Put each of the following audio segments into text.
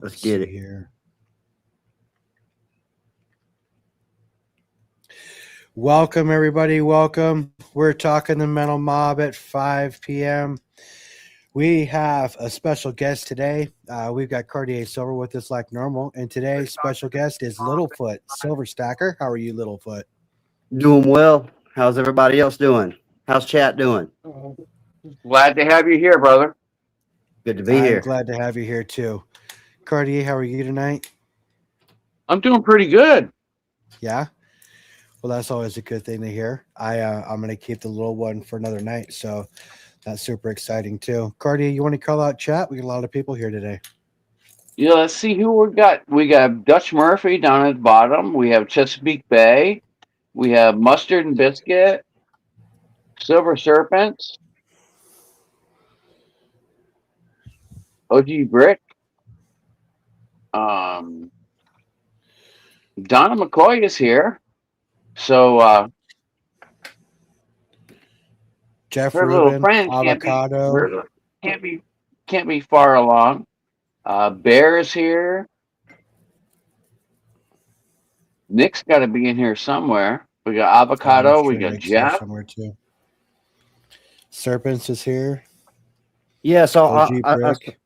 Let's Let's get see it. here. Welcome, everybody. Welcome. We're talking the Mental Mob at 5 p.m. We have a special guest today. We've got Cartier Silver with us like normal. And today's special guest is Littlefoot Silver Stacker. How are you, Littlefoot? Doing well. How's everybody else doing? How's chat doing? Glad to have you here, brother. Good to be I'm here. glad to have you here, too. Cartier, how are you tonight? I'm doing pretty good. Yeah? Well, that's always a good thing to hear. I'm going to keep the little one for another night. So that's super exciting, too. Cartier, you want to call out chat? We got a lot of people here today. Yeah, let's see who we got. We got Dutch Murphy down at the bottom. We have Chesapeake Bay. We have Mustard and Biscuit, Silver Serpents, OG Brick, um, Donna McCoy is here. So Jeff her little Rubin, friend Avocado. can't be can't be far along. Bear is here. Nick's got to be in here somewhere. We got I'm Avocado. We sure got Nick's here Jeff. somewhere, too. Serpents is here. Yeah, so OG Brick.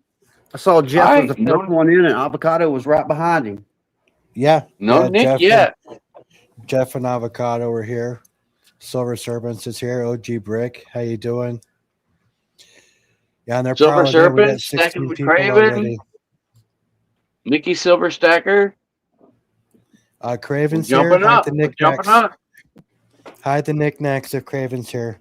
I saw All Jeff was right, the first one in, and Avocado was right behind him. Yeah. no Yeah. Nick yet. Jeff and Avocado are here. Silver Serpents is here. OG Brick. How you doing? Yeah, and they're Silver piling in. We got Serpent, Stacking 16 with people Craven, already. Mickey Silver Stacker. We're Craven's here. jumping Hide up. the We're jumping knickknacks. up. Hide the knickknacks if Craven's here.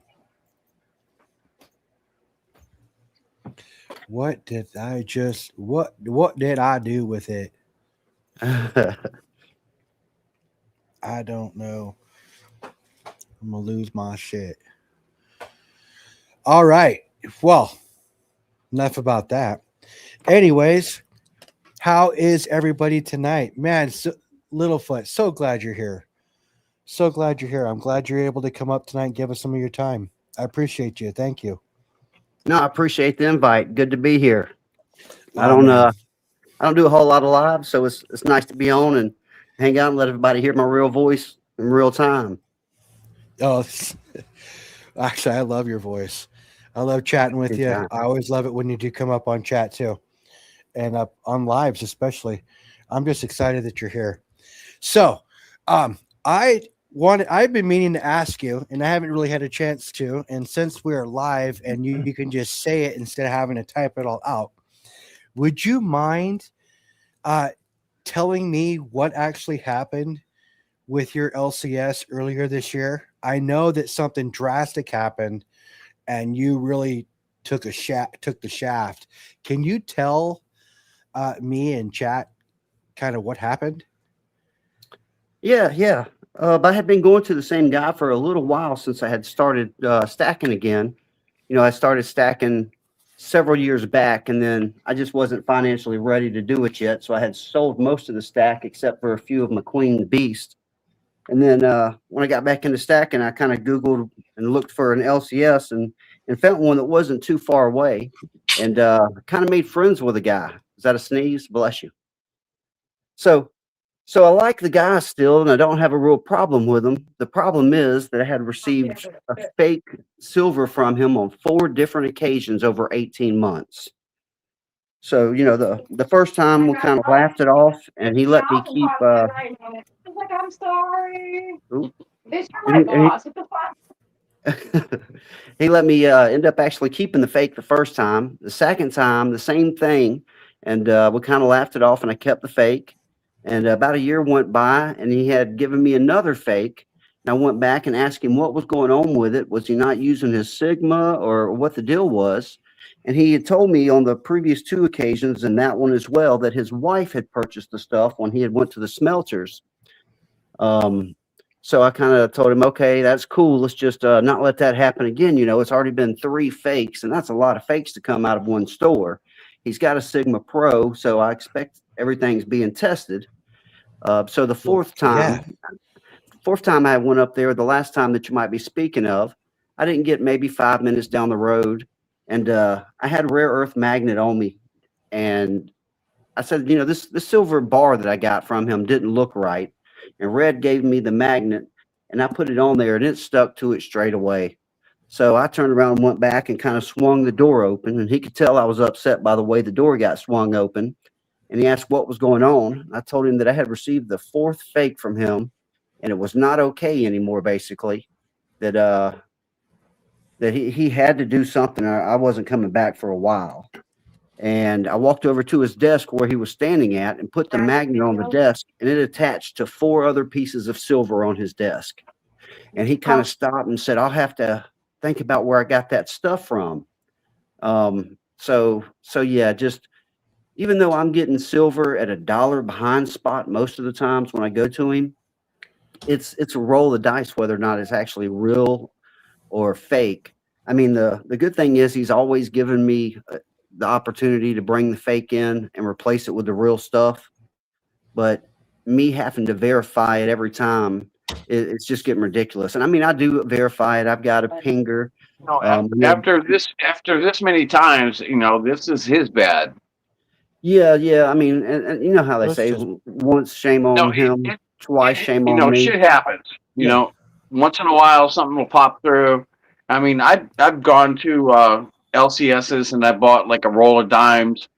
What did I just what did I do with it? I don't know. I'm gonna lose my shit. All right. Well, enough about that. Anyways, how is everybody tonight? Man, Littlefoot, so glad you're here. So glad you're here. I'm glad you're able to come up tonight and give us some of your time. I appreciate you. Thank you. No, I appreciate the invite. Good to be here. I Oh don't man. I don't do a whole lot of live, so it's nice to be on and hang out and let everybody hear my real voice in real time. Oh, actually, I love your voice. I love chatting with Good you. time. I always love it when you do come up on chat too, and up on lives especially. I'm just excited that you're here. So, I I've been meaning to ask you, and I haven't really had a chance to. And since we're live, and you can just say it instead of having to type it all out, would you mind uh, telling me what actually happened with your LCS earlier this year? I know that something drastic happened, and you really took the shaft. Can you tell me and chat kind of what happened? Yeah. But I had been going to the same guy for a little while since I had started stacking again. I started stacking several years back, and then I just wasn't financially ready to do it yet. So I had sold most of the stack except for a few of my Queen Beast. And then when I got back into stacking, I kind of Googled and looked for an LCS and found one that wasn't too far away, and kind of made friends with a guy. Is that a sneeze? Bless you. So so I like the guy still, and I don't have a real problem with him. The problem is that I had received a fake silver from him on 4 different occasions over 18 months. So, the first time we kind of laughed it off, and he let me keep. I'm sorry. Oop, It's my and he, boss. What the fuck? he let me end up actually keeping the fake the first time. The second time, the same thing, and we kind of laughed it off, and I kept the fake. And about a year went by, and he had given me another fake. And I went back and asked him what was going on with it. Was he not using his Sigma, or what the deal was? And he had told me on the previous 2 occasions, and that one as well, that his wife had purchased the stuff when he had went to the smelters. Um, so I kind of told him, okay, that's cool. Let's just not let that happen again. It's already been 3 fakes, and that's a lot of fakes to come out of one store. He's got a Sigma Pro, so I expect everything's being tested. So the Well, yeah. fourth time I went up there, the last time that you might be speaking of, I didn't get maybe 5 minutes down the road, and I had a rare earth magnet on me, and I said, this silver bar that I got from him didn't look right. And Red gave me the magnet and I put it on there and it stuck to it straight away. So I turned around and went back and kind of swung the door open. And he could tell I was upset by the way the door got swung open. And he asked what was going on. I told him that I had received the fourth fake from him and it was not okay anymore, basically. That he had to do something. I wasn't coming back for a while. And I walked over to his desk where he was standing at and put the magnet on the desk, and it attached to 4 other pieces of silver on his desk. And he kind of stopped and said, I'll have to think about where I got that stuff from. So yeah, just even though I'm getting silver at $1 behind spot most of the times when I go to him, it's a roll of dice whether or not it's actually real or fake. I mean, the good thing is he's always given me the opportunity to bring the fake in and replace it with the real stuff. But me having to verify it every time, it's just getting ridiculous. And I mean, I do verify it. I've got a pinger. No, after this many times, this is his bad. Yeah. I mean, and you know how they Let's say, just- once shame on him, twice shame on me. Shit happens. Yeah. Once in a while something will pop through. I mean, I've gone to LCS's and I bought like a roll of dimes,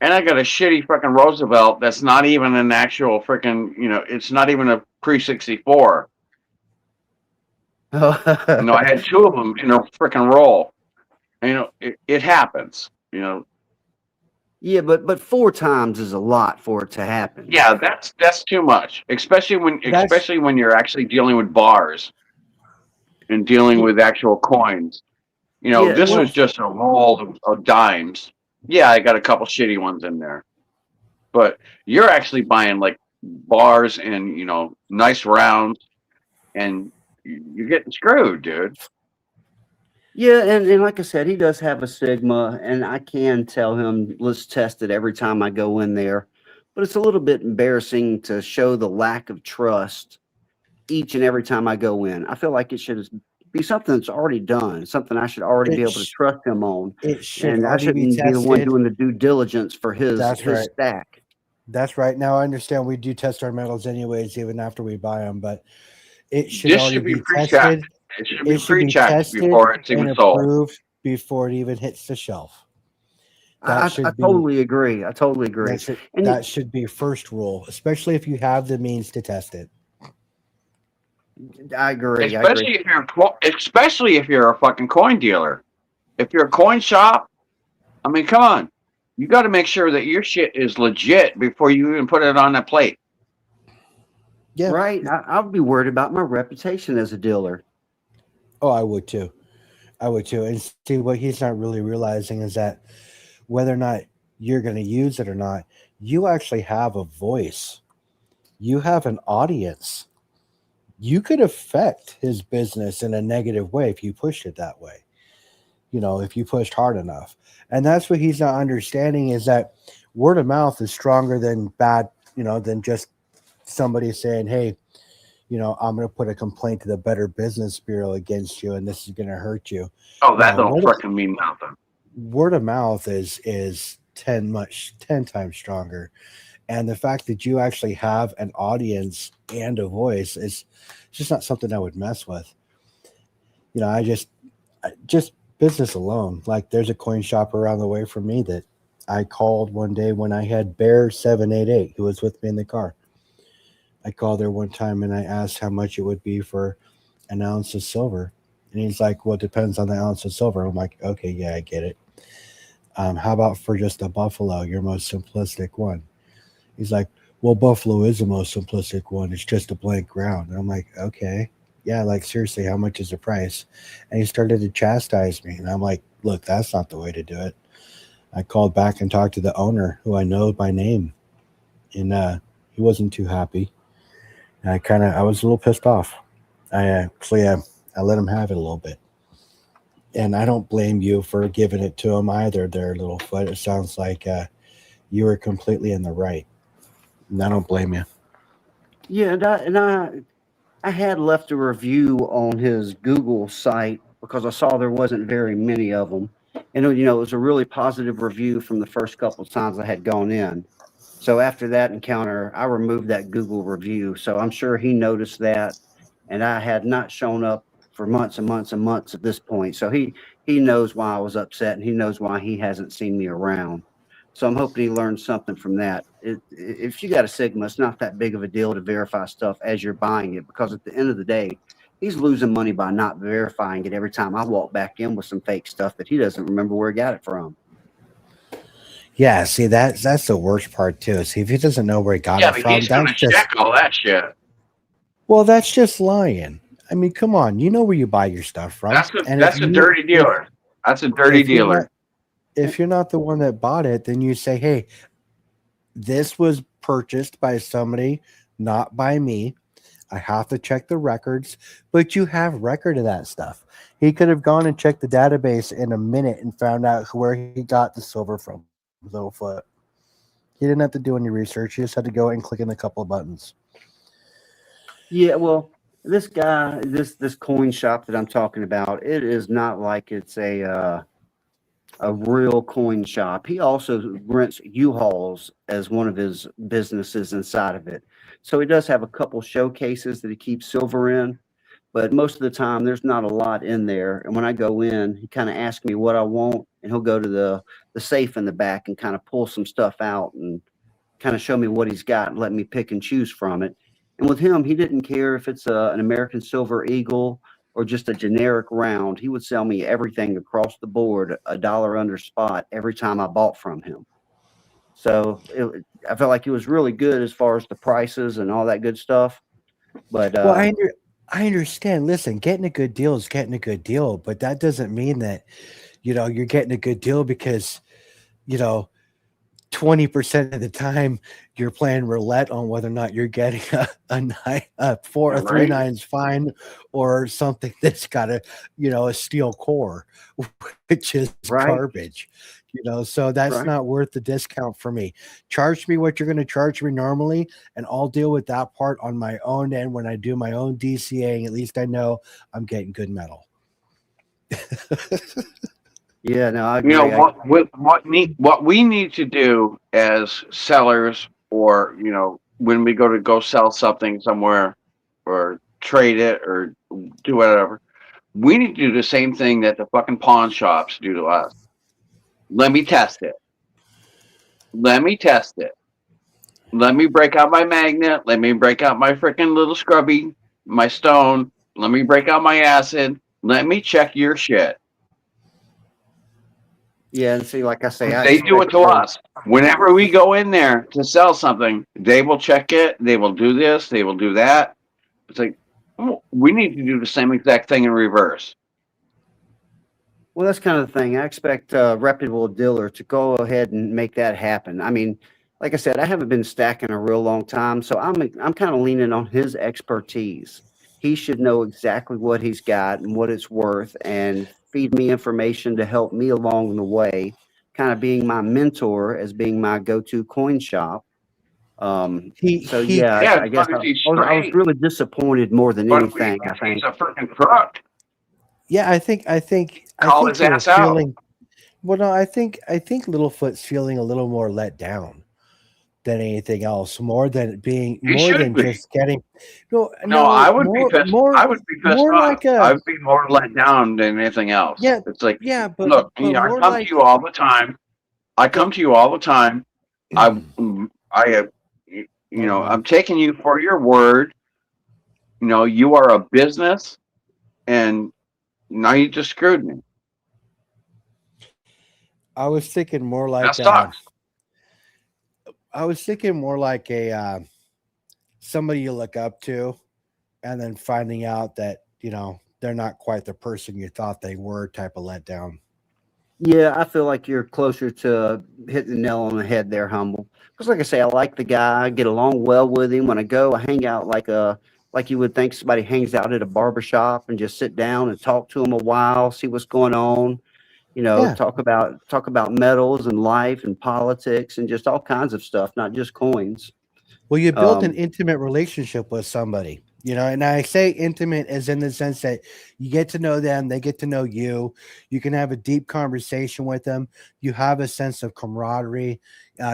and I got a shitty freaking Roosevelt that's not even an actual freaking, it's not even a pre-64. I had 2 of them in a freaking roll. And, it happens. Yeah, but 4 times is a lot for it to happen. Yeah, that's too much, especially when you're actually dealing with bars and dealing with actual coins. Yeah, This well- was just a roll of dimes. Yeah, I got a couple shitty ones in there, but you're actually buying like bars and nice rounds, and you're getting screwed, dude. Yeah, and like I said, he does have a Sigma, and I can tell him, let's test it every time I go in there. But it's a little bit embarrassing to show the lack of trust each and every time I go in. I feel like it should be something that's already done, something I should already be able to trust him on. It should And I already shouldn't be be the one tested. doing the due diligence for his That's right. stack. That's right. Now I understand we do test our metals anyways, even after we buy them, but it should This already should be be pre-checked. tested. It should be It should be pre-checked tested before it's and even sold. approved before it even hits the shelf. I totally agree. I totally agree. That should be first rule, especially if you have the means to test it. I agree. Especially if you're a fucking coin dealer. If you're a coin shop, I mean, come on. You got to make sure that your shit is legit before you even put it on a plate. Yeah. Right. I would be worried about my reputation as a dealer. Oh, I would too. And see, what he's not really realizing is that whether or not you're going to use it or not, you actually have a voice. You have an audience. You could affect his business in a negative way if you pushed it that way. If you pushed hard enough. And that's what he's not understanding, is that word of mouth is stronger than bad, than just somebody saying, hey, I'm going to put a complaint to the Better Business Bureau against you, and this is going to hurt you. Oh, that don't freaking mean nothing. Word of mouth is 10 times stronger. And the fact that you actually have an audience and a voice is just not something I would mess with. I just business alone. Like, there's a coin shop around the way from me that I called one day when I had Bear 788, who was with me in the car. I called there one time and I asked how much it would be for an ounce of silver. And he's like, well, it depends on the ounce of silver. I'm like, okay, yeah, I get it. How about for just a buffalo, your most simplistic one? He's like, well, buffalo is the most simplistic one. It's just a blank ground. And I'm like, okay. Yeah, like, seriously, how much is the price? And he started to chastise me. And I'm like, look, that's not the way to do it. I called back and talked to the owner, who I know by name. And he wasn't too happy. And I was a little pissed off. I let him have it a little bit. And I don't blame you for giving it to him either there, Littlefoot. It sounds like you were completely in the right. And I don't blame you. Yeah, I had left a review on his Google site because I saw there wasn't very many of them. And it was a really positive review from the first couple of times I had gone in. So after that encounter, I removed that Google review. So I'm sure he noticed that, and I had not shown up for months and months and months at this point. So he knows why I was upset, and he knows why he hasn't seen me around. So I'm hoping he learned something from that. If you got a Sigma, it's not that big of a deal to verify stuff as you're buying it, because at the end of the day, he's losing money by not verifying it every time I walk back in with some fake stuff that he doesn't remember where he got it from. Yeah, see that's the worst part too. See, if he doesn't know where he got Yeah, it but from, he's gonna that's just check all that shit. well, that's just lying. I mean, come on, you know where you buy your stuff from, and That's a dirty dealer. That's a dirty if you're dealer. if you're not the one that bought it, then you say, hey, this was purchased by somebody, not by me. I have to check the records, but you have record of that stuff. He could have gone and checked the database in a minute and found out where he got the silver from, Littlefoot. He didn't have to do any research. He just had to go and click in a couple of buttons. Yeah, well, this guy, this coin shop that I'm talking about, it is not like it's a real coin shop. He also rents U-Hauls as one of his businesses inside of it. So he does have a couple showcases that he keeps silver in, but most of the time there's not a lot in there. And when I go in, he kind of asks me what I want, and he'll go to the safe in the back and kind of pull some stuff out and kind of show me what he's got and let me pick and choose from it. And with him, he didn't care if it's an American Silver Eagle or just a generic round. He would sell me everything across the board, a dollar under spot every time I bought from him. So I felt like he was really good as far as the prices and all that good stuff. But Well, I understand. Listen, getting a good deal is getting a good deal, but that doesn't mean that you're getting a good deal because you know 20% of the time you're playing roulette on whether or not you're getting a three Right? nines fine or something that's got a steel core, which is right, garbage. So that's right. not worth the discount for me. Charge me what you're going to charge me normally, and I'll deal with that part on my own end when I do my own DCAing. At least I know I'm getting good metal. Yeah, no, I You know agree. what we need to do as sellers, or when we go sell something somewhere, or trade it, or do whatever, we need to do the same thing that the fucking pawn shops do to us. Let me test it. Let me test it. Let me break out my magnet. Let me break out my freaking little scrubby, my stone. Let me break out my acid. Let me check your shit. Yeah, and see, like I say, I They do it expect to us. Whenever we go in there to sell something, they will check it. They will do this. They will do that. It's like, oh, we need to do the same exact thing in reverse. Well, that's kind of the thing. I expect a reputable dealer to go ahead and make that happen. I mean, like I said, I haven't been stacking a real long time, so I'm kind of leaning on his expertise. He should know exactly what he's got and what it's worth, and feed me information to help me along the way, kind of being my mentor as being my go-to coin shop. He So he yeah, Yeah, I as guess long as he's I was straight. really disappointed more than But anything. I if he's think. a freaking crook, Yeah, I think call his he was ass out. feeling. Well, no, I think Littlefoot's feeling a little more let down than anything else, He more should than be. just getting. No, No, I no, would be pissed. I would be pissed more off. like a I would be more let down than anything else. yeah, It's like, yeah, look, but I more come to like you all the time. I come but to you all the time. I, I, pardon I'm taking you for your word. You are a business, and now you just screwed me. I was thinking more That like sucks. somebody you look up to, and then finding out that they're not quite the person you thought they were, type of letdown. Yeah, I feel like you're closer to hitting the nail on the head there, Humble. Because, like I say, I like the guy. I get along well with him. When I go, I hang out like you would think somebody hangs out at a barber shop and just sit down and talk to him a while, see what's going on. Yeah. Talk about metals and life and politics and just all kinds of stuff, not just coins. Well, you built an Um, intimate relationship with somebody. You know, and I say intimate as in the sense that you get to know them, they get to know you. You can have a deep conversation with them. You have a sense of camaraderie.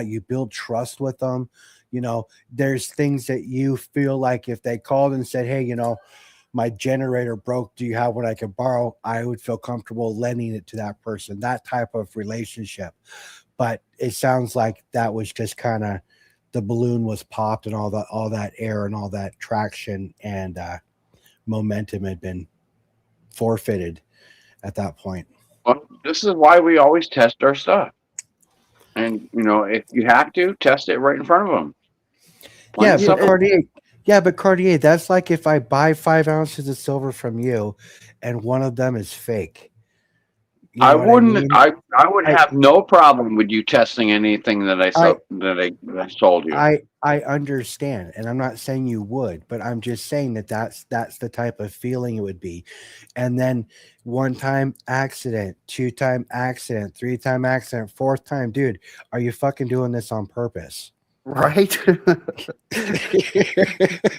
You build trust with them. You know, there's things that you feel like if they called and said, "Hey, you know, my generator broke. Do you have what I could borrow?" I would feel comfortable lending it to that person. That type of relationship. But it sounds like that was just kind of the balloon was popped and all that air and all that traction and momentum had been forfeited at that point. Well, this is why we always test our stuff. And if you have to test it right in front of them, plain Yeah, and Yeah, but simple. Cartier, that's like if I buy 5 ounces of silver from you and one of them is fake. You I know what I wouldn't. mean? I would I have no problem with you testing anything that I I sold that I sold you. I understand, and I'm not saying you would, but I'm just saying that that's the type of feeling it would be. And then one time accident, two-time accident, three-time accident, fourth time, dude, are you fucking doing this on purpose? right.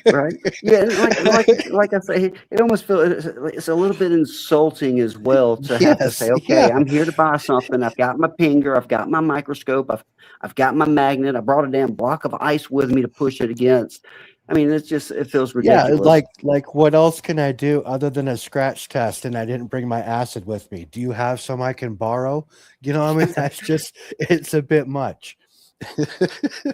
Right. Yeah, and like I say, it almost feels it's a little bit insulting as well to have to Yes, say, yeah. okay, I'm here to buy something. I've got my pinger, I've got my microscope, I've got my magnet. I brought a damn block of ice with me to push it against. I mean, it feels Yeah, ridiculous. like what else can I do other than a scratch test and I didn't bring my acid with me? Do you have some I can borrow? You know, I mean, that's just it's a bit much.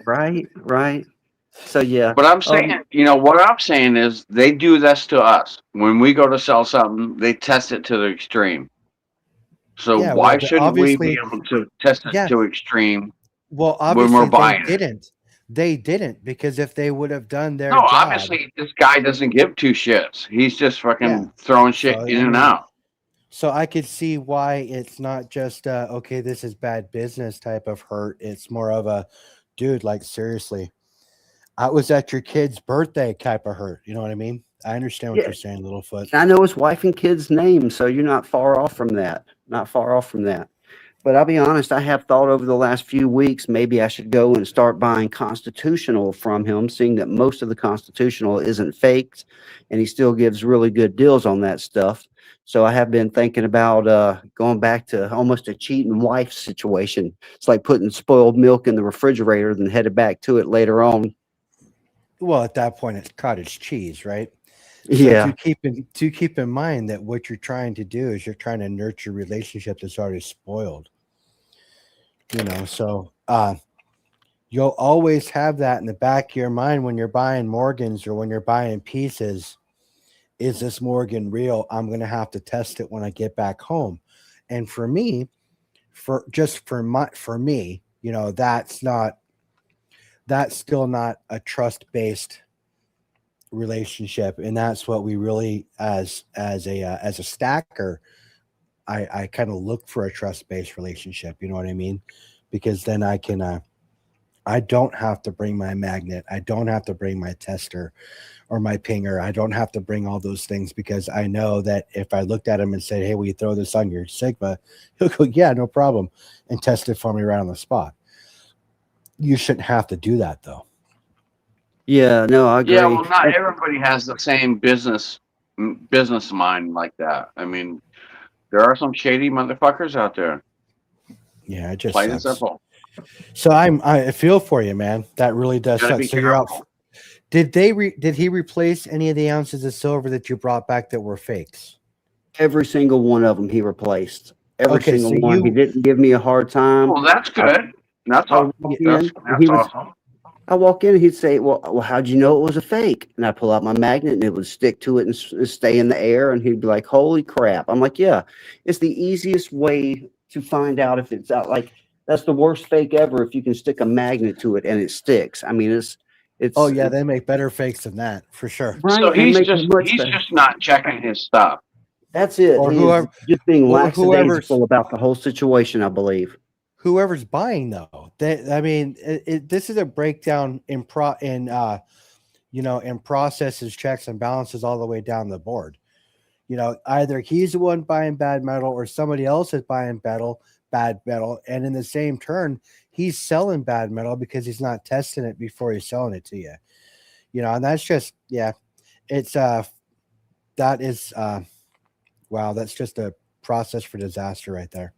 Right, right. So yeah. But I'm saying, Um, what I'm saying is they do this to us when we go to sell something. They test it to the extreme. So Yeah, well, why shouldn't we be obviously, able to test it yeah. to extreme Well, when we're obviously they buying it? didn't. They didn't because if they would have done No, their job, obviously this guy doesn't give two shits. He's just yeah. fucking throwing shit So in I and mean, out. so I could see why it's not just okay, this is bad business type of hurt. It's more of a dude, like seriously, I was at your kid's birthday type of hurt. You know what I mean? I understand what yeah, you're saying, Littlefoot. I know his wife and kids' names, so you're not far off from that. Not far off from that. But I'll be honest, I have thought over the last few weeks maybe I should go and start buying constitutional from him, seeing that most of the constitutional isn't faked and he still gives really good deals on that stuff. So I have been thinking about going back to almost a cheating wife situation. It's like putting spoiled milk in the refrigerator, then headed back to it later on. Well, at that point, it's cottage cheese, right? So Yeah. to keep in mind that what you're trying to do is you're trying to nurture a relationship that's already spoiled. You know, so you'll always have that in the back of your mind when you're buying Morgans or when you're buying pieces. Is this Morgan real? I'm going to have to test it when I get back home. And for me, for me, you know, that's still not a trust based relationship, and that's what we really as a stacker, I kind of look for a trust based relationship. You know what I mean? Because then I can I don't have to bring my magnet. I don't have to bring my tester or my pinger. I don't have to bring all those things because I know that if I looked at him and said, "Hey, will you throw this on your Sigma?" He'll go, "Yeah, no problem," and test it for me right on the spot. You shouldn't have to do that though. Yeah, no, I Yeah, agree. well, not everybody has the same business mind like that. I mean, there are some shady motherfuckers out there. Yeah, it just Plain and sucks. simple. So I feel for you, man. That really does Got to suck. be So you're out. careful. Did he replace any of the ounces of silver that you brought back that were fakes? Every single one of them he replaced. Every Okay, single so one. He you didn't give me a hard time. Well, that's I, good. That's I all. walk That's in and that's awesome. I walk in and he'd say, well, how'd you know it was a fake? And I pull out my magnet and it would stick to it and stay in the air. And he'd be like, holy crap. I'm like, yeah, it's the easiest way to find out if it's out. Like, that's the worst fake ever if you can stick a magnet to it and it sticks. I mean, Oh it's, yeah, it's they make better fakes than that for sure. So right. They he's make them just much he's better. just not checking his stuff. That's it. Or He is whoever just being or lackadaisical about the whole situation, I believe. whoever's buying though. I mean, this is a breakdown in processes, checks and balances all the way down the board. You know, either he's the one buying bad metal or somebody else is buying bad metal, and in the same turn, he's selling bad metal because he's not testing it before he's selling it to you. You know, and that's just yeah. It's that is wow, that's just a process for disaster right there.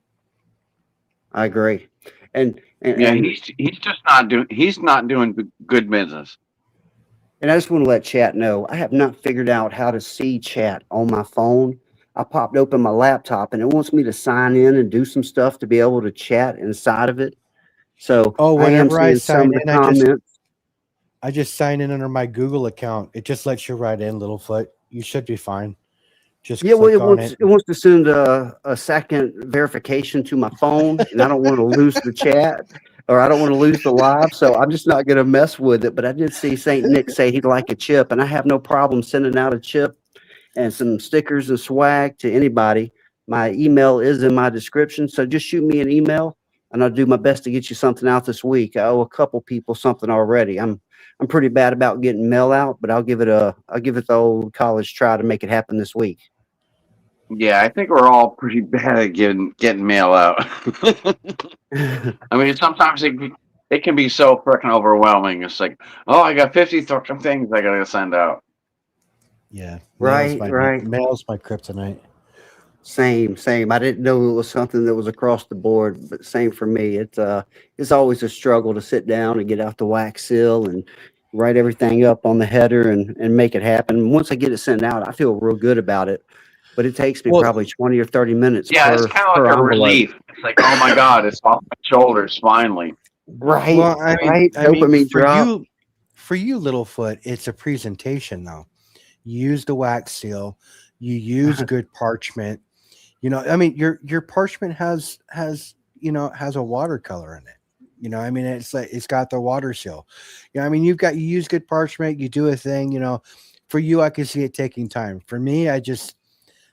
I agree. And Yeah, and he's just not doing. He's not doing good business. and I just want to let chat know I have not figured out how to see chat on my phone. I popped open my laptop and it wants me to sign in and do some stuff to be able to chat inside of it. So Oh, I am whenever I seeing some sign of the in, comments. I just sign in under my Google account. It just lets you write in, Littlefoot. You should be fine. Just Yeah, well, click on it. it wants to send a second verification to my phone, and I don't want to lose the chat or I don't want to lose the live, so I'm just not going to mess with it. But I did see Saint Nick say he'd like a chip, and I have no problem sending out a chip and some stickers and swag to anybody. My email is in my description, so just shoot me an email, and I'll do my best to get you something out this week. I owe a couple people something already. I'm pretty bad about getting mail out, but I'll give it the old college try to make it happen this week. Yeah, I think we're all pretty bad at getting mail out. I mean, sometimes it can be so freaking overwhelming. It's like, oh, I got 50 fucking things I gotta send out. Yeah, Right, right. mail's my kryptonite. Same, same. I didn't know it was something that was across the board, but same for me. It's always a struggle to sit down and get out the wax seal and write everything up on the header and make it happen. Once I get it sent out, I feel real good about it. But it takes me Well, probably 20 or 30 minutes Yeah, it's kind of per like a envelope. relief. It's like, oh my god, it's off my shoulders finally. Right, well, right. I mean, Dopamine drop. for you, Littlefoot, it's a presentation though. You use the wax seal. You use good parchment. You know, I mean, your parchment has has a watercolor in it. You know, I mean, it's like it's got the water seal. You know, I mean, you use good parchment. You do a thing. You know, for you, I can see it taking time. For me, I just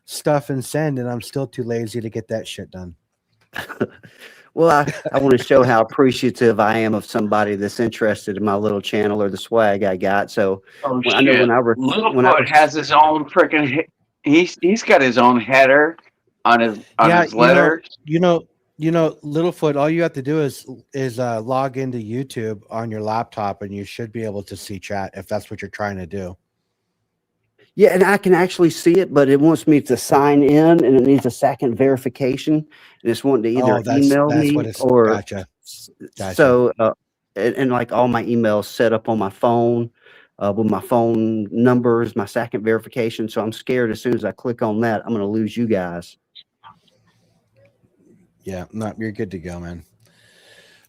stuff and send, and I'm still too lazy to get that shit done. Well, I want to show how appreciative I am of somebody that's interested in my little channel or the swag I got. So Oh I know shit, when I Littlefoot has his own freaking. He's got his own header on Yeah, his letters. Littlefoot. All you have to do is log into YouTube on your laptop, and you should be able to see chat if that's what you're trying to do. Yeah, and I can actually see it, but it wants me to sign in and it needs a second verification. And it's wanting to Oh, either email that's what me it's. or Gotcha, gotcha. so, and like all my emails set up on my phone with my phone numbers, my second verification. So I'm scared as soon as I click on that, I'm going to lose you guys. Yeah, no, you're good to go, man.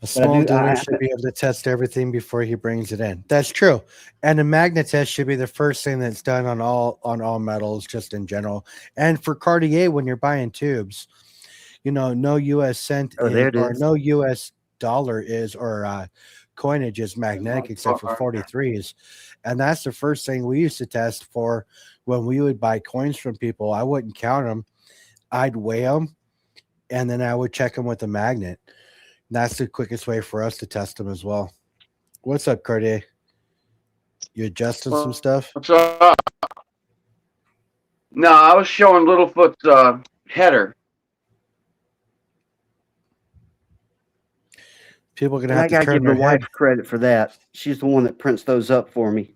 A But I small do, dealer should be able to test everything before he brings it in. That's true. And a magnet test should be the first thing that's done on all metals, just in general. And for Cartier, when you're buying tubes, no U.S. cent oh, there is it or is. no U.S. dollar is or coinage is magnetic except for 43s. And that's the first thing we used to test for when we would buy coins from people. I wouldn't count them. I'd weigh them, and then I would check them with a magnet. That's the quickest way for us to test them as well. What's up, Cartier? You adjusting some stuff? What's up? No, I was showing Littlefoot's header. People are gonna And have I to got to turn give the their head. wife credit for that. She's the one that prints those up for me.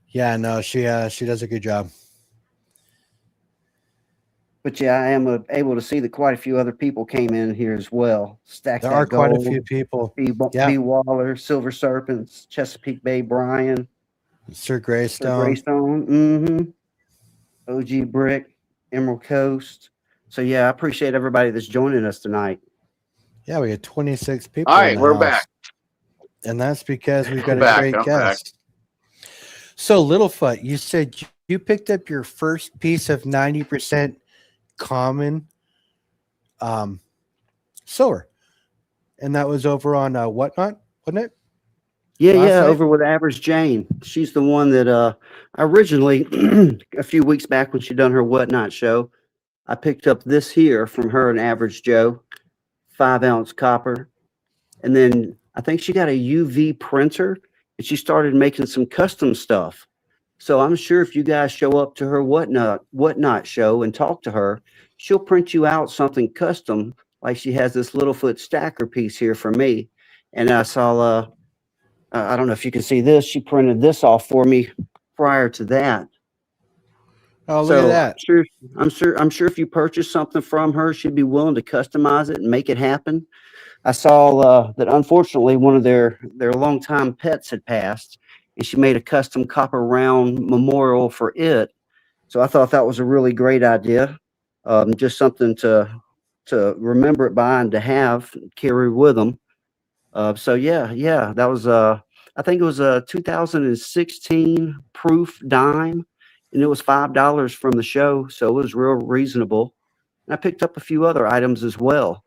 Yeah, no, she does a good job. But yeah, I am able to see that quite a few other people came in here as well. Stack There are that quite a gold. few people. Yeah, B. Waller, Silver Serpents, Chesapeake Bay Brian, Sir Sir Greystone. Greystone, mm-hmm, OG Brick, Emerald Coast. So yeah, I appreciate everybody that's joining us tonight. Yeah, we had 26 All people in right, the we're house, back. and that's because we've got I'm a back. great I'm back. guest. So, Littlefoot, you said you picked up your first piece of 90% common silver, and that was over on Whatnot, wasn't it? Yeah, Last yeah, night. over with Average Jane. She's the one that I originally a few weeks back when she done her Whatnot show, I picked up this here from her and Average Joe, 5 ounce copper. And then I think she got a UV printer and she started making some custom stuff. So I'm sure if you guys show up to her whatnot show and talk to her, she'll print you out something custom. Like she has this Littlefoot stacker piece here for me. And I saw I don't know if you can see this. She printed this off for me prior to that. Oh, look at So that. I'm sure if you purchase something from her, she'd be willing to customize it and make it happen. I saw that unfortunately one of their longtime pets had passed, and she made a custom copper round memorial for it. So I thought that was a really great idea. Just something to remember it by and to have carry with them. So yeah, that was I think it was a 2016 proof dime, and it was $5 from the show, so it was real reasonable. And I picked up a few other items as well.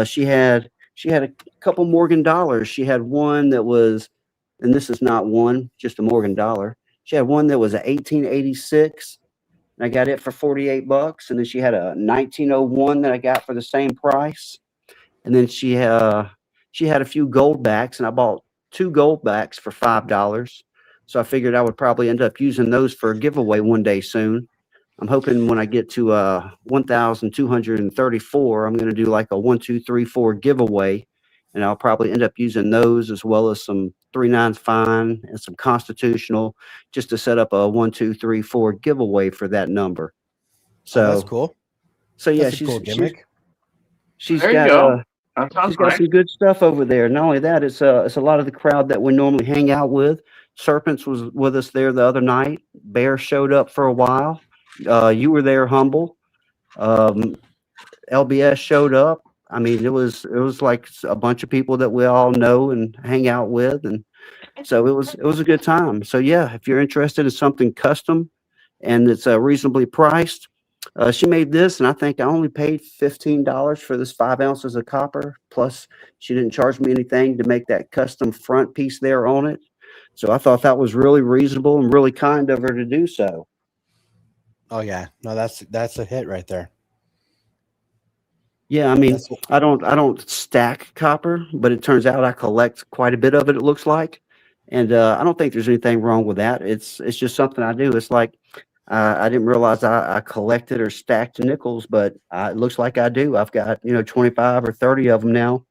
She had a couple Morgan dollars. She had one that was, and this is not one, just a Morgan dollar. She had one that was a 1886, and I got it for $48. And then she had a 1901 that I got for the same price. And then she had a few gold backs, and I bought two gold backs for $5. So I figured I would probably end up using those for a giveaway one day soon. I'm hoping when I get to 1,234, I'm going to do like a 1, 2, 3, 4 giveaway, and I'll probably end up using those as well as some 3 9s fine and some constitutional, just to set up a 1, 2, 3, 4 giveaway for that number. Oh, that's So cool. so yeah, That's a cool gimmick. she's There you got go. That she's sounds got nice. some good stuff over there. Not only that, it's a lot of the crowd that we normally hang out with. Serpents was with us there the other night. Bear showed up for a while. You were there, humble. Um, LBS showed up. I mean, it was like a bunch of people that we all know and hang out with, and so it was a good time. So yeah, if you're interested in something custom and it's reasonably priced, she made this, and I think I only paid $15 for this 5 ounces of copper. Plus, she didn't charge me anything to make that custom front piece there on it. So I thought that was really reasonable and really kind of her to do so. Oh yeah. No, that's a hit right there. Yeah, I mean, That's I don't stack copper, but it turns out I collect quite a bit of it. It looks like, and I don't think there's anything wrong with that. It's just something I do. It's like I didn't realize I collected or stacked nickels, but it looks like I do. I've got 25 or 30 of them now.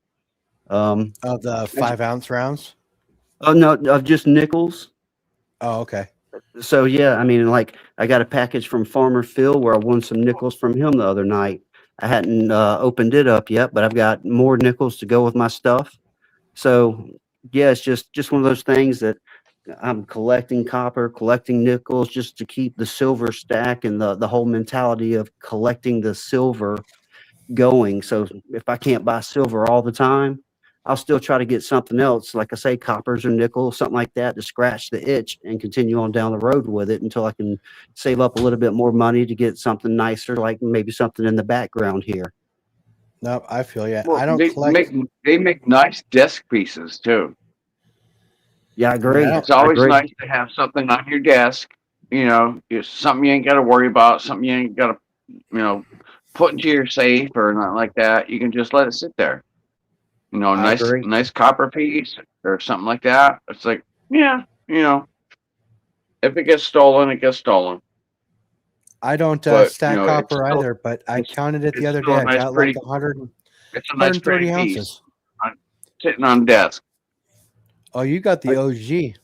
of the Actually, 5 ounce rounds. oh no, of just nickels. Oh, okay. So yeah, I mean, like I got a package from Farmer Phil where I won some nickels from him the other night. I hadn't opened it up yet, but I've got more nickels to go with my stuff. So yeah, it's just one of those things that I'm collecting copper, collecting nickels, just to keep the silver stack and the whole mentality of collecting the silver going. So if I can't buy silver all the time, I'll still try to get something else, like I say, coppers or nickels, something like that, to scratch the itch and continue on down the road with it until I can save up a little bit more money to get something nicer, like maybe something in the background here. No, I feel you. Well, I don't collect. they make nice desk pieces too. Yeah, I Yeah, I agree. don't. It's I always agree. nice to have something on your desk. It's something you ain't got to worry about. Something you ain't got to, put into your safe or not like that. You can just let it sit there. I Nice, agree. nice copper piece or something like that. It's like, yeah, if it gets stolen, it gets stolen. I don't But stack copper still, either, but I it's counted it the it's other still day. a I nice, got like pretty. 100, It's a nice, 130 pretty piece ounces. sitting on desk. Oh, you got the I- OG.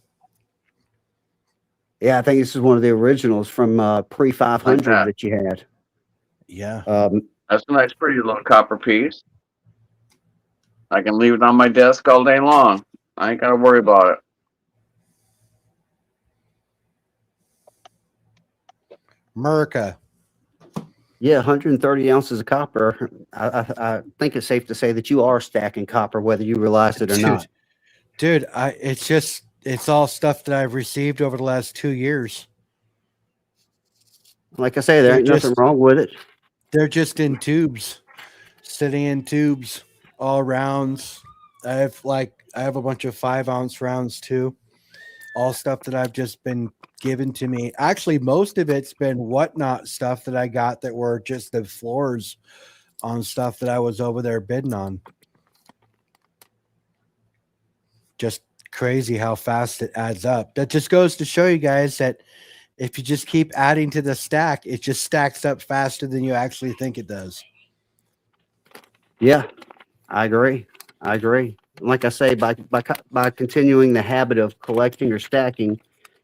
Yeah, I think this is one of the originals from pre Like 500 that. that you had. Yeah. That's a nice, pretty little copper piece. I can leave it on my desk all day long. I ain't got to worry about it. America. Yeah, 130 ounces of copper. I think it's safe to say that you are stacking copper, whether you realize it or not. Dude, it's all stuff that I've received over the last 2 years. Like I say, there They're ain't nothing just wrong with it. they're just in tubes, sitting in tubes, all rounds. I have a bunch of 5 ounce rounds too. All stuff that I've just been given to me. Actually, most of it's been whatnot stuff that I got that were just the floors on stuff that I was over there bidding on. Just crazy how fast it adds up. That just goes to show you guys that if you just keep adding to the stack, it just stacks up faster than you actually think it does. Yeah, I agree. I agree. like I say, by continuing the habit of collecting or stacking,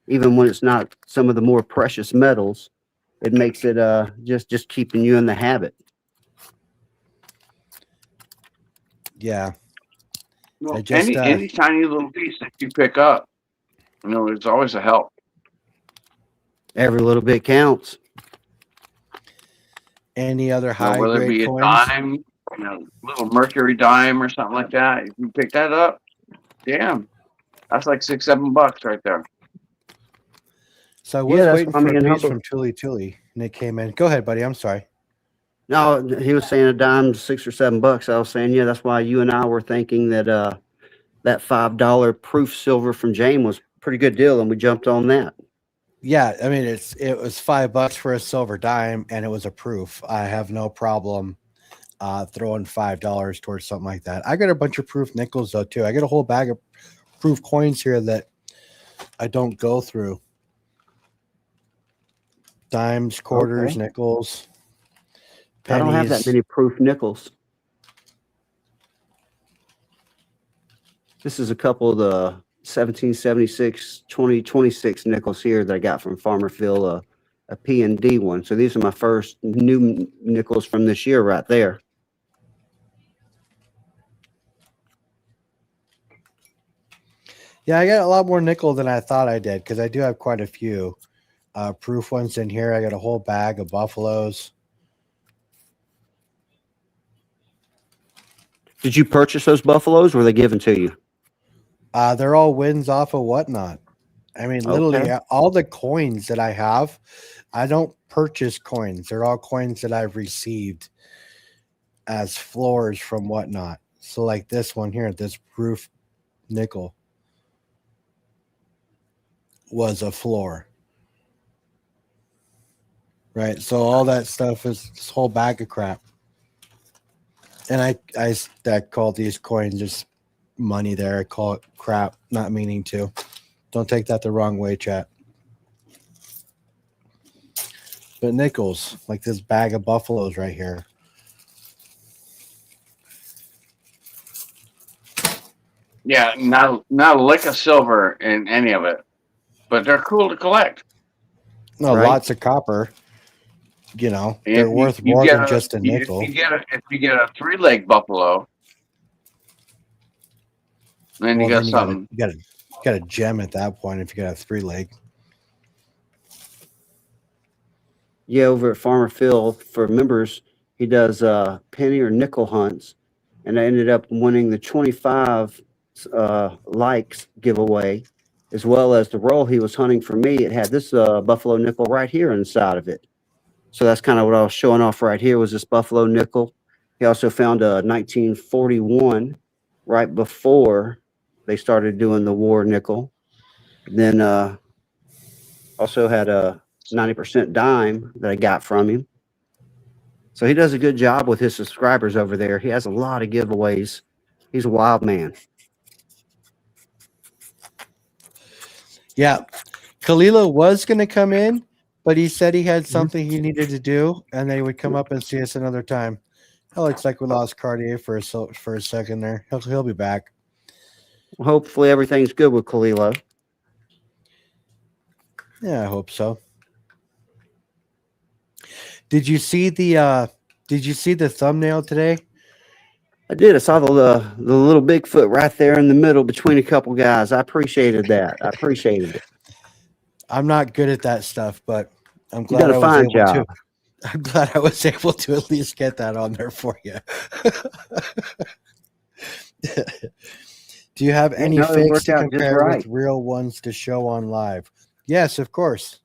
even when it's not some of the more precious metals, it makes it just keeping you in the habit. Yeah. Well, I just any tiny little piece that you pick up, it's always a help. Every little bit counts. any other high Whether it grade be a coins? dime, little mercury dime or something like that. If you pick that up, damn, that's like $6-7 right there. So I Yeah, was that's waiting what I for a mean. piece from Tully, and it came in. Go ahead, buddy. I'm sorry. No, he was saying a dime, $6 or $7. I was saying, yeah, that's why you and I were thinking that that $5 proof silver from Jane was a pretty good deal, and we jumped on that. Yeah, I mean it was $5 for a silver dime, and it was a proof. I have no problem throwing $5 towards something like that. I got a bunch of proof nickels though too. I got a whole bag of proof coins here that I don't go through. Dimes, quarters, Okay. nickels, I don't have that pennies. many proof nickels. This is a couple of the 1776 2026 nickels here that I got from Farmerville, a P&D one. So these are my first new nickels from this year right there. Yeah, I got a lot more nickel than I thought I did because I do have quite a few proof ones in here. I got a whole bag of buffaloes. Did you purchase those buffaloes or were they given to you? They're all wins off of Whatnot. I mean, literally Okay. all the coins that I have, I don't purchase coins. They're all coins that I've received as floors from Whatnot. So like this one here, this proof nickel was a floor. Right. So all that stuff is this whole bag of crap. And I call these coins just money there. I call it crap, not meaning to. Don't take that the wrong way, chat. But nickels, like this bag of buffaloes right here. Yeah, not a lick of silver in any of it, but they're cool to collect. No, Right. lots of copper. You know, And they're if worth you more get than just a if nickel. you get a 3-leg buffalo, then Well, you got then something. you got a gem at that point if you got a 3-leg. Yeah, over at Farmer Phil for members, he does penny or nickel hunts, and I ended up winning the 25 likes giveaway, as well as the roll he was hunting for me. It had this buffalo nickel right here inside of it. So that's kind of what I was showing off right here was this buffalo nickel. He also found a 1941 right before they started doing the war nickel. Then also had a 90% dime that I got from him. So he does a good job with his subscribers over there. He has a lot of giveaways. He's a wild man. Yeah. Kalila was going to come in, but he said he had something he needed to do, and they would come up and see us another time. It looks like we lost Cartier for a second there. He'll be back. Hopefully everything's good with Kalilo. Yeah, I hope so. Did you see the thumbnail today? I did. I saw the little Bigfoot right there in the middle between a couple guys. I appreciated that. I appreciated it. I'm not good at that stuff, but I'm You glad done I a was fine able job. to. I'm glad I was able to at least get that on there for you. Do you have any No, it fakes worked to out just compare right. with real ones to show on live? Yes, of course.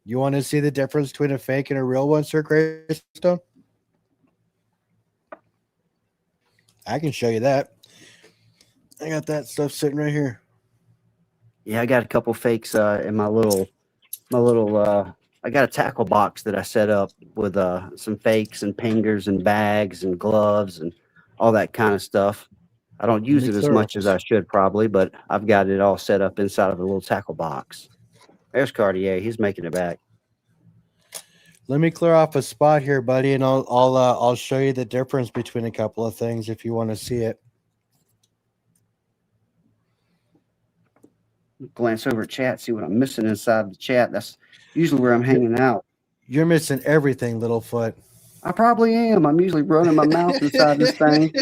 You want to see the difference between a fake and a real one, Sir Greystone? I can show you that. I got that stuff sitting right here. Yeah, I got a couple fakes in my little I got a tackle box that I set up with some fakes and pingers and bags and gloves and all that kind of stuff. I don't use Let it me as clear much up as I should probably, but I've got it all set up inside of a little tackle box. There's Cartier. He's making it back. Let me clear off a spot here, buddy, and I'll show you the difference between a couple of things if you want to see it. Glance over at chat, see what I'm missing inside the chat. That's usually where I'm hanging out. You're missing everything, Littlefoot. I probably am. I'm usually running my mouth inside this thing.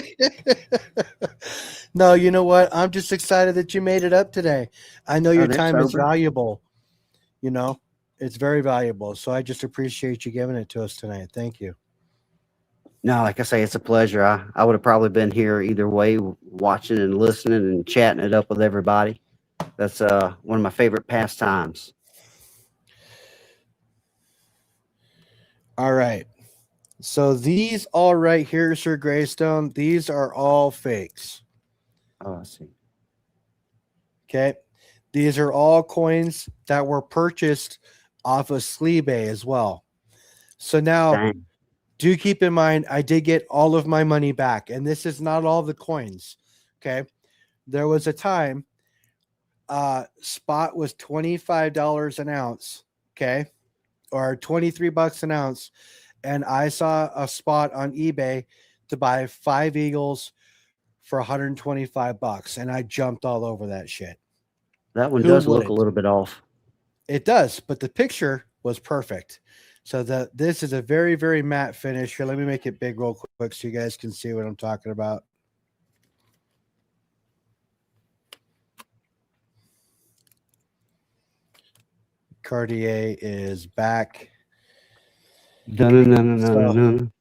No, you know what? I'm just excited that you made it up today. I know your They're time is sober. valuable. You know, it's very valuable. So I just appreciate you giving it to us tonight. Thank you. No, like I say, it's a pleasure. I would have probably been here either way, watching and listening and chatting it up with everybody. That's one of my favorite pastimes. All right. So these all right here, Sir Greystone, these are all fakes. Oh, I see. Okay. These are all coins that were purchased off of Sleebay as well. So now Dang. do keep in mind, I did get all of my money back, and this is not all the coins. Okay. There was a time spot was $25 an ounce. Okay. Or $23 an ounce. And I saw a spot on eBay to buy 5 Eagles for $125, and I jumped all over that shit. That one Who does look a wouldn't? little bit off. It does, but the picture was perfect. So this is a very, very matte finish. Here, let me make it big real quick so you guys can see what I'm talking about. Cartier is back. Dun-dun-dun-dun-dun-dun.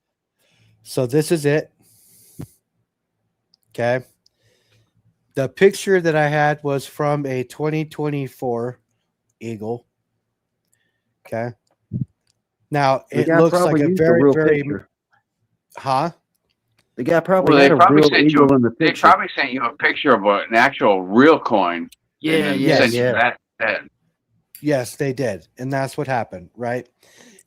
So this is it. Okay. The picture that I had was from a 2024 Eagle. Okay. Now The it guy looks like probably a used a very, real very, picture. The guy probably Well, they had a probably real sent you. eagle in the They picture. probably sent you a picture of an actual real coin. Yeah, and then yeah, sent you yeah. that. Yes, they did. And that's what happened, right?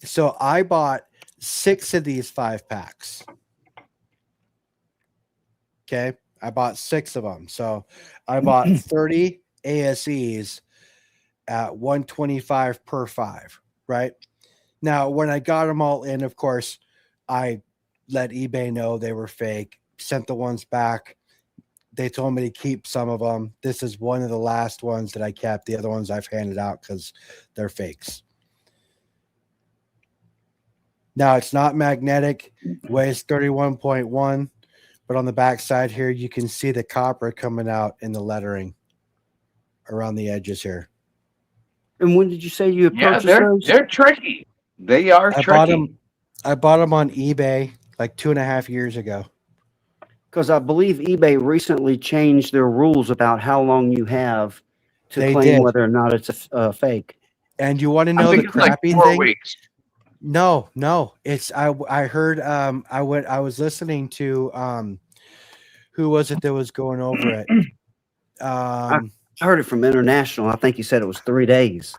So I bought 6 of these 5-packs. Okay. I bought 6 of them. So I bought 30 ASEs at 125 per 5, right? Now, when I got them all in, of course, I let eBay know they were fake, sent the ones back. They told me to keep some of them. This is one of the last ones that I kept. The other ones I've handed out because they're fakes. Now, it's not magnetic, weighs 31.1, but on the back side here, you can see the copper coming out in the lettering around the edges here. And when did you say you had Yeah, purchased those? they're tricky. They are I tricky. bought them on eBay like 2.5 years ago. Because I believe eBay recently changed their rules about how long you have to They claim did. whether or not it's a fake. And you want to I know think the it's like crappy 4 thing? weeks. No. It's I heard I was listening to who was it that was going over it? I heard it from International. I think you said it was 3 days.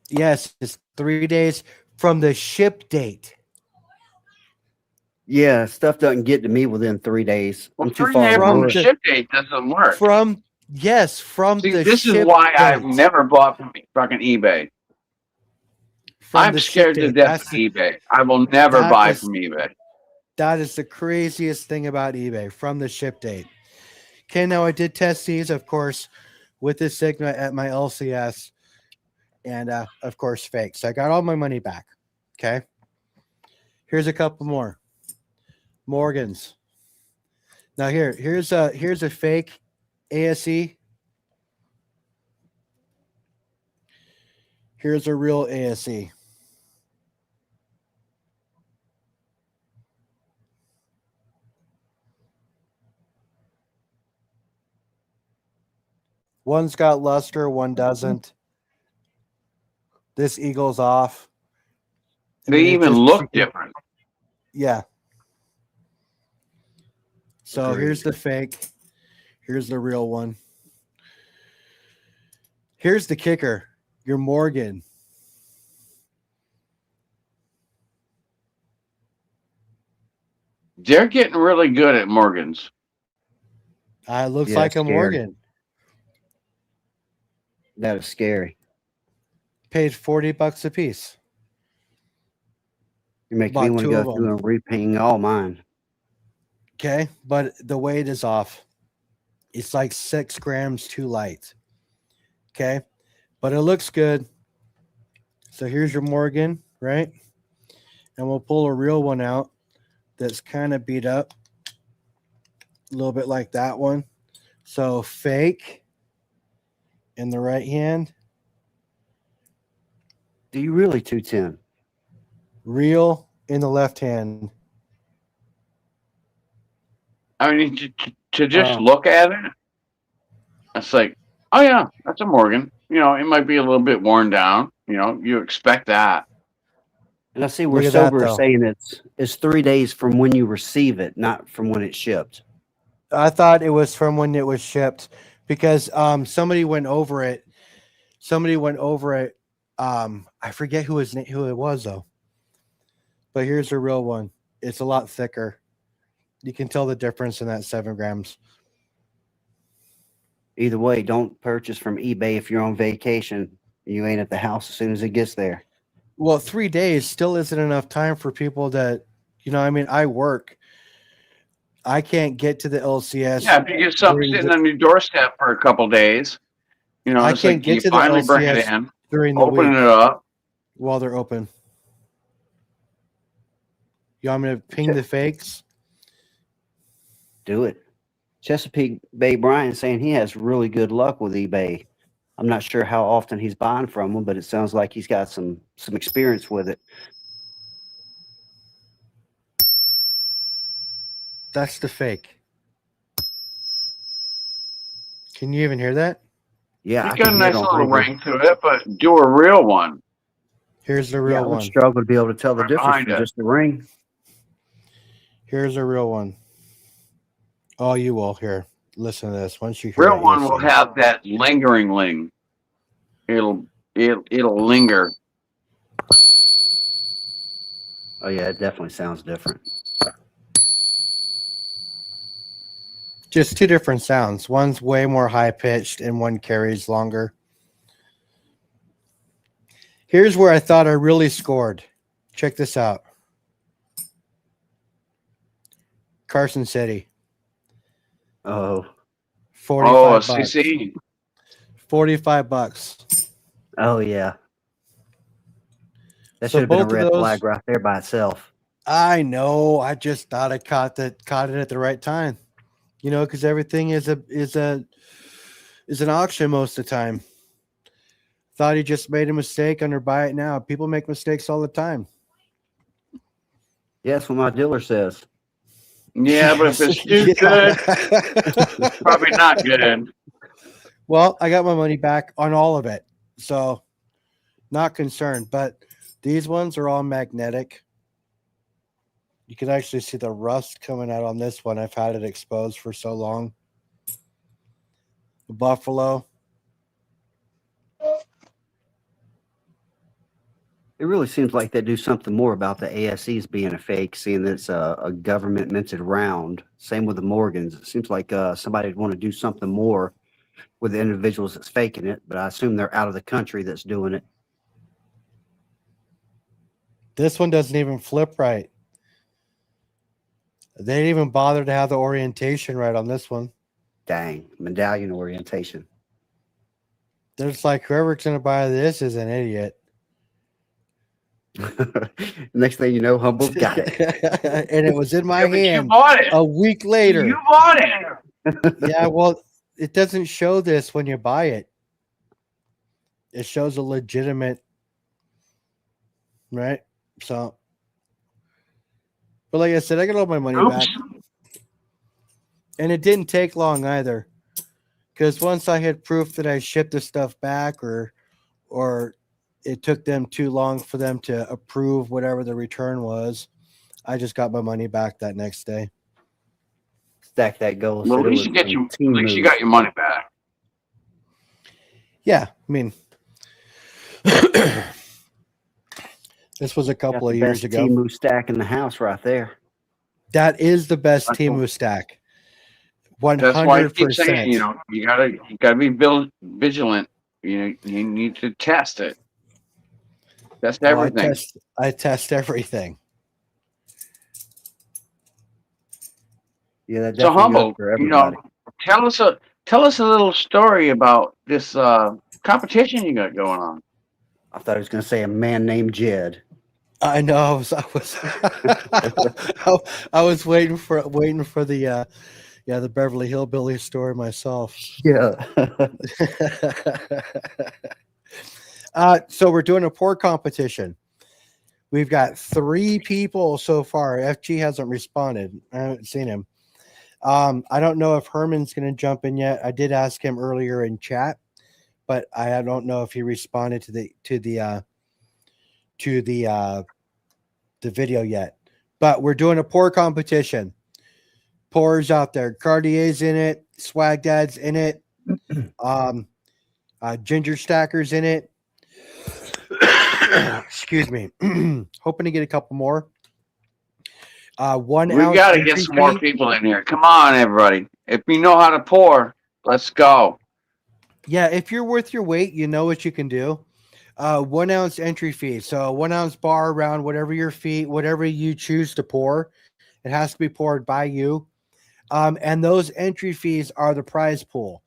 Yes, it's 3 days from the ship date. Yeah, stuff doesn't get to me within 3 days. Well, I'm too 3 far days from the removed. ship date doesn't work. From See, the this is ship why I've date. never bought from fucking eBay. From I'm the ship scared to date. death of eBay. I will never that buy is- from eBay. That is the craziest thing about eBay, from the ship date. Okay, now I did test these, of course, with the Sigma at my LCS, and of course, fake. So I got all my money back. Okay, here's a couple more. Morgan's. Now here's a fake ASE. Here's a real ASE. One's got luster, one doesn't. This eagle's off. I They mean, it even just- look different. Yeah. So Agreed. here's the fake. Here's the real one. Here's the kicker. Your Morgan. They're getting really good at Morgan's. Looks Yeah, like a scary. Morgan. That is scary. Paid $40 a piece. You're making Bought me want to 2 go of them. through and repaint all mine. Okay, but the weight is off. It's like 6 grams too light. Okay. But it looks good. So here's your Morgan, right? And we'll pull a real one out that's kind of beat up. A little bit like that one. So fake in the right hand, Do you really 210? real in the left hand. I mean, to just Oh. look at it, it's like, oh yeah, that's a Morgan. You know, it might be a little bit worn down. You know, you expect that. And I see where Look at that, Sober is though. saying it's 3 days from when you receive it, not from when it's shipped. I thought it was from when it was shipped because somebody went over it. Somebody went over it. I forget who it was though. But here's the real one. It's a lot thicker. You can tell the difference in that 7 grams. Either way, don't purchase from eBay if you're on vacation. You ain't at the house as soon as it gets there. Well, 3 days still isn't enough time for people that, I mean, I work. I can't get to the LCS. Yeah, if you get something sitting on your doorstep for a couple days, you know, I it's can't like get you to the finally bring it LCS in, during the open week it up. while they're open. You want me to ping the fakes? Do it. Chesapeake Bay Brian saying he has really good luck with eBay. I'm not sure how often he's buying from them, but it sounds like he's got some experience with it. That's the fake. Can you even hear that? Yeah, It's I got can a hear it nice on little my ring to it, but do a real one Here's the Yeah, I real would one. struggle to be able to tell the right difference behind from it. just the ring. Here's a real one. Oh, you will. Here, listen to this. Once you hear Real it, one you'll will see. have that lingering ling. It'll linger. Oh yeah, it definitely sounds different. Just 2 different sounds. One's way more high pitched and one carries longer. Here's where I thought I really scored. Check this out. Carson City. Oh, 45 Oh, bucks. CC. 45 bucks. oh yeah. That So should have been a both of red those, flag right there by itself. I know. I just thought I caught it at the right time. Because everything is an auction most of the time. Thought he just made a mistake under buy it now. People make mistakes all the time. Yeah, that's what my dealer says. Yeah, but if it's too good, probably not good. Well, I got my money back on all of it, so not concerned. But these ones are all magnetic. You can actually see the rust coming out on this one. I've had it exposed for so long. The Buffalo. It really seems like they do something more about the ASEs being a fake, seeing that it's a government minted round. Same with the Morgans. It seems like somebody would want to do something more with the individuals that's faking it, but I assume they're out of the country that's doing it. This one doesn't even flip right. They didn't even bother to have the orientation right on this one. Dang, medallion orientation. They're just like, whoever's going to buy this is an idiot. Next thing you know, Humble's got it. And it was in my Yeah, but you hand bought it. a week later. You bought it. Yeah, well, it doesn't show this when you buy it. It shows a legitimate, right? So, but like I said, I got all my money back. And it didn't take long either. Because once I had proof that I shipped the stuff back or it took them too long for them to approve whatever the return was, I just got my money back that next day. Stack that goal. Well, said at it least you was get some you. At team least you moves. got your money back. Yeah, I mean, this was a Got couple the of years best ago. Temu stack in the house right there. That is the best That's cool. Temu stack. That's why I keep saying, 100%. you gotta be vigilant. You need to test it. Test Oh, everything. I test everything. Yeah, that So definitely goes Humble, for everybody. tell us a little story about this competition you got going on? I thought he was going to say a man named Jed. I know. I was waiting for the the Beverly Hillbillies story myself. Yeah. So we're doing a pour competition. We've got 3 people so far. FG hasn't responded. I haven't seen him. I don't know if Herman's going to jump in yet. I did ask him earlier in chat, but I don't know if he responded to the video yet. But we're doing a pour competition. Pours out there. Cartier's in it. Swag Dad's in it. Ginger Stacker's in it. Excuse me. Hoping to get a couple more. 1 We ounce got to get entry some more fee. people in here. Come on, everybody. If you know how to pour, let's go. Yeah, if you're worth your weight, you know what you can do. 1 ounce entry fee. So 1 ounce bar around whatever whatever you choose to pour. It has to be poured by you. And those entry fees are the prize pool.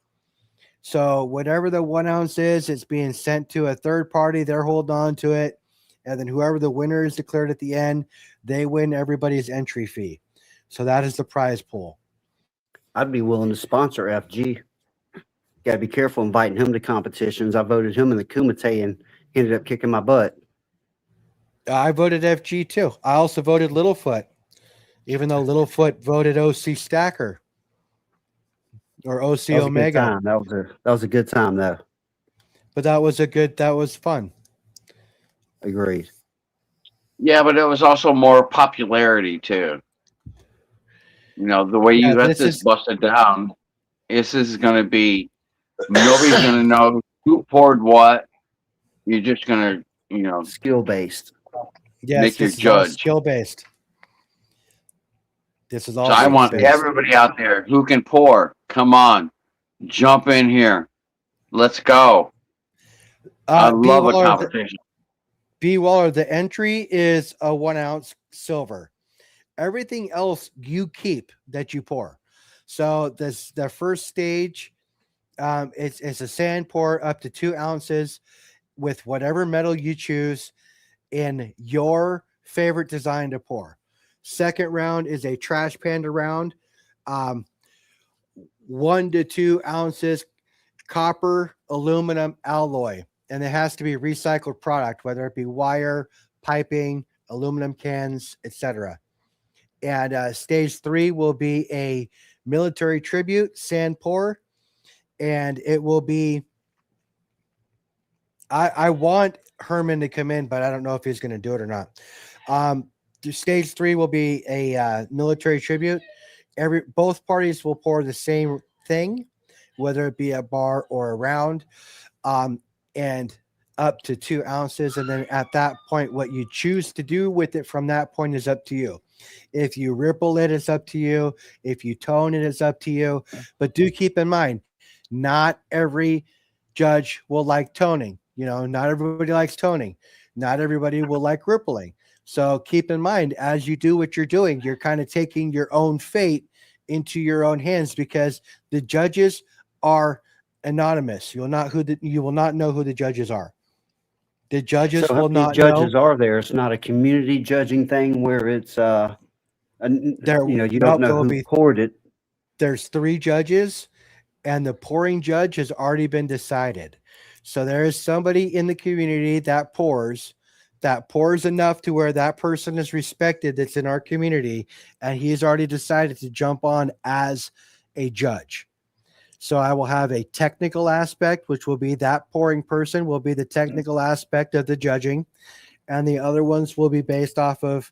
So whatever the 1 ounce is, it's being sent to a third party. They're holding on to it. And then whoever the winner is declared at the end, they win everybody's entry fee. So that is the prize pool. I'd be willing to sponsor FG. Got to be careful inviting him to competitions. I voted him in the Kumite and he ended up kicking my butt. I voted FG too. I also voted Littlefoot, even though Littlefoot voted OC Stacker or OC That was Omega. a good time. That was a good time though. But that was fun. Agreed. Yeah, but it was also more popularity too. You know, the way you got this busted down, this is going to be, nobody's going to know who poured what. You're just going to, Skill based. Yes, make your this is all judge. skill based. This is all. So I want based. everybody out there who can pour. Come on, jump in here. Let's go. I love a competition. B. Waller, the entry is a 1 ounce silver. Everything else you keep that you pour. So the first stage, it's a sand pour up to 2 ounces with whatever metal you choose in your favorite design to pour. Second round is a trash panda round, 1 to 2 ounces copper, aluminum alloy, and it has to be recycled product, whether it be wire, piping, aluminum cans, etc. And stage 3 will be a military tribute sand pour, and it will be. I want Herman to come in, but I don't know if he's going to do it or not. Stage 3 will be a military tribute. Both parties will pour the same thing, whether it be a bar or a round, and up to 2 ounces. And then at that point, what you choose to do with it from that point is up to you. If you ripple it, it's up to you. If you tone it, it's up to you. But do keep in mind, not every judge will like toning. Not everybody likes toning. Not everybody will like rippling. So keep in mind, as you do what you're doing, you're kind of taking your own fate into your own hands, because the judges are anonymous. You will not know who the judges are. The judges So will how many not judges know. are there? It's not a community judging thing where it's you don't know who poured it. There's 3 judges, and the pouring judge has already been decided. So there is somebody in the community that pours enough to where that person is respected, that's in our community, and he's already decided to jump on as a judge. So I will have a technical aspect, which will be that pouring person will be the technical aspect of the judging, and the other ones will be based off of,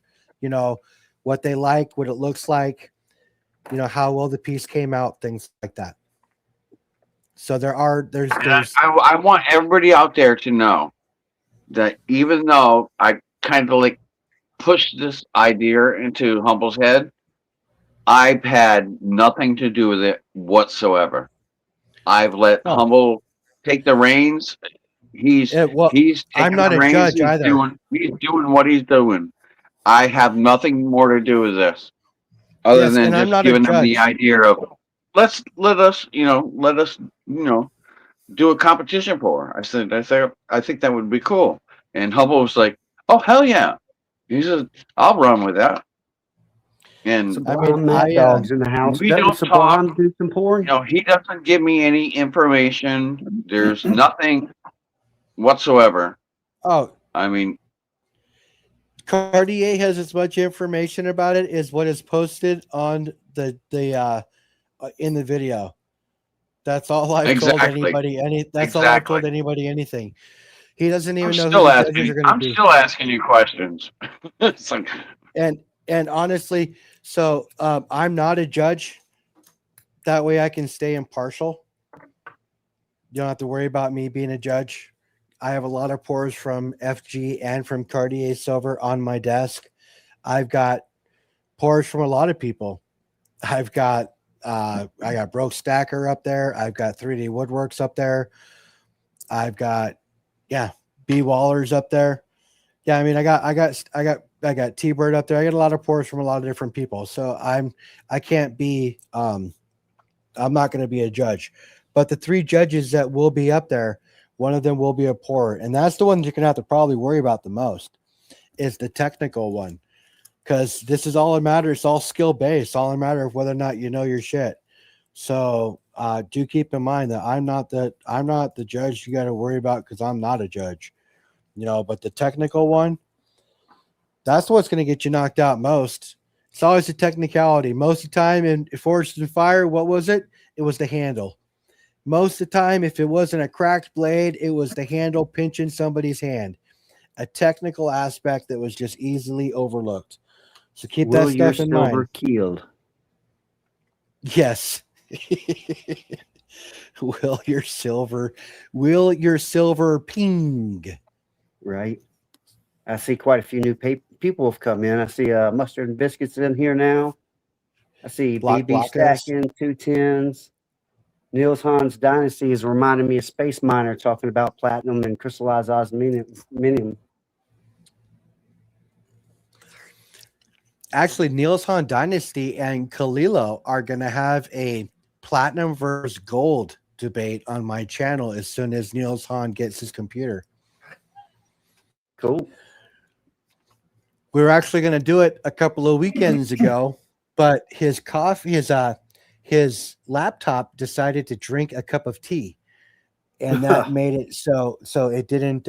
what they like, what it looks like, how well the piece came out, things like that. So I want everybody out there to know that even though I kind of pushed this idea into Humble's head, I've had nothing to do with it whatsoever. I've let Humble take the reins. He's taking I'm not the a reins. judge either. He's doing what he's doing. I have nothing more to do with this, other than just giving them the idea of let us do a competition for. I think that would be cool. And Hubble was like, "Oh hell yeah!" He said, "I'll run with that." And I Sublime mean, Mad Dog's in the house. we Doesn't don't talk. Sublime do some porn? He doesn't give me any information. There's nothing whatsoever. oh, I mean, Cartier has as much information about it as what is posted on the in the video. That's all I've told exactly, anybody. That's all I've exactly. told anybody. Anything. He doesn't I'm even know who still the judges asking. are going to I'm be. still asking you questions. It's like, And honestly, so I'm not a judge. That way, I can stay impartial. You don't have to worry about me being a judge. I have a lot of pours from FG and from Cartier Silver on my desk. I've got pours from a lot of people. I've got I got Broke Stacker up there. I've got 3D Woodworks up there. I've got B Wallers up there. Yeah, I mean I got T-Bird up there. I get a lot of pours from a lot of different people. So I can't be I'm not going to be a judge. But the 3 judges that will be up there, one of them will be a pour, and that's the one you're going to have to probably worry about the most is the technical one. Because this is all it matters. It's all skill based. All a matter of whether or not you know your shit. So do keep in mind that I'm not the judge you got to worry about because I'm not a judge. But the technical one, that's what's going to get you knocked out most. It's always a technicality. Most of the time in Forged and Fire, what was it? It was the handle. Most of the time, if it wasn't a cracked blade, it was the handle pinching somebody's hand. A technical aspect that was just easily overlooked. So keep Will that your stuff in silver mind. killed? Yes. Will your silver ping? Right. I see quite a few new people have come in. I see Mustard and Biscuits in here now. I see Block BB blockers. Stacking, 210s. Niels Hahn's Dynasty is reminding me of Space Miner talking about platinum and crystallized osmium. Actually, Niels Hahn Dynasty and Kalilo are going to have a platinum versus gold debate on my channel as soon as Niels Hahn gets his computer. Cool. We were actually going to do it a couple of weekends ago, but his laptop decided to drink a cup of tea, and that made it so it didn't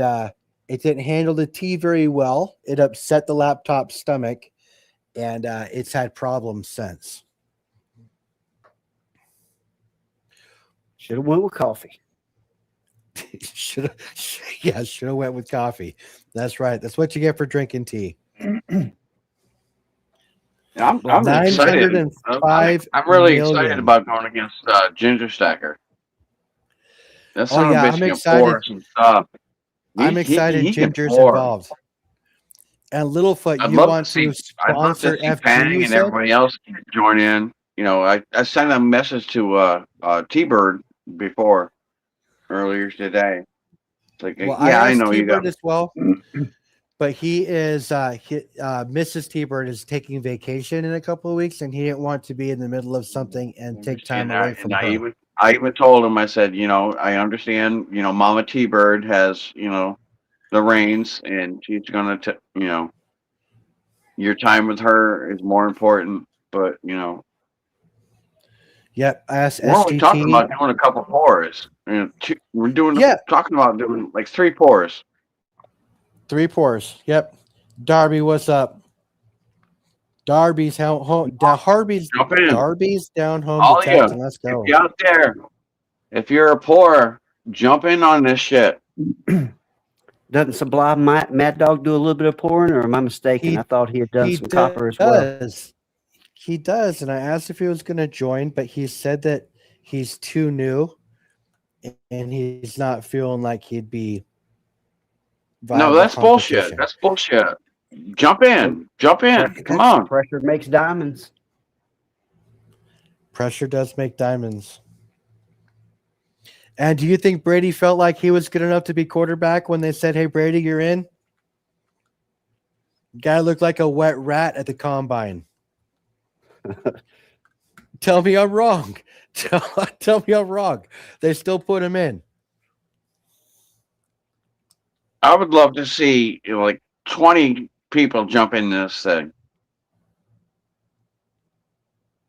handle the tea very well. It upset the laptop's stomach, and it's had problems since. Should have went with coffee. should have went with coffee. That's right. That's what you get for drinking tea. I'm Well, excited. 905 I'm really million. excited about going against Ginger Stacker. That's Oh yeah, I'm excited. Some stuff. I'm excited. He can Ginger's pour. involved. And Littlefoot, I'd you love want to see. to I'd love sponsor to see FG? Pang You and said? everybody else join in. I sent a message to T-Bird before earlier today. It's like, Well, yeah, I I asked know you got. T-Bird as well, but he is Mrs. T-Bird is taking vacation in a couple of weeks, and he didn't want to be in the middle of something and take time away from her. I even told him. I said, I understand. Mama T-Bird has the reins, and she's gonna your time with her is more important. But Yep, I asked we're only talking SGT. about doing a couple pours. We're Yeah. talking about doing like 3 pours. 3 pours. Yep. Darby, what's up? Darby's home. Jump in. Darby's down home All of you. detecting. Let's go. If you're out there, if you're a pour, jump in on this shit. Doesn't Sublime Mad Dog do a little bit of pouring, or am I mistaken? I thought he had done some copper as well. He does, and I asked if he was going to join, but he said that he's too new, and he's not feeling like he'd be. No, that's bullshit. That's bullshit. Jump in. Come on. Pressure makes diamonds. Pressure does make diamonds. And do you think Brady felt like he was good enough to be quarterback when they said, "Hey, Brady, you're in"? Guy looked like a wet rat at the combine. Tell me I'm wrong. Tell me I'm wrong. They still put him in. I would love to see like 20 people jump in this thing.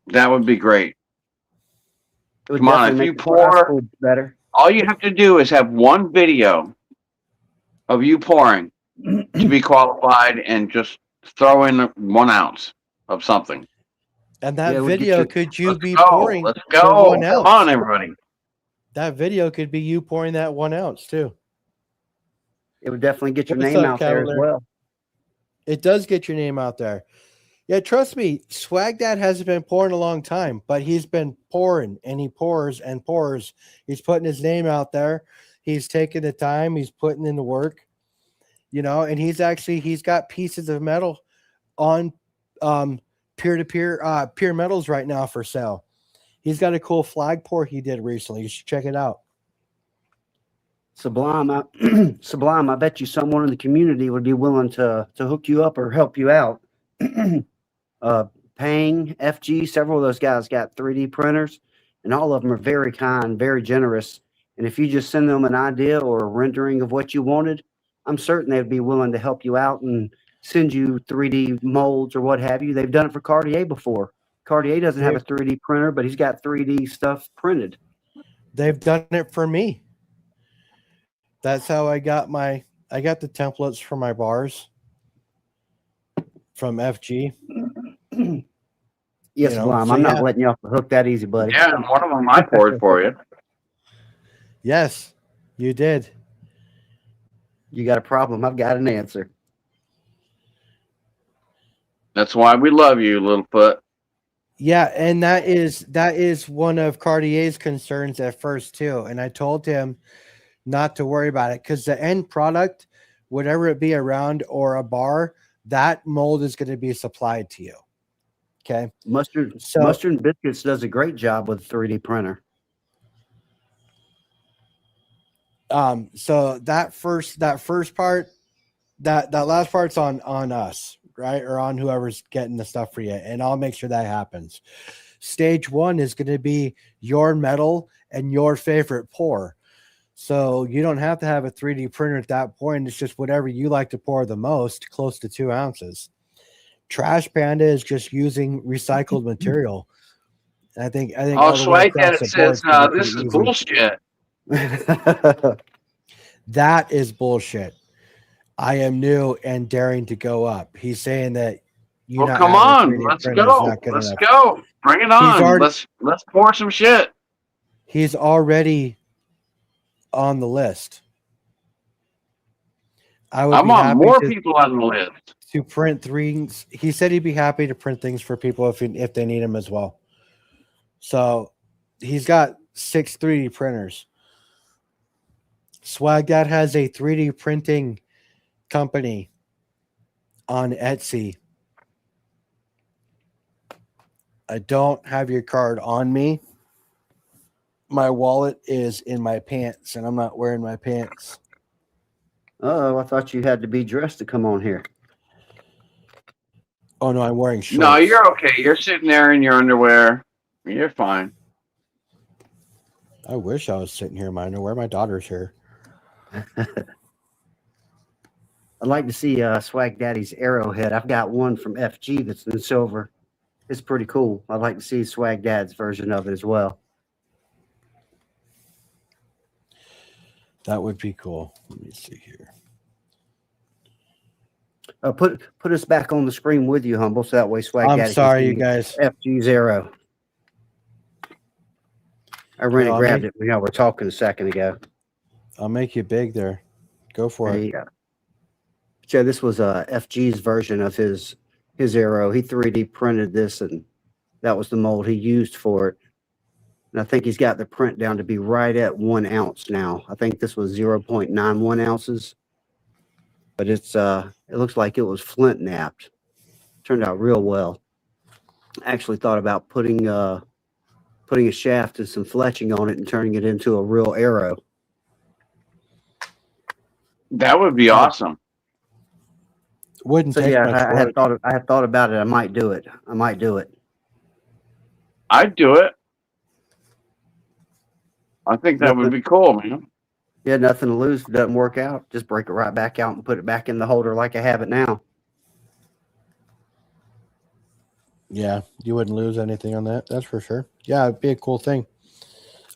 That would be great. It would Come on, definitely if make you the prize pour, pool better. all you have to do is have one video of you pouring to be qualified and just throw in 1 ounce of something. And Yeah, that it would get video you. could you Let's be go. pouring Let's the go. 1 Come ounce. on, everybody. That video could be you pouring that 1 ounce too. It would definitely get your What's name up, out there as Cavalier? well. It does get your name out there. Yeah, trust me, Swag Dad hasn't been pouring a long time, but he's been pouring and he pours and pours. He's putting his name out there. He's taking the time. He's putting in the work, and he's got pieces of metal on peer-to-peer peer metals right now for sale. He's got a cool flag pour he did recently. You should check it out. Sublime, Sublime. I bet you someone in the community would be willing to hook you up or help you out. Pang, FG, several of those guys got 3D printers, and all of them are very kind, very generous. And if you just send them an idea or a rendering of what you wanted, I'm certain they'd be willing to help you out and send you 3D molds or what have you. They've done it for Cartier before. Cartier doesn't have a 3D printer, but he's got 3D stuff printed. They've done it for me. That's how I got the templates for my bars from FG. Yes, Sublime. I'm not letting you off the hook that easy, buddy. Yeah, and one of them I poured for you. Yes, you did. You got a problem. I've got an answer. That's why we love you, Littlefoot. Yeah, and that is one of Cartier's concerns at first too. And I told him not to worry about it because the end product, whatever it be, a round or a bar, that mold is going to be supplied to you. Okay. Mustard and Biscuits does a great job with a 3D printer. So that first part, that last part's on us, right? Or on whoever's getting the stuff for you. And I'll make sure that happens. Stage 1 is going to be your metal and your favorite pour. So you don't have to have a 3D printer at that point. It's just whatever you like to pour the most, close to 2 ounces. Trash Panda is just using recycled material. I think. Oh, Swag Dad says this is bullshit. That is bullshit. I am new and daring to go up. He's saying that Well, come on, let's go. Let's go. Bring it on. Let's pour some shit. He's already on the list. I'm on more people on the list to print things. He said he'd be happy to print things for people if they need them as well. So he's got 6 3D printers. Swag Dad has a 3D printing company on Etsy. I don't have your card on me. My wallet is in my pants, and I'm not wearing my pants. Oh, I thought you had to be dressed to come on here. Oh, no, I'm wearing shorts. No, you're okay. You're sitting there in your underwear. You're fine. I wish I was sitting here in my underwear. My daughter's here. I'd like to see Swag Daddy's arrowhead. I've got one from FG that's in silver. It's pretty cool. I'd like to see Swag Dad's version of it as well. That would be cool. Let me see here. Put us back on the screen with you, Humble, so that way Swag Daddy. I'm sorry, you guys. FG's arrow. I ran and grabbed it. We're talking a second ago. I'll make you big there. Go for it. Yeah. So this was FG's version of his arrow. He 3D printed this, and that was the mold he used for it. And I think he's got the print down to be right at 1 ounce now. I think this was 0.91 ounces. But it's it looks like it was flint napped. Turned out real well. I actually thought about putting a shaft and some fletching on it and turning it into a real arrow. That would be awesome. Wouldn't take much I had thought about it. I might do it. I'd do it. I think that would be cool, man. Yeah, nothing to lose if it doesn't work out. Just break it right back out and put it back in the holder like I have it now. Yeah, you wouldn't lose anything on that. That's for sure. Yeah, it'd be a cool thing.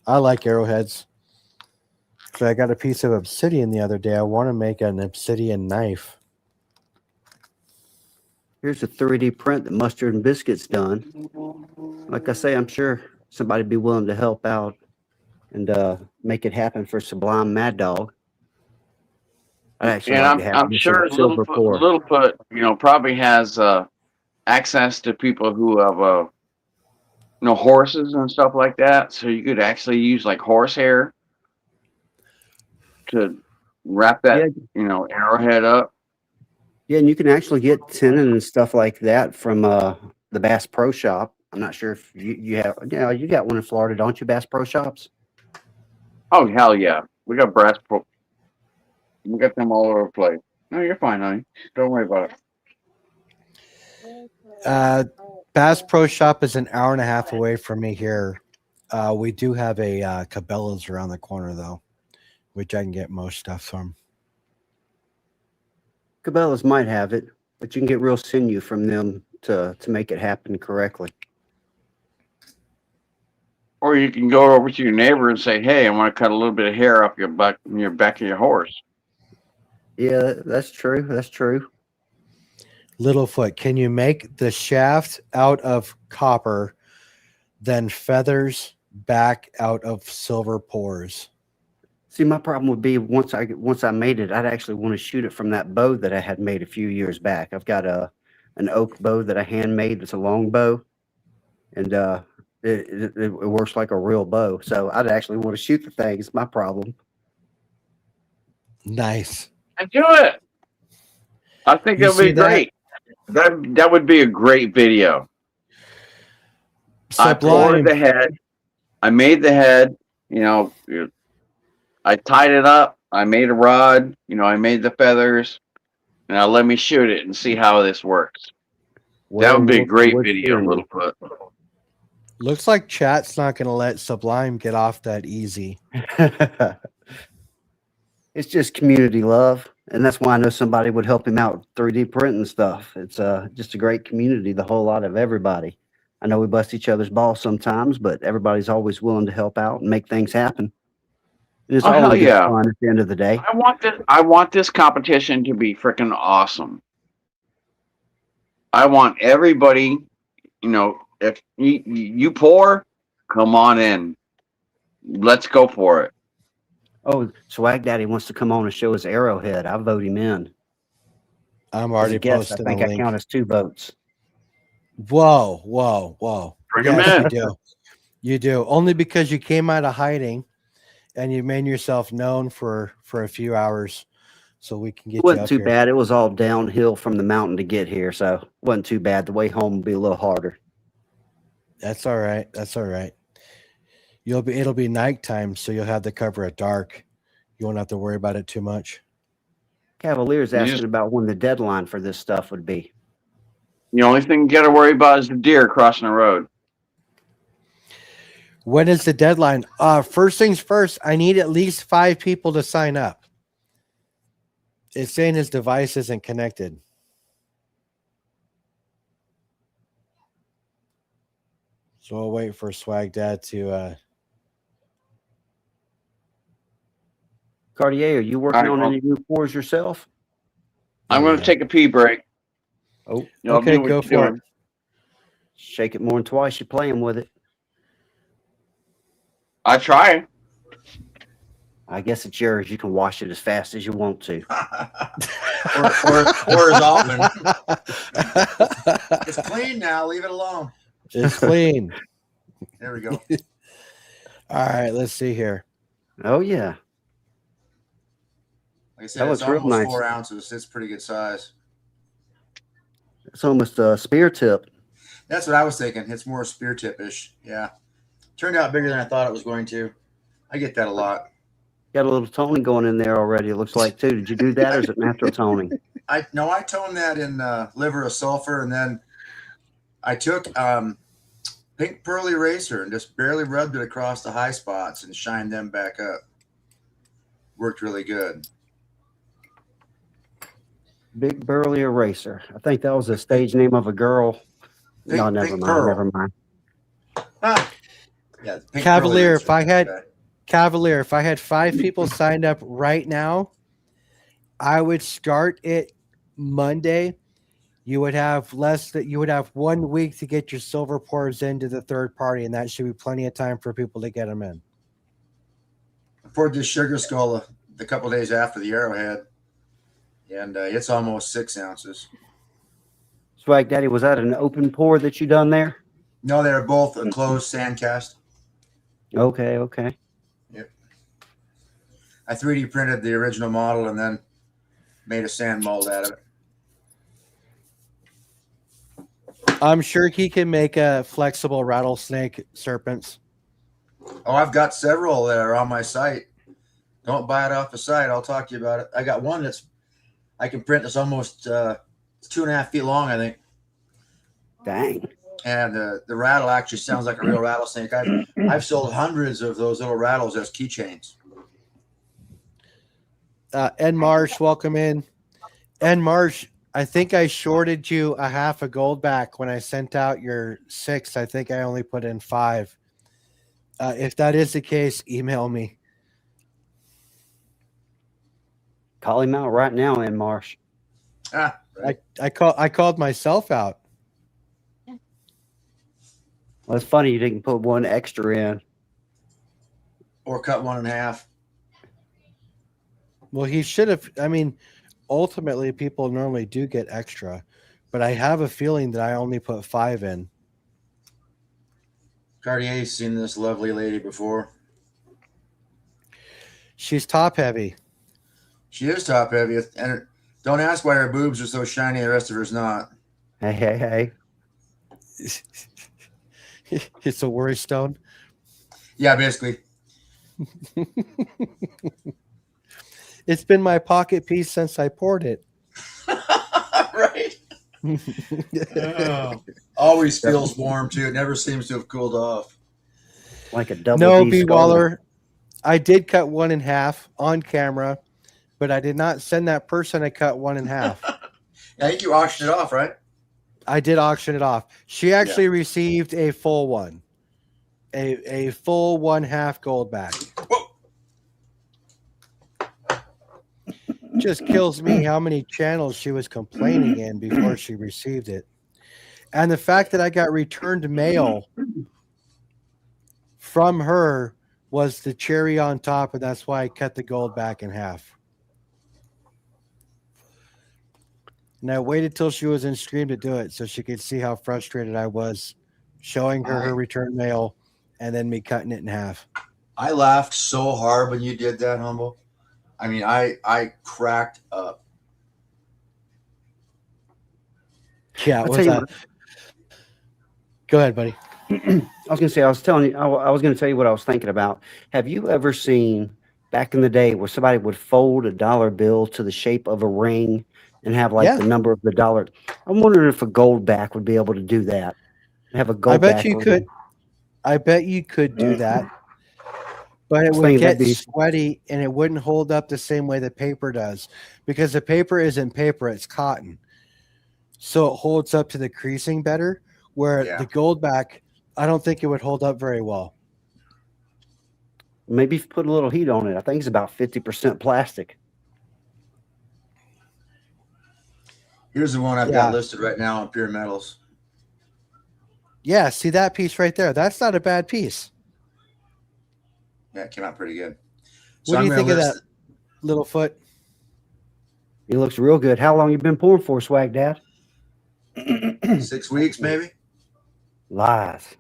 I like arrowheads. So I got a piece of obsidian the other day. I want to make an obsidian knife. Here's a 3D print that Mustard and Biscuit's done. Like I say, I'm sure somebody'd be willing to help out and make it happen for Sublime Mad Dog. I'd actually And like to have I'm this in sure silver pour. Littlefoot, probably has access to people who have horses and stuff like that. So you could actually use like horsehair to wrap Yeah, that arrowhead up. yeah, and you can actually get tenon and stuff like that from the Bass Pro Shop. I'm not sure if you have, you got one in Florida, don't you? Bass Pro Shops. Oh hell yeah, we got them all over the place. No, you're fine, honey. Don't worry about it. Bass Pro Shop is an hour and a half away from me here. We do have a Cabela's around the corner, though, which I can get most stuff from. Cabela's might have it, but you can get real sinew from them to make it happen correctly. Or you can go over to your neighbor and say, "Hey, I want to cut a little bit of hair off your back of your horse." Yeah, that's true. That's true. Littlefoot, can you make the shaft out of copper, then feathers back out of silver pores? See, my problem would be once I made it, I'd actually want to shoot it from that bow that I had made a few years back. I've got an oak bow that I handmade. It's a long bow, and it works like a real bow. So I'd actually want to shoot the thing. It's my problem. Nice. And do it. I think You it'll be see that? great. That would be a great video. I poured Sublime. the head. I made the head. I tied it up. I made a rod. I made the feathers. Now let me shoot it and see how this works. That would be a great video, Littlefoot. Looks like chat's not going to let Sublime get off that easy. It's just community love, and that's why I know somebody would help him out with 3D printing stuff. It's just a great community, the whole lot of everybody. I know we bust each other's balls sometimes, but everybody's always willing to help out and make things happen. And it's Oh all hell in good yeah! fun at the end of the day. I want this competition to be freaking awesome. I want everybody. If you pour, come on in. Let's go for it. Oh, Swag Daddy wants to come on and show his arrowhead. I vote him in. I'm As a already guest, I posting think a I link. count as 2 votes. Whoa, whoa, whoa. Bring 'em Yes, in. you do. You do. Only because you came out of hiding and you made yourself known for a few hours so we can get It you wasn't up too here. bad. It was all downhill from the mountain to get here, so it wasn't too bad. The way home will be a little harder. That's all right. That's all right. It'll be nighttime, so you'll have the cover at dark. You won't have to worry about it too much. Cavalier's You asking just- about when the deadline for this stuff would be. The only thing you got to worry about is the deer crossing the road. When is the deadline? First things first, I need at least 5 people to sign up. It's saying his device isn't connected. So we'll wait for Swag Dad to Cartier, are you working All right, on well- any new pours yourself? I'm going to yeah. take a pee break. Oh, Y'all Okay, do what go you're for doing. it. shake it more than twice. You're playing with it. I try. I guess it's yours. You can wash it as fast as you want to. or as often. It's clean now. Leave it alone. It's clean. There we go. All right, let's see here. Oh, yeah. Like I said, That it's looks real almost nice. 4 ounces. It's pretty good size. It's almost a spear tip. That's what I was thinking. It's more spear tip-ish. Yeah. Turned out bigger than I thought it was going to. I get that a lot. Got a little toning going in there already, it looks like, too. Did you do that, or is it natural toning? I toned that in liver of sulfur, and then I took pink pearl eraser and just barely rubbed it across the high spots and shined them back up. worked really good. Big Burly Eraser. I think that was a stage name of a girl. No, Pink- never Pink mind. Pearl. Never mind. Ah, yeah, Pink Cavalier, Pearl if I had okay. Cavalier, if I had 5 people signed up right now, I would start it Monday. You would have 1 week to get your silver pours into the third party, and that should be plenty of time for people to get them in. I poured this Sugar Skull a couple days after the Arrowhead, and it's almost 6 ounces. Swag Daddy, was that an open pour that you done there? No, they're both a closed sand cast. Okay, okay. Yep. I 3D printed the original model and then made a sand mold out of it. I'm sure he can make a flexible rattlesnake serpents. Oh, I've got several that are on my site. Don't buy it off the site. I'll talk to you about it. I got one I can print that's almost it's 2.5 feet long, I think. Dang. And the rattle actually sounds like a real rattlesnake. I've sold hundreds of those little rattles as keychains. Ed Marsh, welcome in. Ed Marsh, I think I shorted you a half a gold back when I sent out your 6. I think I only put in 5. If that is the case, email me. Call him out right now, in Marsh. Ah, right. I called myself out. Well, it's funny you didn't put one extra in. Or cut one in half. Well, he should have. I mean, ultimately, people normally do get extra, but I have a feeling that I only put 5 in. Cartier's seen this lovely lady before. She's top heavy. She is top heavy, and don't ask why her boobs are so shiny. The rest of her's not. Hey, hey, hey. It's a worry stone. Yeah, basically. It's been my pocket piece since I poured it. Right. Oh. Always feels warm too. It never seems to have cooled off. Like a double No, D B skull. Waller. I did cut one in half on camera, but I did not send that person I cut one in half. I think you auctioned it off, right? I did auction it off. She actually received a full one, a full 1/2 gold back. Whoa. Just kills me how many channels she was complaining in before she received it. And the fact that I got returned mail from her was the cherry on top, and that's why I cut the gold back in half. And I waited till she was in stream to do it so she could see how frustrated I was showing her her return mail and then me cutting it in half. I laughed so hard when you did that, Humble. I mean, I cracked up. Yeah, I'll what's tell you that? Go ahead, buddy. I was going to say, I was telling you, I was going to tell you what I was thinking about. Have you ever seen back in the day where somebody would fold a dollar bill to the shape of a ring and have like Yeah. the number of the dollar? I'm wondering if a gold back would be able to do that. Have a gold I bet back you ring. could. I bet you could do that, but it was would thinking get that'd be- sweaty and it wouldn't hold up the same way the paper does, because the paper isn't paper; it's cotton, so it holds up to the creasing better. Where Yeah. the gold back, I don't think it would hold up very well. Maybe if you put a little heat on it. I think it's about 50% plastic. Here's the one I've Yeah. got listed right now on Pure Metals. Yeah, see that piece right there? That's not a bad piece. Yeah, it came out pretty good. What do you I'm think gonna of list that little foot? It looks real good. How long you been pouring for, Swag Dad? 6 weeks, maybe. Lies.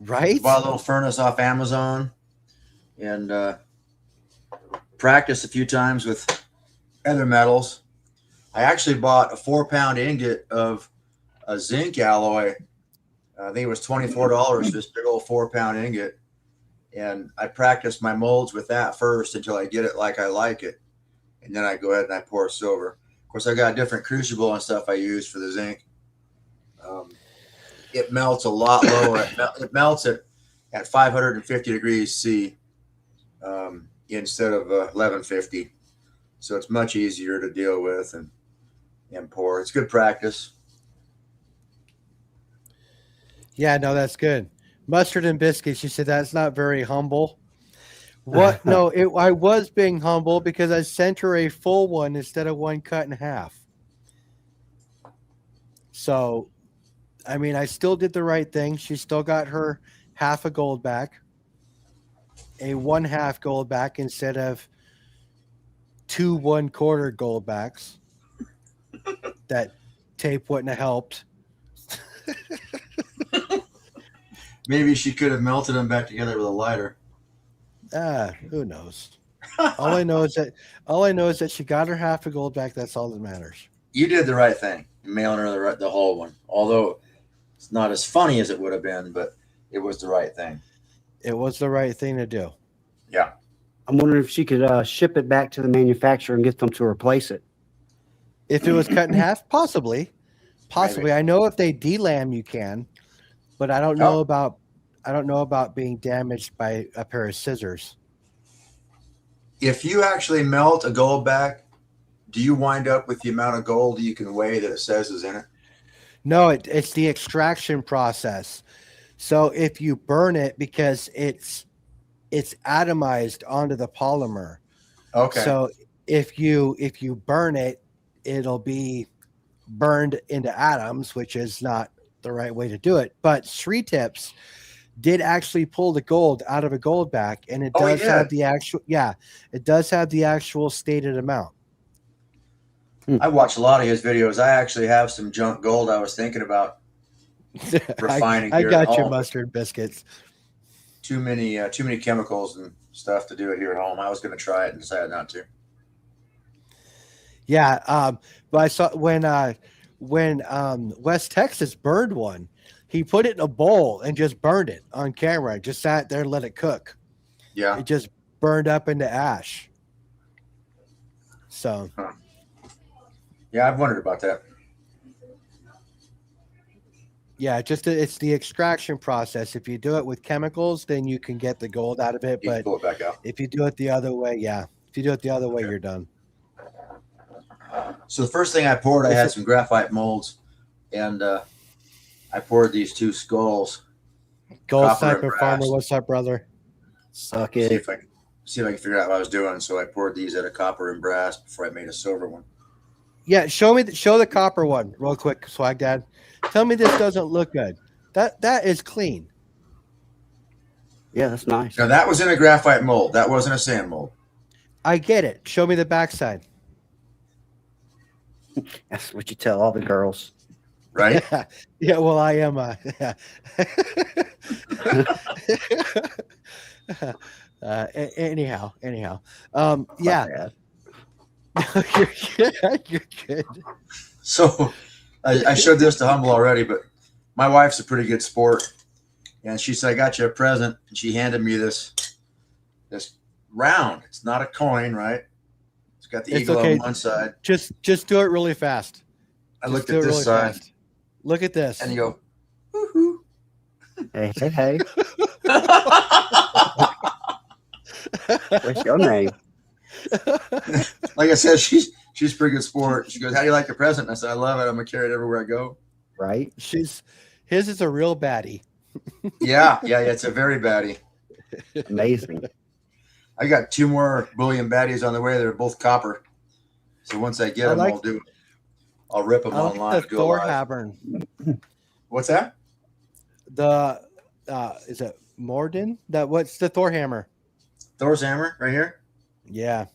Right? Bought a little furnace off Amazon and practiced a few times with other metals. I actually bought a 4-pound ingot of a zinc alloy. I think it was $24 for this big old 4-pound ingot. And I practiced my molds with that first until I get it like I like it. And then I go ahead and I pour silver. Of course, I got a different crucible and stuff I use for the zinc. It melts a lot lower. It melts at 550 degrees C. instead of 1150. So it's much easier to deal with and pour. It's good practice. Yeah, no, that's good. Mustard and biscuits. You said that's not very humble. What? No, I was being humble because I sent her a full one instead of one cut in half. So, I mean, I still did the right thing. She still got her half a gold back, a 1/2 gold back instead of 2 1/4 gold backs. That tape wouldn't have helped. Maybe she could have melted them back together with a lighter. Who knows? All I know is that she got her half a gold back. That's all that matters. You did the right thing, mailing her the whole one. Although it's not as funny as it would have been, but it was the right thing. It was the right thing to do. Yeah. I'm wondering if she could ship it back to the manufacturer and get them to replace it. If it was cut in half, possibly. Maybe. I know if they delam, you can, but I don't know about being damaged by a pair of scissors. If you actually melt a gold back, do you wind up with the amount of gold you can weigh that it says is in it? No, it's the extraction process. So if you burn it, because it's atomized onto the polymer. Okay. So if you burn it, it'll be burned into atoms, which is not the right way to do it. But Sri Tips did actually pull the gold out of a gold back, and it does have the actual stated amount. I watch a lot of his videos. I actually have some junk gold I was thinking about refining. I here got at your home. mustard biscuits. Too many chemicals and stuff to do it here at home. I was going to try it and decided not to. Yeah, but I saw when West Texas burned one, he put it in a bowl and just burned it on camera. Just sat there and let it cook. Yeah. It just burned up into ash. So, Yeah, I've wondered about that. yeah, it's the extraction process. If you do it with chemicals, then you can get the gold out of it. You can But pull it back out. if you do it the other way, you're done. So the first thing I poured, I had some graphite molds, and I poured these 2 skulls. Gold Copper and Sniper brass. Farmer, what's up, brother? Suck See it. if I can figure out what I was doing. So I poured these at a copper and brass before I made a silver one. Yeah, show the copper one real quick, Swag Dad. Tell me this doesn't look good. That is clean. Yeah, that's nice. Now that was in a graphite mold. That wasn't a sand mold. I get it. Show me the backside. That's what you tell all the girls. Right? Yeah, well, I am. Anyhow. Yeah, My bad. you're good. So I showed this to Humble already, but my wife's a pretty good sport. And she said, I got you a present. And she handed me this round. It's not a coin, right? It's got the It's eagle okay. on one side. Just do it really fast. I Just looked do at it this really side, fast. Look at this. and you go, woohoo. Hey. What's your name? Like I said, she's a pretty good sport. She goes, how do you like your present? And I said, I love it. I'm going to carry it everywhere I go. Right? His is a real baddie. Yeah. It's a very baddie. Amazing. I got 2 more bullion baddies on the way. They're both copper. So once I get them, I'll rip them I like online. the Go Thor live. Havern. What's that? The is it Morden? What's the Thor hammer? Thor's hammer right here. Yeah.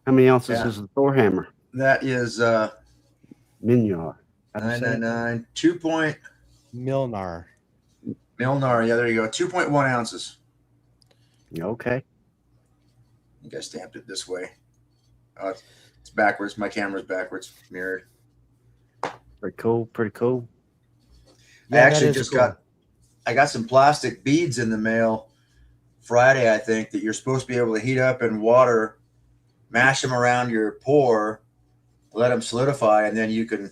How many ounces Yeah. is the Thor hammer? That is Minyar. How'd you say it? 999 2 point Milnar. Milnar. Yeah, there you go. 2.1 ounces. Yeah, okay. I think I stamped it this way. It's backwards. My camera's backwards, mirrored. Pretty cool. I actually just I got some plastic beads in the mail Friday, I think, that you're supposed to be able to heat up in water, mash them around your pour, let them solidify, and then you can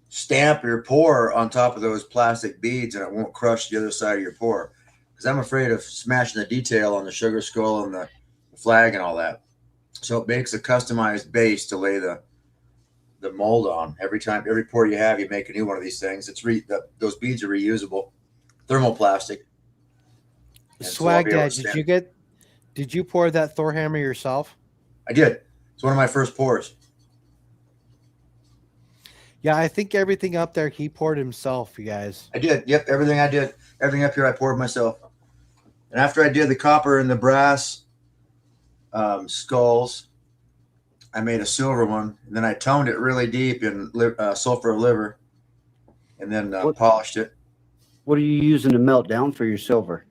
stamp your pour on top of those plastic beads and it won't crush the other side of your pour. because I'm afraid of smashing the detail on the sugar skull and the flag and all that. So it makes a customized base to lay the mold on. Every pour you have, you make a new one of these things. Those beads are reusable, thermoplastic. And so I'll Swag be able Dad, to stand- did you pour that Thor hammer yourself? I did. It's one of my first pours. Yeah, I think everything up there he poured himself, you guys. I did. Yep, everything I did, everything up here, I poured myself. And after I did the copper and the brass skulls, I made a silver one, and then I toned it really deep in sulfur liver, and then polished it. What are you using to melt down for your silver?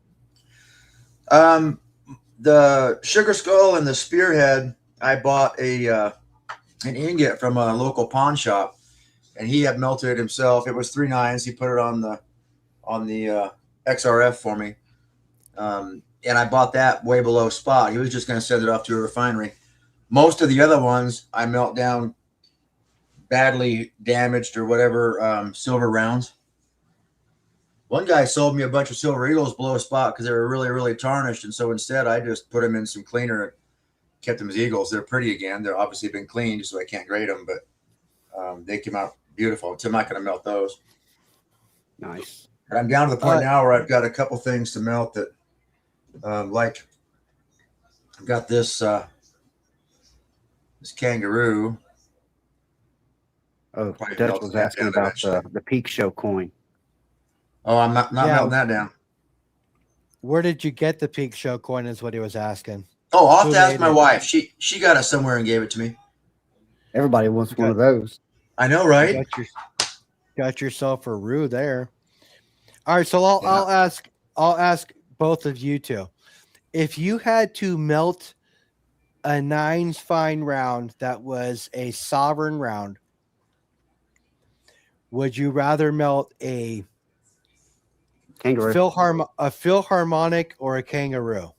The sugar skull and the spearhead, I bought an ingot from a local pawn shop, and he had melted it himself. It was 3 nines. He put it on the XRF for me, and I bought that way below spot. He was just going to send it off to a refinery. Most of the other ones I melt down badly damaged or whatever silver rounds. One guy sold me a bunch of silver eagles below spot because they were really, really tarnished, and so instead I just put them in some cleaner and kept them as eagles. They're pretty again. They're obviously been cleaned, so I can't grade them, but they came out beautiful. So I'm not going to melt those. Nice. And I'm down to the point now where I've got a couple things to melt that, like I've got this kangaroo. Oh, Probably Dutch melt was that asking down about eventually. the Peak Show coin. Oh, I'm not melting that down. Where did you get the Peak Show coin is what he was asking. Oh, I'll have Who to ask made my it? wife. She got it somewhere and gave it to me. Everybody wants one of those. I know, You right? got yourself a roo there. All right, so I'll ask both of you two. If you had to melt a 9's fine round that was a sovereign round, would you rather melt a Kangaroo. Philharmonic or a kangaroo?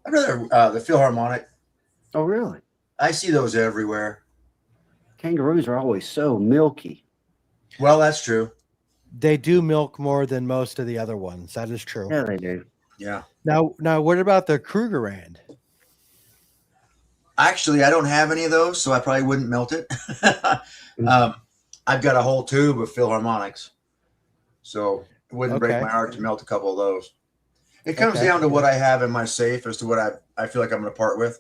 I'd rather the Philharmonic. Oh, really? I see those everywhere. Kangaroos are always so milky. Well, that's true. They do milk more than most of the other ones. That is true. Yeah, they do. Yeah. Now, what about the Krugerrand? Actually, I don't have any of those, so I probably wouldn't melt it. I've got a whole tube of Philharmonics, so it wouldn't break Okay. my heart to melt a couple of those. It comes Okay. down to what I have in my safe as to what I feel like I'm going to part with.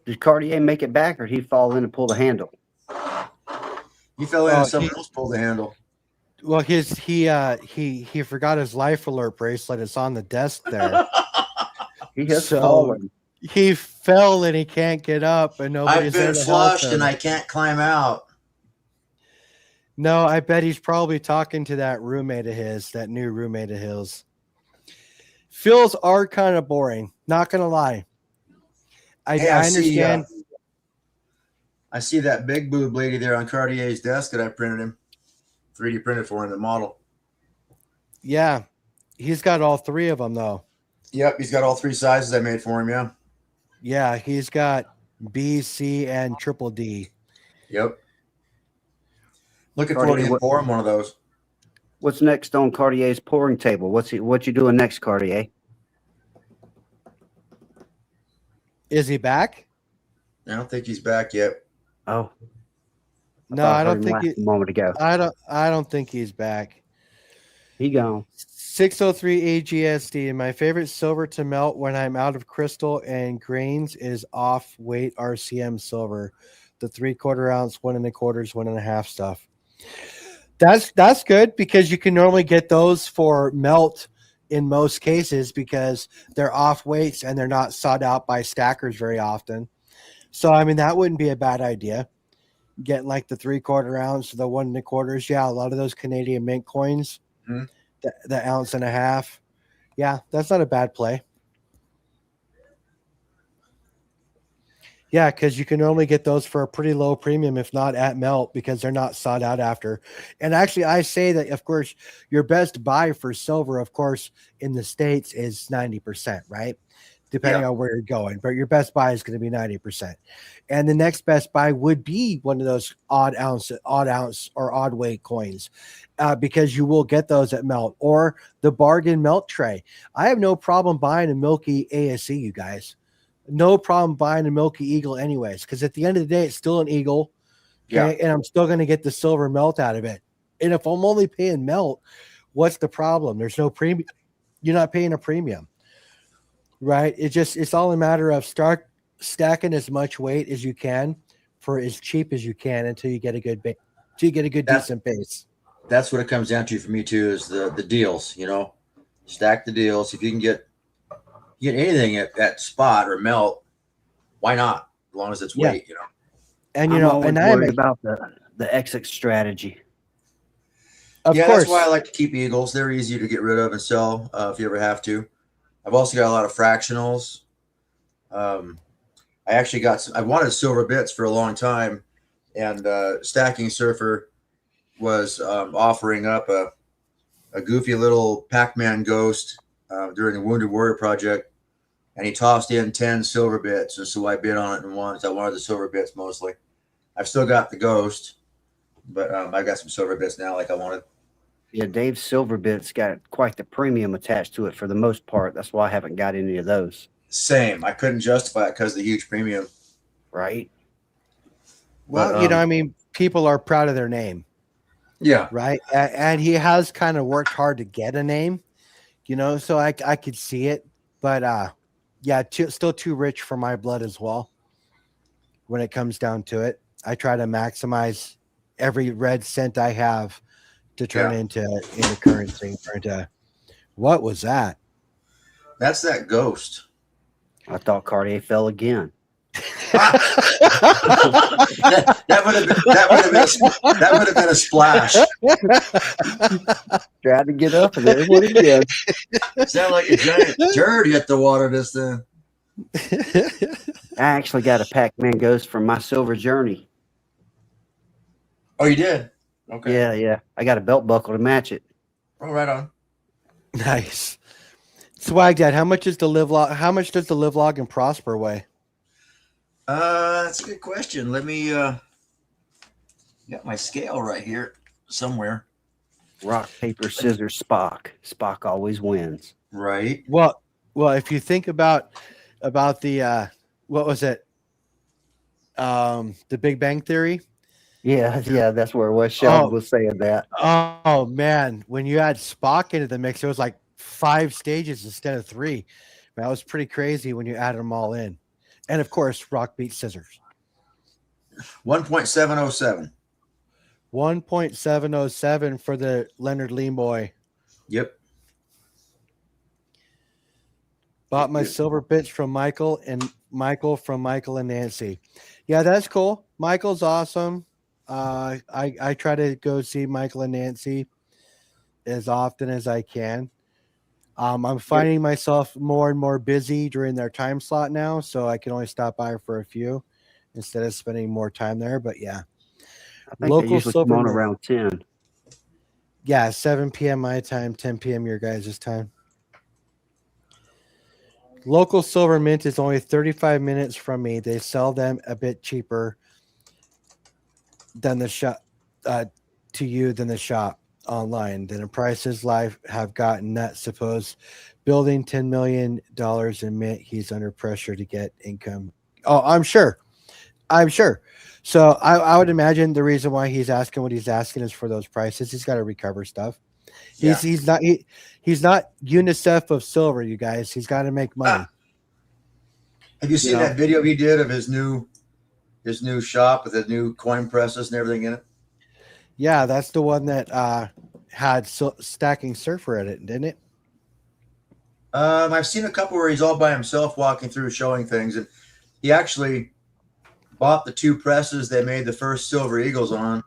Did Cartier make it back, or did he fall in and pull the handle? He fell in Oh, and someone else pulled the handle. Well, he forgot his life alert bracelet. It's on the desk there. He has So- fallen. He fell and he can't get up, and nobody's I've there been to help flushed him. and I can't climb out. No, I bet he's probably talking to that roommate of his, that new roommate of his. Phil's are kind of boring. Not gonna lie. I understand. I see that big boob lady there on Cartier's desk that I printed him, 3D printed for him, the model. Yeah, he's got all 3 of them though. Yep, he's got all 3 sizes I made for him. Yeah. Yeah, he's got B, C, and triple D. Yep. Looking Cartier, forward to him pouring one of those. What's next on Cartier's pouring table? What you doing next, Cartier? Is he back? I don't think he's back yet. Oh, No, thought I heard don't him think last a moment ago. I don't think he's back. He gone. 603 AGSD. My favorite silver to melt when I'm out of crystal and grains is off weight RCM silver, the 3/4 ounce, 1 1/4, 1 1/2 stuff. That's good because you can normally get those for melt in most cases because they're off weights and they're not sought out by stackers very often. So I mean that wouldn't be a bad idea. Getting like the 3/4 ounce, the 1 1/4. Yeah, a lot of those Canadian mint coins. Mhm. The ounce and a half. Yeah, that's not a bad play. Yeah, because you can only get those for a pretty low premium, if not at melt, because they're not sought out after. And actually, I say that, of course, your best buy for silver, of course, in the States is 90%, right? depending Yeah. on where you're going. But your best buy is going to be 90%. And the next best buy would be one of those odd ounce or odd weight coins, because you will get those at Melt, or the bargain Melt tray. I have no problem buying a Milky ASE, you guys. No problem buying a Milky Eagle anyways, because at the end of the day, it's still an Eagle. Okay. And I'm still going to get the silver Melt out of it. And if I'm only paying Melt, what's the problem? There's no premium. You're not paying a premium, right? It's all a matter of stacking as much weight as you can for as cheap as you can until you get a good decent base. That's what it comes down to for me too, is the deals, you know, stack the deals. If you can get anything at spot or Melt, why not? As long as it's weight, you know. And I'm always worried about the exit strategy. Of course. That's why I like to keep Eagles. They're easy to get rid of and sell if you ever have to. I've also got a lot of fractionals. I actually I wanted silver bits for a long time, and Stacking Surfer was offering up a goofy little Pac-Man ghost during the Wounded Warrior project, and he tossed in 10 silver bits, and so I bid on it and won. I wanted the silver bits mostly. I've still got the ghost, but I got some silver bits now like I wanted. Yeah, Dave's silver bit's got quite the premium attached to it for the most part. That's why I haven't got any of those. Same. I couldn't justify it because of the huge premium. Right. Well, But, I mean, people are proud of their name. Yeah. Right. And he has kind of worked hard to get a name, so I could see it. But still too rich for my blood as well. When it comes down to it, I try to maximize every red cent I have to turn into currency. What was that? That's that ghost. I thought Cartier fell again. that would have been a splash. Tried to get up and there what it did. Sound like a giant turd hit the water this time. I actually got a Pac-Man ghost from my silver journey. Oh, you did? Okay. Yeah. I got a belt buckle to match it. Oh, right on. Nice. Swag Dad, how much does the live log and prosper weigh? That's a good question. Let me got my scale right here somewhere. Rock, paper, scissors, Spock. Spock always wins. Right. Well, if you think about the what was it? The Big Bang Theory. Yeah, that's where it was. Sheldon was saying that. Oh man, when you add Spock into the mix, it was like 5 stages instead of 3. That was pretty crazy when you added them all in. And of course, rock beats scissors. 1.707. 1.707 for the Leonard Lemoy. Yep. Bought my silver bits from Michael and Nancy. Yeah, that's cool. Michael's awesome. I try to go see Michael and Nancy as often as I can. I'm finding myself more and more busy during their time slot now, so I can only stop by for a few instead of spending more time there. But yeah, I think local silver come on around 10. Yeah, 7 p.m. my time, 10 p.m. your guys' time. Local silver mint is only 35 minutes from me. They sell them a bit cheaper than the shop to you than the shop online. Then the prices live have gotten nuts. Suppose building $10 million in mint, he's under pressure to get income. Oh, I'm sure. So I would imagine the reason why he's asking what he's asking is for those prices. He's got to recover stuff. He's not UNICEF of silver, you guys. He's got to make money. Have you seen that video he did of his new shop with the new coin presses and everything in it? Yeah, that's the one that had Stacking Surfer in it, didn't it? I've seen a couple where he's all by himself walking through showing things, and he actually bought the 2 presses they made the first Silver Eagles on,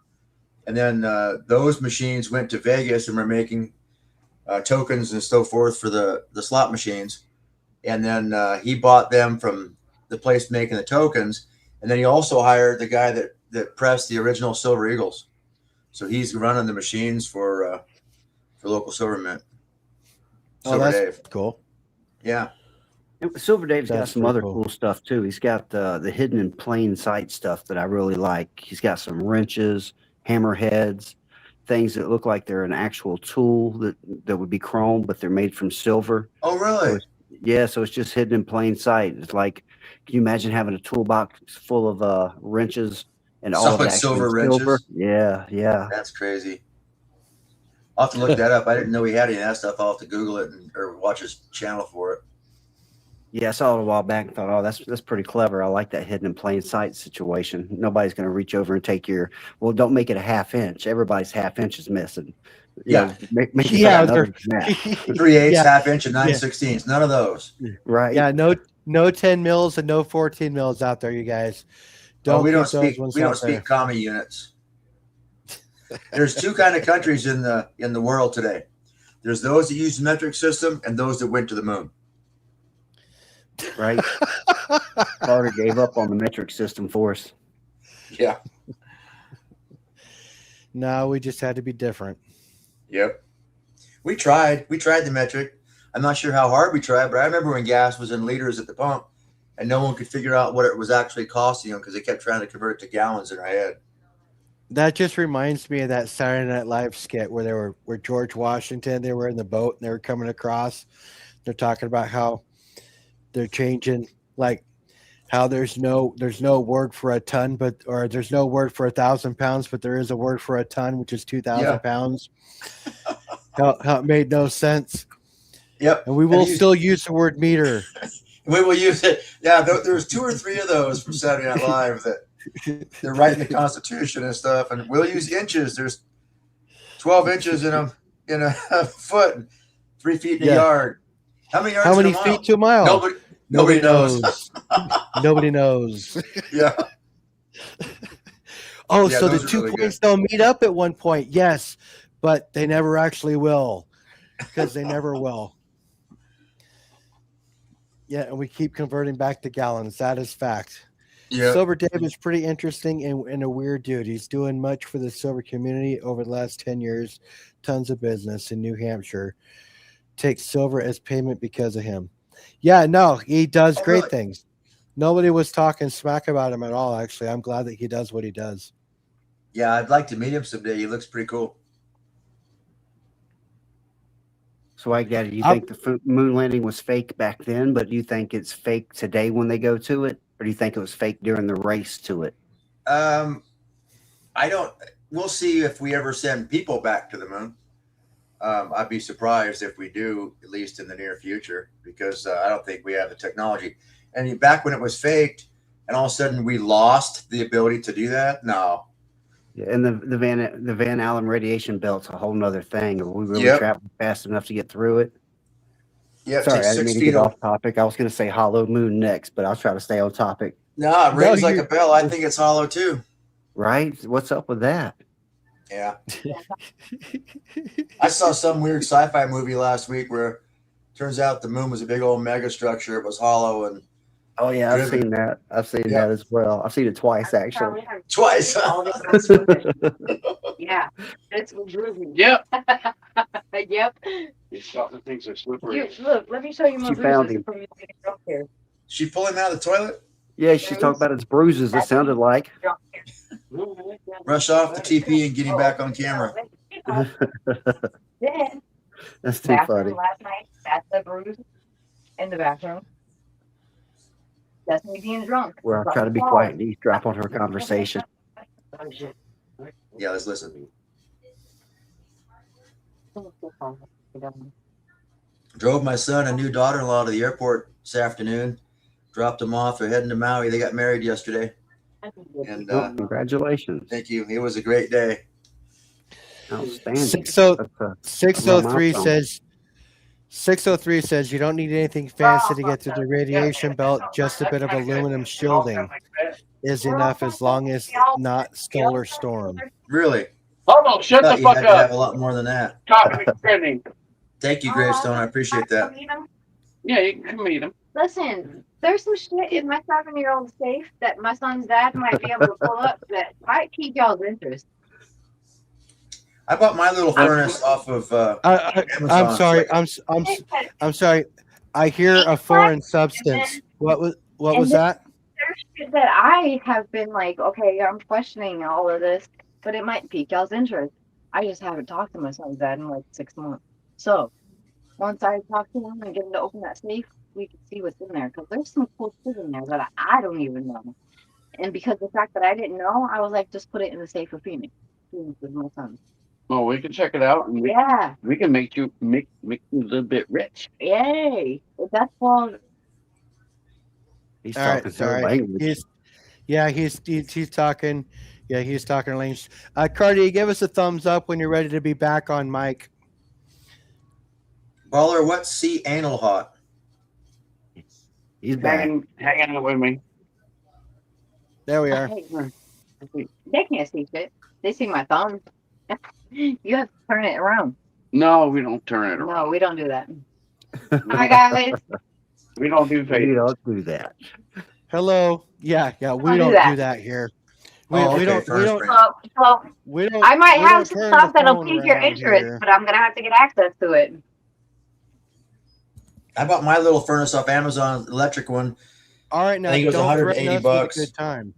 and then those machines went to Vegas and were making tokens and so forth for the slot machines. And then he bought them from the place making the tokens, and then he also hired the guy that pressed the original Silver Eagles. So he's running the machines for local Silver Mint. Silver Dave. Cool. Yeah. Silver Dave's got That's some pretty other cool. cool stuff too. He's got the hidden in plain sight stuff that I really like. He's got some wrenches, hammerheads, things that look like they're an actual tool that would be chrome, but they're made from silver. Oh, So really? yeah, so it's just hidden in plain sight. It's like, can you imagine having a toolbox full of wrenches and all of it Solid actually silver silver? wrenches. Yeah, yeah. That's crazy. I'll have to look that up. I didn't know he had any of that stuff. I'll have to Google it or watch his channel for it. Yeah, I saw it a while back and thought, oh, that's pretty clever. I like that hidden in plain sight situation. Nobody's going to reach over and take your, well, don't make it a half inch. Everybody's half inch is missing. Yeah. Make it Yeah, another they're- than that. 3/8, Yeah. half inch, and 9 Yeah. 16ths. None of those. Right. Yeah, no 10 mils and no 14 mils out there, you guys. Oh, we keep don't those speak. ones We don't out there. speak commie units. There's two kind of countries in the world today. There's those that use the metric system and those that went to the moon. Right. Carter gave up on the metric system for us. Yeah. No, we just had to be different. Yep. We tried. We tried the metric. I'm not sure how hard we tried, but I remember when gas was in liters at the pump, and no one could figure out what it was actually costing them because they kept trying to convert it to gallons in our head. That just reminds me of that Saturday Night Live skit where George Washington, they were in the boat and they were coming across. They're talking about how they're changing, like how there's no word for a ton, or there's no word for 1,000 pounds, but there is a word for a ton, which is 2,000 Yeah. pounds. how it made no sense. Yep. And we will still use the word meter. We will use it. Yeah, there's 2 or 3 of those from Saturday Night Live that they're writing the Constitution and stuff, and we'll use inches. There's 12 inches in a foot, and 3 feet in a Yeah. yard. How many yards? How many in a feet mile? to a mile? Nobody knows. Nobody knows. Yeah. Oh, Yeah, so the those are 2 really points they'll meet up at one point. Yes, but they never actually will, because they never will. Yeah, and we keep converting back to gallons. That is fact. Yeah. Silver Dave is pretty interesting and a weird dude. He's doing much for the silver community over the last 10 years. Tons of business in New Hampshire. Takes silver as payment because of him. Yeah, no, he does Oh, great really? things. Nobody was talking smack about him at all, actually. I'm glad that he does what he does. Yeah, I'd like to meet him someday. He looks pretty cool. So I get it. You think the moon landing was fake back then, but do you think it's fake today when they go to it? Or do you think it was fake during the race to it? I don't. We'll see if we ever send people back to the moon. I'd be surprised if we do, at least in the near future, because I don't think we have the technology. And back when it was faked, and all of a sudden we lost the ability to do that. No. Yeah, and the Van Allen radiation belt's a whole nother thing. Are we really Yep. traveling fast enough to get through it? Yeah, it Sorry, takes I didn't 6 mean to feet get of. off topic. I was going to say hollow moon next, but I'll try to stay on topic. No, it rings No, like a bell. I think it's hollow too. Right? What's up with that? Yeah. I saw some weird sci-fi movie last week where turns out the moon was a big old mega structure. It was hollow and Oh yeah, I've Driven. seen that. I've seen Yeah. that as well. I've seen it twice actually. twice. Yeah, it's groovy. Yep. Yep. These fucking things are slippery. You, look, let me show you my She found bruises him. from you getting drunk here. She pull him out of the toilet, Yeah, she's talking about its bruises. It sounded like. Drunk here. rush off the TP and get him back on camera. Then, That's too bathroom funny. last night, that's the bruise in the bathroom. That's me being drunk. Well, I'll try to be quiet and eavesdrop on her conversation. Yeah, let's listen. Drove my son and new daughter-in-law to the airport this afternoon. Dropped them off. They're heading to Maui. They got married yesterday. And Oh, congratulations. thank you. It was a great day. Outstanding. 603 milestone. says 603 says you don't need anything fancy to get through the radiation belt. Just a bit of aluminum shielding is enough as long as not solar storm. Really? Hold on, shut the Thought you fuck had to have up. a lot more than that. Topic trending. Thank you, Gravestone. I appreciate that. Yeah, you can meet him. Listen, there's some shit in my 7-year-old safe that my son's dad might be able to pull up that might pique y'all's interest. I bought my little furnace off of I'm Amazon. sorry. It's like- I'm sorry. I hear a foreign substance. What was and that? there's shit that I have been like, okay, I'm questioning all of this, but it might pique y'all's interest. I just haven't talked to my son's dad in like 6 months. So once I talk to him and get him to open that safe, we can see what's in there because there's some cool shit in there that I don't even know. And because the fact that I didn't know, I was like, just put it in the safe of Phoenix. Phoenix is my son. Well, we can check it out, and Yeah. we can make you a little bit rich. Yay. That's called. He's All talking right, third sorry. language. He's talking. Yeah, he's talking language. Cardi, give us a thumbs up when you're ready to be back on mic. Baller, what's sea anal hot? He's back. Hanging out with me. There we are. They can't see shit. They see my thumb. You have to turn it around. No, we don't turn it around. No, we don't do that. Hi, guys. We don't do We faces. don't do that. Hello. Yeah. We Don't don't do that. do that here. We Oh, okay, don't. We furnace don't. brand. Well, We don't. I might we have don't some turn stuff the that'll phone pique your around interest, here. but I'm gonna have to get access to it. I bought my little furnace off Amazon, electric one. All right, now I think it was don't threaten 180 us bucks. with a good time.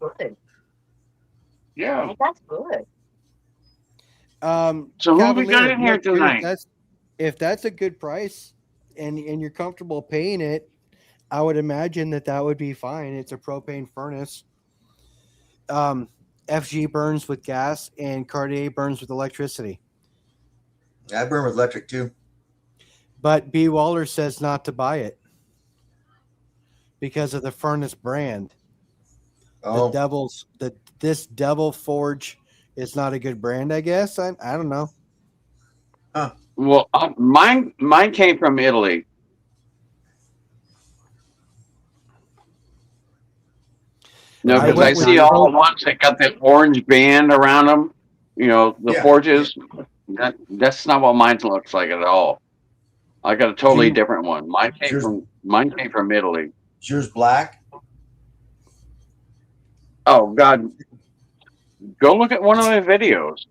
Good. Yeah. That's good. So who we got Cavalier, in here look, dude, tonight? if that's a good price, and you're comfortable paying it, I would imagine that would be fine. It's a propane furnace. FG burns with gas, and Cartier burns with electricity. I burn with electric too. But B. Waller says not to buy it because of the furnace brand. Oh, This Devil Forge is not a good brand, I guess. I don't know. Well, mine came from Italy. No, I because went I with see the all the ones that got the orange band around them. You know, the Yeah. forges. That's not what mine looks like at all. I got a totally You- different one. Mine came from Italy. is yours black? Oh God, go look at one of my videos.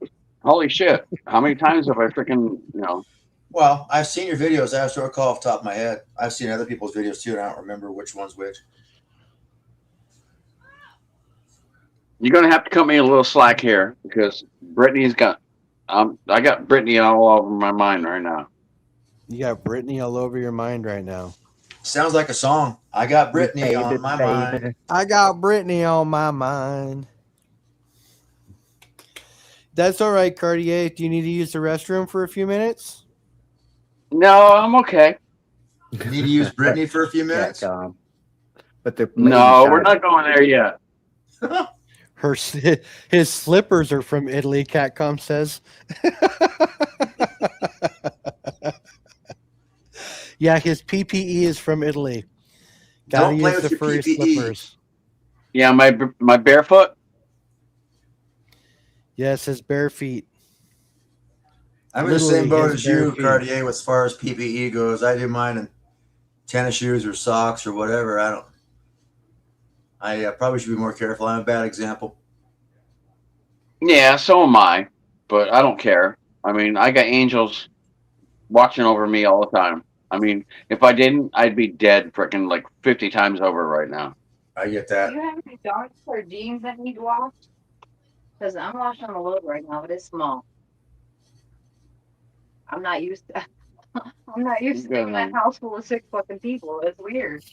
Holy shit! How many times have I freaking Well, I've seen your videos. I have to recall off the top of my head. I've seen other people's videos too, and I don't remember which one's which. You're gonna have to cut me a little slack here because Brittany's got. I got Brittany all over my mind right now. You got Brittany all over your mind right now. Sounds like a song. I got Brittany Baby, on my baby. mind. I got Brittany on my mind. That's all right, Cartier. Do you need to use the restroom for a few minutes? No, I'm okay. Need to use Brittany for a few minutes. But they're No, we're not going there yet. His slippers are from Italy, Catcom says. Yeah, his PPE is from Italy. Gotta Don't play use with the your furry PPE. slippers. Yeah, my barefoot. Yes, his bare feet. I'm in the Literally same boat his as bare you, feet. Cartier, as far as PPE goes. I do mine in tennis shoes or socks or whatever. I probably should be more careful. I'm a bad example. Yeah, so am I, but I don't care. I mean, I got angels watching over me all the time. I mean, if I didn't, I'd be dead freaking like 50 times over right now. I get Do that. you have any dark or jeans that need washed? Because I'm washing a load right now, but it's small. I'm not used to. I'm not used to being in a house full of 6 fucking people. It's weird.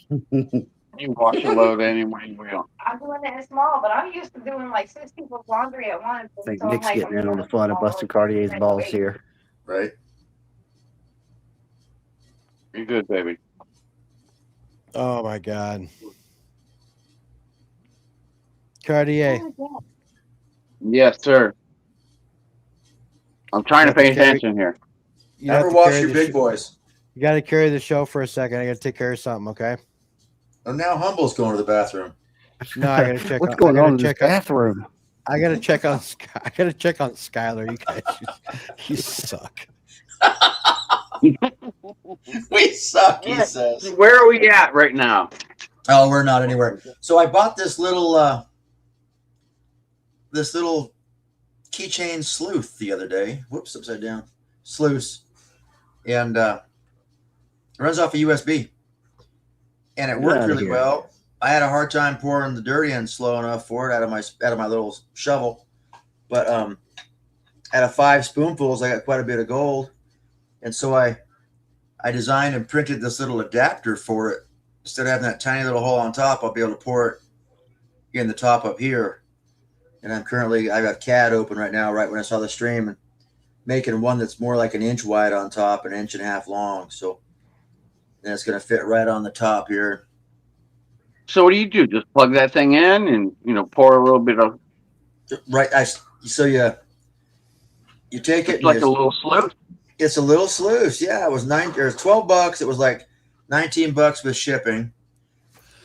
You wash a load anyway. You will. I'm doing it in small, but I'm used to doing like 6 people's laundry at once. I think so I'm Nick's like, getting in on the doing fun of small busting loads. Cartier's That's balls great. here. Right? You're good, baby. Oh my God. Cartier. Oh, yeah. Yes, sir. I'm trying to Got the pay carry- attention here. You have Never to wash carry your the big sh- boys. You got to carry the show for a second. I got to take care of something, okay? Oh, now Humble's going to the bathroom. No, I got to check. What's on, going I gotta on in this check on- bathroom? I got to check on. I got to check on Skylar. You guys, you suck. We suck, he Yeah. says. Where are we at right now? Oh, we're not anywhere. So I bought this little keychain sleuth the other day. Whoops, upside down. Sluice. And It runs off a USB, and it Get worked outta really here. well. I had a hard time pouring the dirt in slow enough for it out of my little shovel, but out of 5 spoonfuls, I got quite a bit of gold, and so I designed and printed this little adapter for it. Instead of having that tiny little hole on top, I'll be able to pour it in the top up here. And I got CAD open right now, right when I saw the stream, and making one that's more like an inch wide on top, an inch and a half long. So then it's going to fit right on the top here. So what do you do? Just plug that thing in and pour a little bit of. Right. So you take it. It's like a little sluice. It's a little sluice. Yeah, it was $12. It was like $19 with shipping.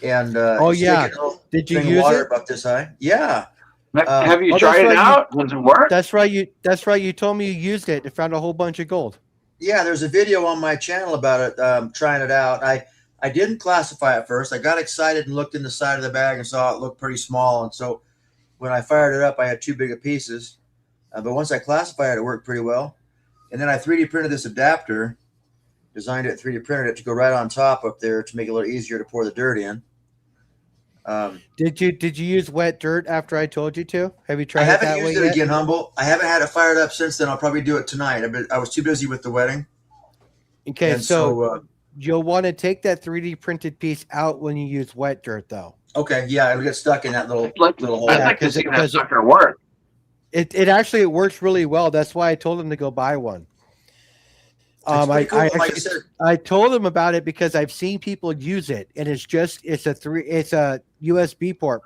And did you use water it? about this high? Yeah. Have you tried it out? Does it work? That's right. You told me you used it and found a whole bunch of gold. Yeah, there's a video on my channel about it. Trying it out. I didn't classify it first. I got excited and looked in the side of the bag and saw it looked pretty small. And so when I fired it up, I had too big of pieces. But once I classified it, it worked pretty well. And then I 3D printed this adapter, designed it, 3D printed it to go right on top up there to make it a little easier to pour the dirt in. Did you use wet dirt after I told you to? Have you tried I it that haven't way used it yet? again, Humble. I haven't had it fired up since then. I'll probably do it tonight. I was too busy with the wedding. Okay, And so you'll want to take that 3D printed piece out when you use wet dirt, though. okay, yeah, it'll get stuck in that little hole. I'd Yeah, like to 'cause see it- that 'cause it- sucker work. It actually works really well. That's why I told him to go buy one. It's pretty cool. Like I actually said, I told him about it because I've seen people use it, and it's a USB port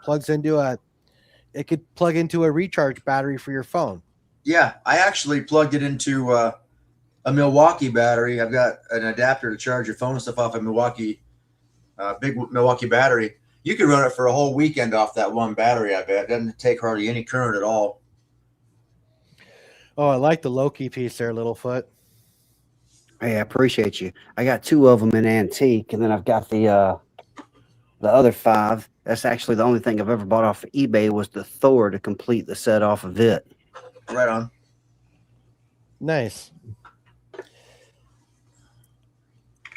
it could plug into a recharge battery for your phone. yeah, I actually plugged it into a Milwaukee battery. I've got an adapter to charge your phone and stuff off a Milwaukee, big Milwaukee battery. You could run it for a whole weekend off that one battery. I bet it doesn't take hardly any current at all. Oh, I like the Loki piece there, Littlefoot. Hey, I appreciate you. I got 2 of them in antique, and then I've got the other 5. That's actually the only thing I've ever bought off of eBay was the Thor to complete the set off of it. Right on. Nice.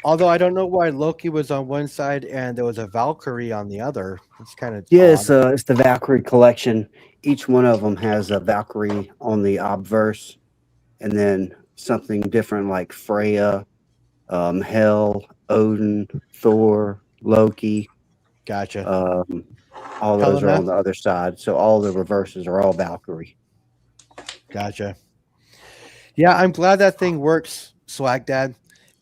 Although I don't know why Loki was on one side and there was a Valkyrie on the other. It's kind of Yeah, odd. it's the Valkyrie collection. Each one of them has a Valkyrie on the obverse, and then something different like Freya, Hel, Odin, Thor, Loki. Gotcha. All those are Helena? on the other side. So all the reverses are all Valkyrie. Gotcha. Yeah, I'm glad that thing works, Swag Dad.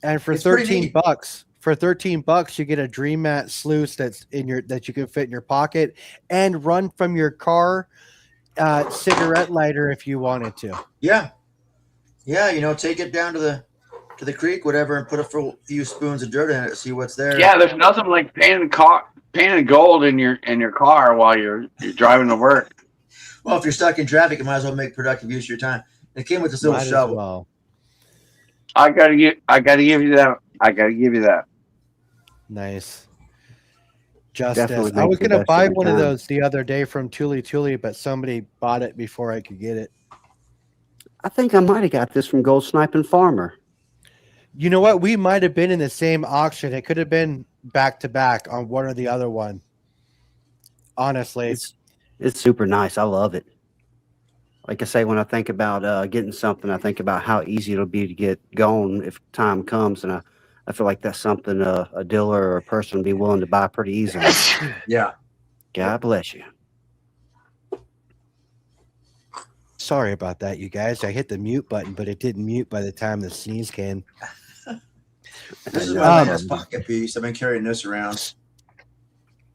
And for It's pretty $13, you get a Dream Mat sluice that you can fit in your pocket and run from your car cigarette lighter if you wanted to. Yeah, take it down to the creek, whatever, and put a few spoons of dirt in it. See what's there. Yeah, there's nothing like painting gold in your car while you're driving to work. Well, if you're stuck in traffic, you might as well make productive use of your time. It came with this little Might as shovel. well. I gotta give you that. Nice. Justice. Definitely I make was the gonna best buy of your one of time. those the other day from Tuli, but somebody bought it before I could get it. I think I might have got this from Gold Sniping Farmer. You know what? We might have been in the same auction. It could have been back to back on one or the other one. Honestly. It's super nice. I love it. Like I say, when I think about getting something, I think about how easy it'll be to get going if time comes, and I feel like that's something a dealer or a person would be willing to buy pretty easily. Yeah. God bless you. Sorry about that, you guys. I hit the mute button, but it didn't mute by the time the sneeze came. This is my latest pocket piece. I've been carrying this around.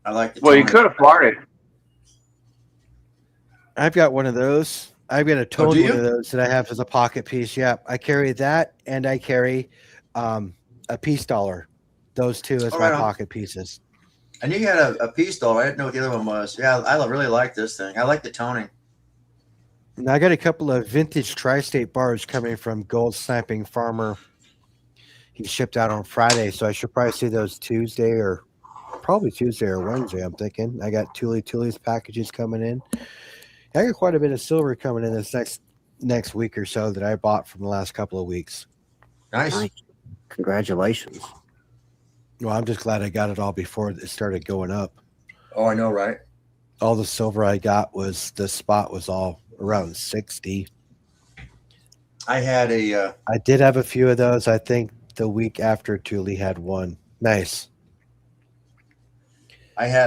I like the Well, you tone. could have farted. I've got one of those. I've got a toad do one you? of those that I have as a pocket piece. Yeah, I carry that, and I carry a peace dollar. Those two as Oh, my right on. pocket pieces. I knew you had a piece dollar. I didn't know what the other one was. Yeah, I really like this thing. I like the toning. And I got a couple of vintage tri-state bars coming from Gold Sniping Farmer. He shipped out on Friday, so I should probably see those Tuesday or Wednesday. I'm thinking. I got Tuli's packages coming in. I got quite a bit of silver coming in this next week or so that I bought from the last couple of weeks. Nice. Nice. Congratulations. Well, I'm just glad I got it all before it started going up. Oh, I know, right? All the silver I got was the spot was all around 60. I had a I did have a few of those. I think the week after Thule had one. Nice.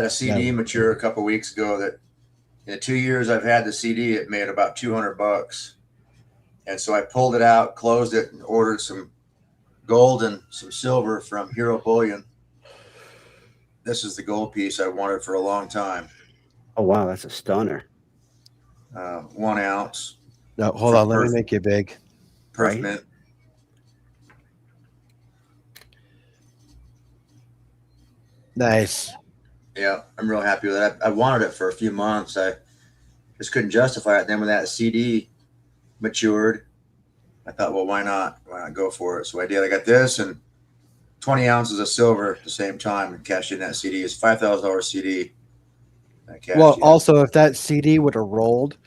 CD Yeah. mature a couple weeks ago that in the 2 years I've had the CD, it made about $200. And so I pulled it out, closed it, and ordered some gold and some silver from Hero Bullion. This is the gold piece I wanted for a long time. Oh wow, that's a stunner. 1 ounce No, hold from on. Let me make you big. Perth Right? Mint. Nice. Yeah, I'm real happy with that. I wanted it for a few months. I just couldn't justify it. Then when that CD matured, I thought, well, why not? Why not go for it? So I did. I got this and 20 ounces of silver at the same time and cashed in that CD. It's $5,000 CD. I cashed Well, in. also, if that CD would have rolled,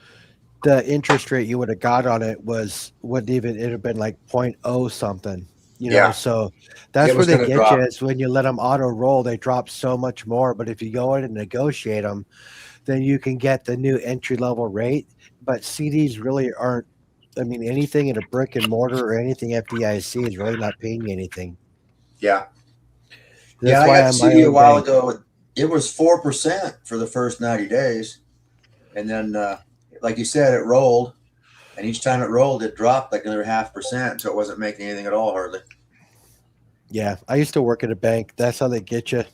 the interest rate you would have got on it wouldn't even it'd have been like point oh something, Yeah, so it that's where was they going to get you drop. is when you let them auto roll, they drop so much more. But if you go in and negotiate them, then you can get the new entry level rate. But CDs really aren't, I mean, anything in a brick and mortar or anything FDIC is really not paying you anything. Yeah. Yeah, That's I why got the I'm my CD a own while bank. ago. It was 4% for the first 90 days. And then, like you said, it rolled. And each time it rolled, it dropped like another 0.5%. So it wasn't making anything at all, hardly. Yeah, I used to work at a bank. That's how they get you on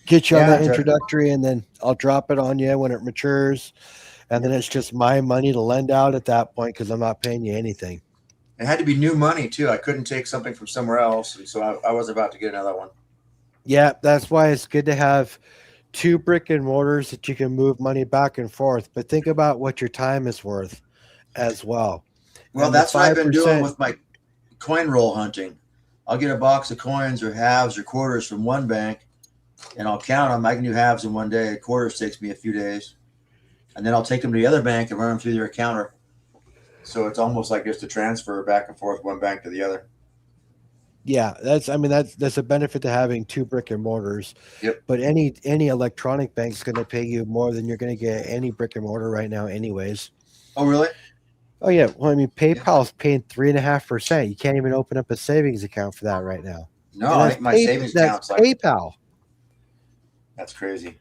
Yeah. that introductory, and then I'll drop it on you when it matures. And then it's just my money to lend out at that point because I'm not paying you anything. It had to be new money, too. I couldn't take something from somewhere else. And so I was about to get another one. Yeah, that's why it's good to have two brick and mortars that you can move money back and forth. But think about what your time is worth as well. Well, And the that's what I've been doing 5%, with my coin roll hunting. I'll get a box of coins or halves or quarters from one bank and I'll count them. I can do halves in one day. Quarters takes me a few days. And then I'll take them to the other bank and run them through their counter. So it's almost like just a transfer back and forth one bank to the other. yeah, that's a benefit to having two brick and mortars. Yep. But any electronic bank's going to pay you more than you're going to get any brick and mortar right now, anyways. Oh, really? Oh yeah, well I mean PayPal's paying 3.5%. You can't even open up a savings account for that right now. No, And I think my savings that's account's like, PayPal. that's crazy.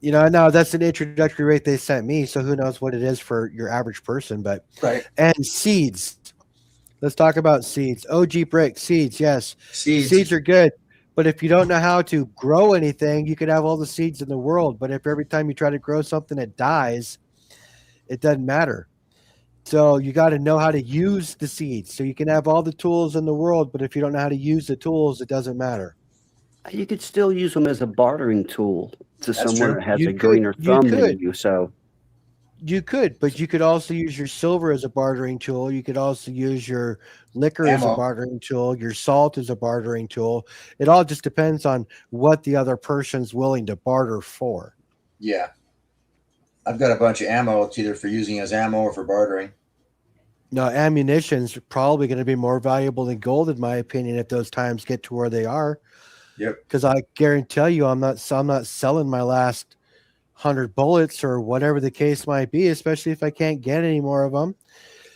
Now that's an introductory rate they sent me, so who knows what it is for your average person. But Right. and seeds. Let's talk about seeds. OG brick seeds, yes. Seeds. Seeds are good. But if you don't know how to grow anything, you could have all the seeds in the world. But if every time you try to grow something it dies, it doesn't matter. So you got to know how to use the seeds. So you can have all the tools in the world, but if you don't know how to use the tools, it doesn't matter. You could still use them as a bartering tool to That's someone true. that has You a could, greener you thumb than could, you. So but you could also use your silver as a bartering tool. You could also use your liquor as a Ammo. bartering tool, your salt as a bartering tool. It all just depends on what the other person's willing to barter for. Yeah. I've got a bunch of ammo. It's either for using as ammo or for bartering. Now, ammunition's probably going to be more valuable than gold, in my opinion, if those times get to where they are. Yep. Because I guarantee you, I'm not selling my last 100 bullets or whatever the case might be, especially if I can't get any more of them.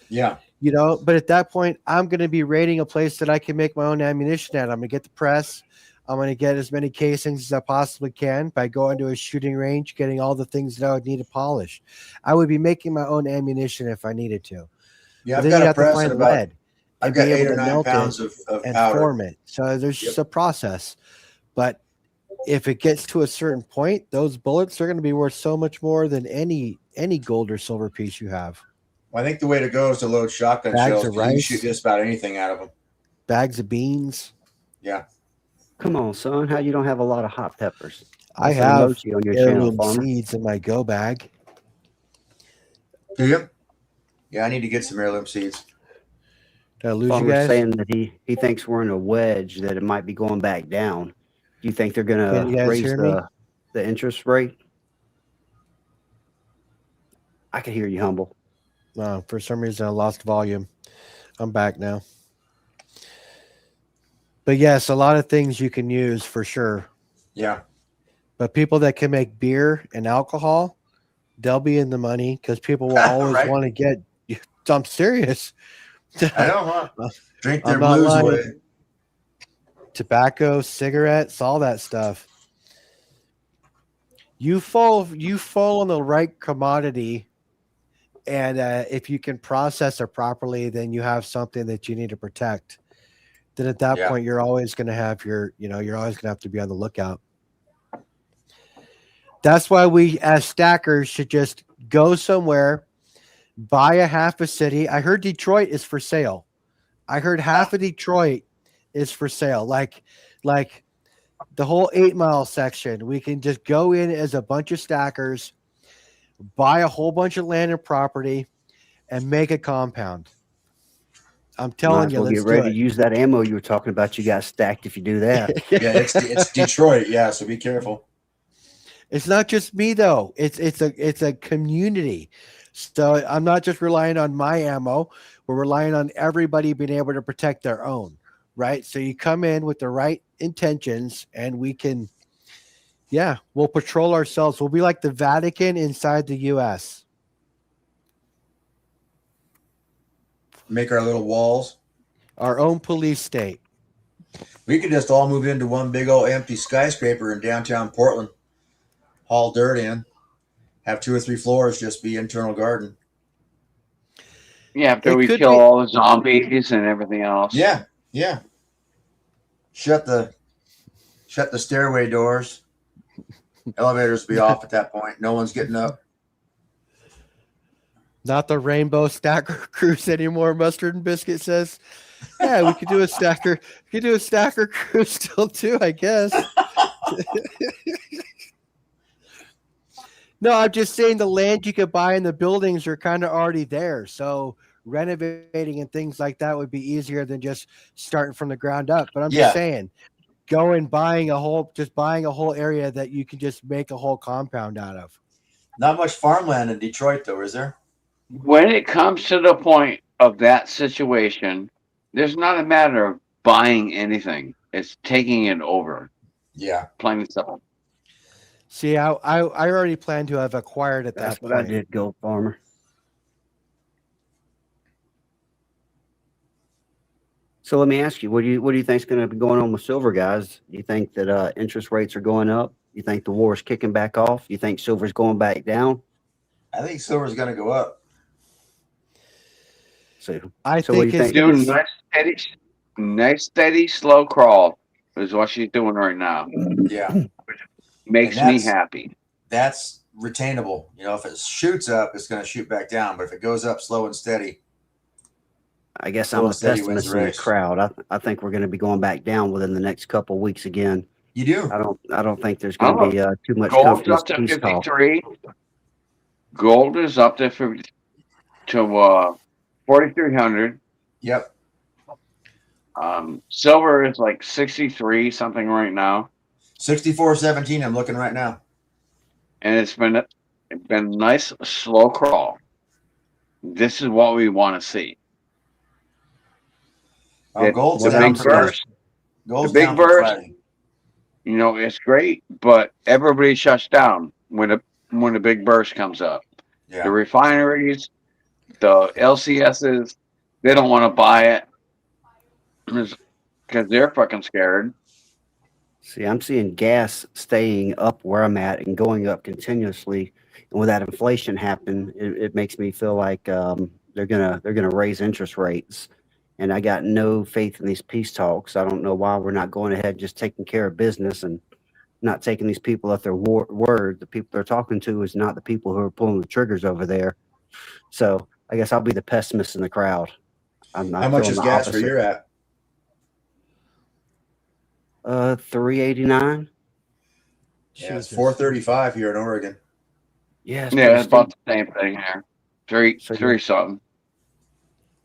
Yeah. But at that point, I'm going to be raiding a place that I can make my own ammunition at. I'm going to get the press. I'm going to get as many casings as I possibly can by going to a shooting range, getting all the things that I would need to polish. I would be making my own ammunition if I needed to. Yeah. But I've then got you'd a have to press and find about, lead I've and got be 8 able or to 9 melt it pounds of and powder. form it. So there's just a process. But if it gets to a certain point, those bullets are going to be worth so much more than any gold or silver piece you have. Well, I think the way to go is to load shotgun Bags shells of because you can shoot rice, just about anything out of them. bags of beans. Yeah. come on, son. How you don't have a lot of hot peppers? I I'll say have emoji on your channel, heirloom farmer. seeds in my go bag. Do you? Yeah, I need to get some heirloom seeds. Did I lose you Farmer's guys? saying that he thinks we're in a wedge, that it might be going back down. Do you think they're Can going you to guys raise hear me? the interest rate? I can hear you, Humble. No, for some reason I lost volume. I'm back now. But yes, a lot of things you can use for sure. Yeah. But people that can make beer and alcohol, they'll be in the money because people will always Right. want to get. I'm serious. I know, huh? Drink their I'm not blues lying. away. Tobacco, cigarettes, all that stuff. You fall on the right commodity, and if you can process it properly, then you have something that you need to protect. Then at that Yeah. point, you're always going to have you're always going to have to be on the lookout. That's why we, as stackers, should just go somewhere, buy a half a city. I heard Detroit is for sale. I heard half of Detroit is for sale. Like the whole 8 Mile section. We can just go in as a bunch of stackers, buy a whole bunch of land and property, and make a compound. I'm Might telling as you, well let's get do ready to it. use that ammo you were talking about. You got stacked if you do that. Yeah, it's Detroit. Yeah, so be careful. It's not just me though. It's a community. So I'm not just relying on my ammo. We're relying on everybody being able to protect their own, right? So you come in with the right intentions, and we can, yeah, we'll patrol ourselves. We'll be like the Vatican inside the U.S. Make our little walls. Our own police state. We could just all move into one big old empty skyscraper in downtown Portland. Haul dirt in. Have 2 or 3 floors just be internal garden. Yeah, after It we could kill be. all the zombies and everything else. Yeah, yeah. Shut the stairway doors. Elevators will be off at that point. No one's getting up. Not the rainbow stacker cruise anymore. Mustard and Biscuit says, "Yeah, we could do a stacker. We could do a stacker cruise still too, I guess." No, I'm just saying the land you could buy and the buildings are kind of already there. So renovating and things like that would be easier than just starting from the ground up. But I'm just Yeah. saying, go and buying a whole area that you can just make a whole compound out of. Not much farmland in Detroit, though, is there? When it comes to the point of that situation, there's not a matter of buying anything. It's taking it over. Yeah. Plain and simple. See, I already plan to have acquired at That's that what I point. did, Gold Farmer. So let me ask you, what do you think is going to be going on with silver, guys? You think that interest rates are going up? You think the war is kicking back off? You think silver's going back down? I think silver's going to go up. So, I so what do think you it's think? Doing nice steady, slow crawl is what she's doing right now. Yeah. Makes And me that's- happy. That's retainable. You know, if it shoots up, it's going to shoot back down. But if it goes up slow and steady, I guess slow I'm and the steady wins pessimist the in the race. crowd. I think we're going to be going back down within the next couple of weeks again. You do. I don't think there's going to be too much Gold's confidence up to peace talk. 53. Gold is up to 4,300. Yep. Silver is like 63 something right now, 64.17. I'm looking right now. and it's been a nice slow crawl. This is what we want to see. Oh, gold's The down big for burst, Gold's the big down for burst. Friday. you know, it's great, but everybody shuts down when the big burst comes up. Yeah. The refineries, the LCSs, they don't want to buy it because they're fucking scared. See, I'm seeing gas staying up where I'm at and going up continuously. And with that inflation happen, it makes me feel like they're gonna raise interest rates. And I got no faith in these peace talks. I don't know why we're not going ahead and just taking care of business and not taking these people at their word. The people they're talking to is not the people who are pulling the triggers over there. So I guess I'll be the pessimist in the crowd. I'm not How much feeling is the gas where opposite. you're at? 389. Yeah, it's Jesus. 435 here in Oregon. Yeah, it's Yeah, pretty it's about steep. the same thing here. Three So, three something.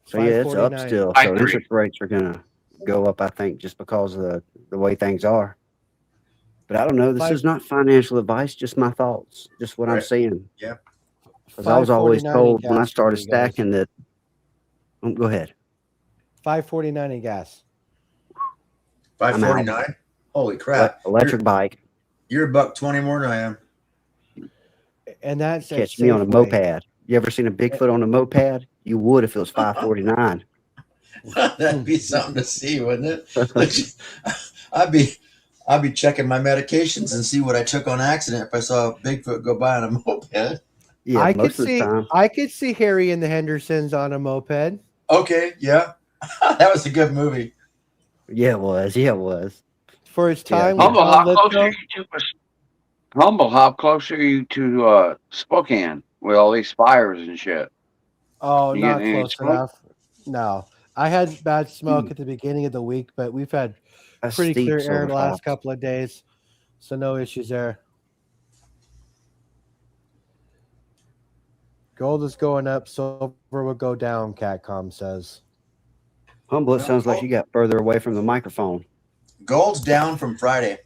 So yeah, it's up 549. still. I So agree. interest rates are gonna go up, I think, just because of the way things are. But I don't know. This Five- is not financial advice, just my thoughts, just what I'm Right. seeing. Yeah. Because I was always 549 in told when I gas for started you guys. stacking that. Go ahead. 549 in gas. $5.49. Holy crap! Electric bike. You're $1.20 more than I am. And that's at Catch me on a Safeway. moped. You ever seen a Bigfoot on a moped? You would if it was $5.49. That'd be something to see, wouldn't it? I'd be checking my medications and see what I took on accident if I saw a Bigfoot go by on a moped. Yeah, I could most of the see time. I could see Harry and the Hendersons on a moped. Okay, yeah. That was a good movie. Yeah, it was. Yeah, it was. For his Yeah, time with Humble, John how close Lithgow. are you to Humble? How close are you to Spokane with all these fires and shit? Oh, You not getting any close smoke? enough. No. I had bad smoke at the beginning of the week, but we've had That's pretty steep, clear air Silver the last Fox. couple of days. So no issues there. Gold is going up, silver will go down, Catcom says. Humble, it sounds like you got further away from the microphone. Gold's down from Friday.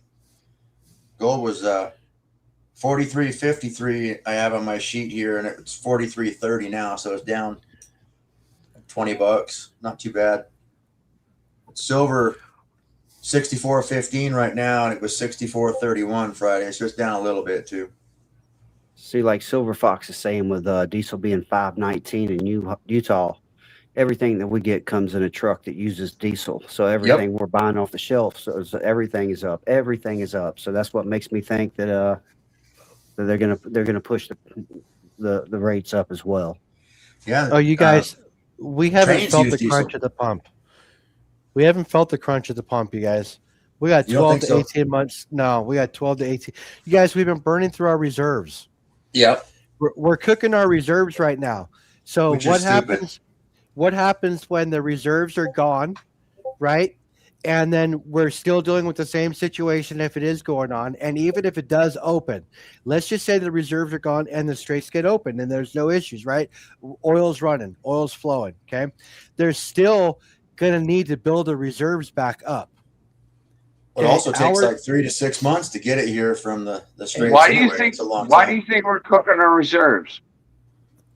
Gold was 43.53. I have on my sheet here, and it's 43.30 now, so it's down $20. Not too bad. Silver 64.15 right now, and it was 64.31 Friday, so it's down a little bit too. See, like Silver Fox is saying with diesel being $5.19 in Utah, everything that we get comes in a truck that uses diesel. So everything we're buying off the shelf, so everything is up. Everything is up. So that's what makes me think that that they're gonna push the rates up as well. Yeah. Oh, you guys, we haven't trains felt use the diesel. crunch of the pump. We haven't felt the crunch of the pump, you guys. We got You don't 12 think to so? 18 months. No, we got 12 to 18. You guys, we've been burning through our reserves. Yep. We're cooking our reserves right now. So Which what is stupid. happens? What happens when the reserves are gone, right? And then we're still dealing with the same situation if it is going on. And even if it does open, let's just say the reserves are gone and the straits get open and there's no issues, right? Oil's running, oil's flowing. Okay. They're still going to need to build the reserves back up. It also takes like 3 to 6 months to get it here from the straits. Why do you anyway. think? It's a long Why time. do you think we're cooking our reserves?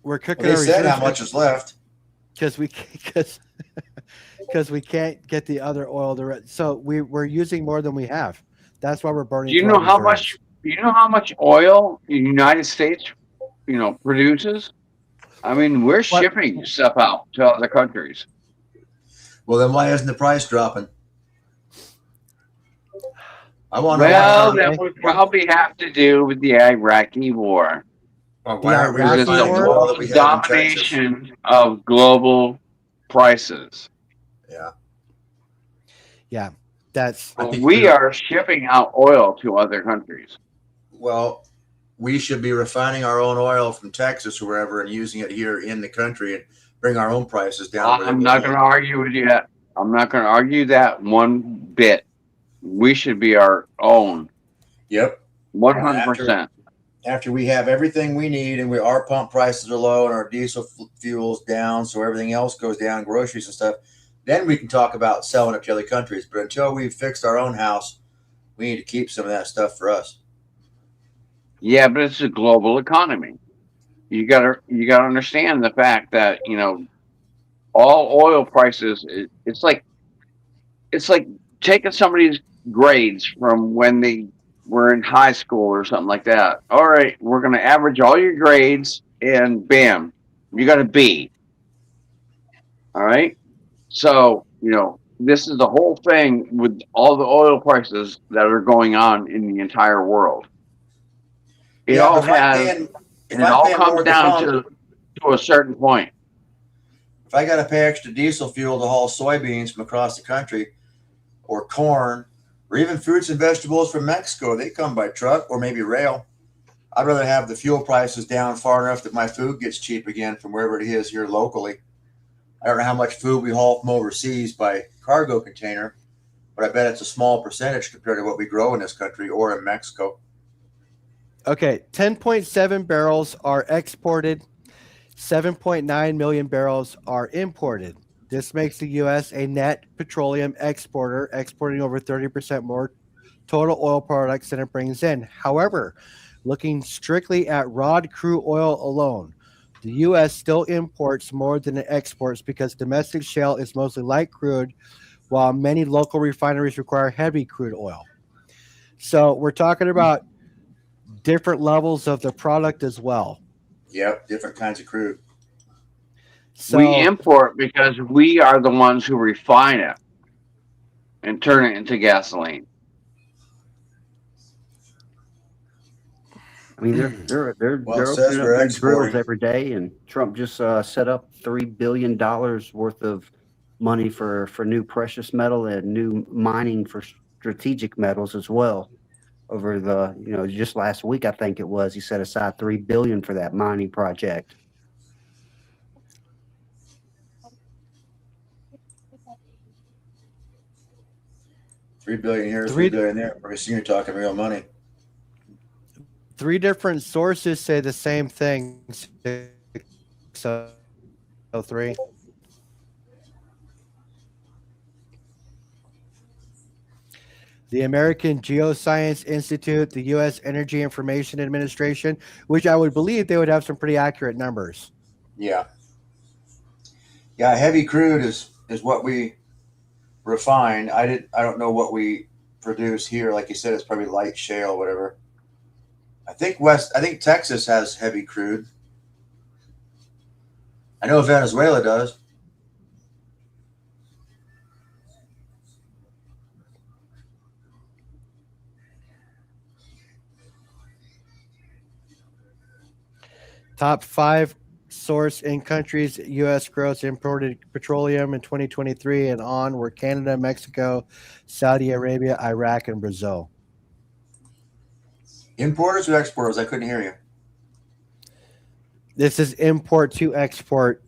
We're cooking Well, our they said reserves how much is left. because we can't get the other oil. So we're using more than we have. That's why we're burning. Do you through know our how reserves. much? Do you know how much oil the United States, produces? I mean, we're shipping stuff out to other countries. Well, then why isn't the price dropping? I want to Well, know. that would probably have to do with the Iraqi war. Why aren't we Iraqi It's refining the the oil that we have in Texas? domination of global prices. Yeah, that's I think We are shipping out oil to other countries. Well, we should be refining our own oil from Texas or wherever and using it here in the country and bring our own prices down. I'm not going to argue with you that. I'm not going to argue that one bit. We should be our own. Yep. 100%. After we have everything we need and our pump prices are low and our diesel fuel's down, so everything else goes down, groceries and stuff, then we can talk about selling it to other countries. But until we've fixed our own house, we need to keep some of that stuff for us. Yeah, but it's a global economy. You gotta understand the fact that all oil prices. It's like taking somebody's grades from when they were in high school or something like that. All right, we're gonna average all your grades, and bam, you got a B. All right, so this is the whole thing with all the oil prices that are going on in the entire world. It all has. And it all comes down to a certain point. If I got to pay extra diesel fuel to haul soybeans from across the country, or corn, or even fruits and vegetables from Mexico, they come by truck or maybe rail. I'd rather have the fuel prices down far enough that my food gets cheap again from wherever it is here locally. I don't know how much food we haul from overseas by cargo container, but I bet it's a small percentage compared to what we grow in this country or in Mexico. okay. 10.7 barrels are exported. 7.9 million barrels are imported. This makes the U.S. a net petroleum exporter, exporting over 30% more total oil products than it brings in. However, looking strictly at raw crude oil alone, the U.S. still imports more than it exports because domestic shale is mostly light crude, while many local refineries require heavy crude oil. So we're talking about different levels of the product as well. Yep, different kinds of crude. So We import because we are the ones who refine it and turn it into gasoline. I mean, they're Well, it says opening up we're new drills exporting. every day, and Trump just set up $3 billion worth of money for new precious metal and new mining for strategic metals as well. Over the just last week, I think it was, he set aside $3 billion for that mining project. $3 billion here, Three- $3 billion there. Pretty soon you're talking real money. 3 different sources say the same thing. 603. The American Geoscience Institute, the U.S. Energy Information Administration, which I would believe they would have some pretty accurate numbers. Yeah. Yeah, heavy crude is what we refine. I don't know what we produce here. Like you said, it's probably light shale, whatever. I think Texas has heavy crude. I know Venezuela does. Top 5 source in countries U.S. gross imported petroleum in 2023 and on were Canada, Mexico, Saudi Arabia, Iraq, and Brazil. Importers or exporters? I couldn't hear you. This is import to export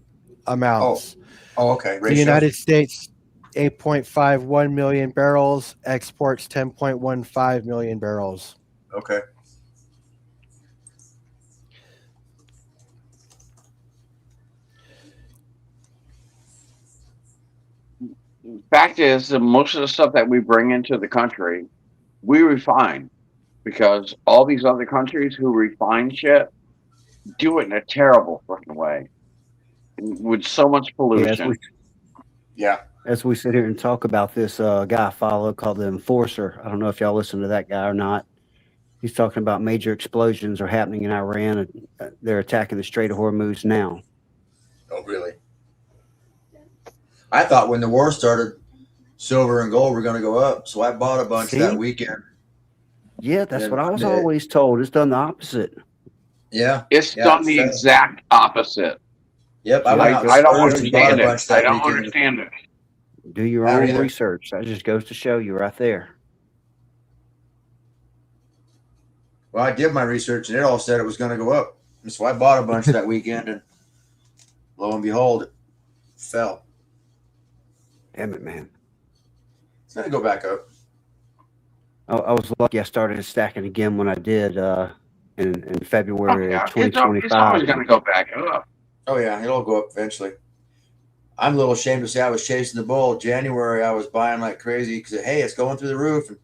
amounts. Oh, okay. The United States, 8.51 million barrels, exports 10.15 million barrels. Okay. Fact is that most of the stuff that we bring into the country, we refine because all these other countries who refine shit do it in a terrible fucking way with so much Yeah, pollution. as we sit here and talk about this guy I follow called the Enforcer. I don't know if y'all listen to that guy or not. He's talking about major explosions are happening in Iran. And they're attacking the Strait of Hormuz now. Oh, really? I thought when the war started, silver and gold were going to go up, so I bought a bunch that weekend. Yeah, that's what I was always told. It's done the opposite. Yeah. It's done the exact opposite. Yep. I don't understand it. I don't understand it. Do your own research. That just goes to show you right there. Well, I did my research, and it all said it was going to go up. And so I bought a bunch that weekend, and lo and behold, it fell. Damn it, man. It's going to go back up. I was lucky I started stacking again when I did in February of 2025. It's always going to go back up. Oh, yeah. It'll go up eventually. I'm a little ashamed to say I was chasing the bull. January, I was buying like crazy because, hey, it's going through the roof. And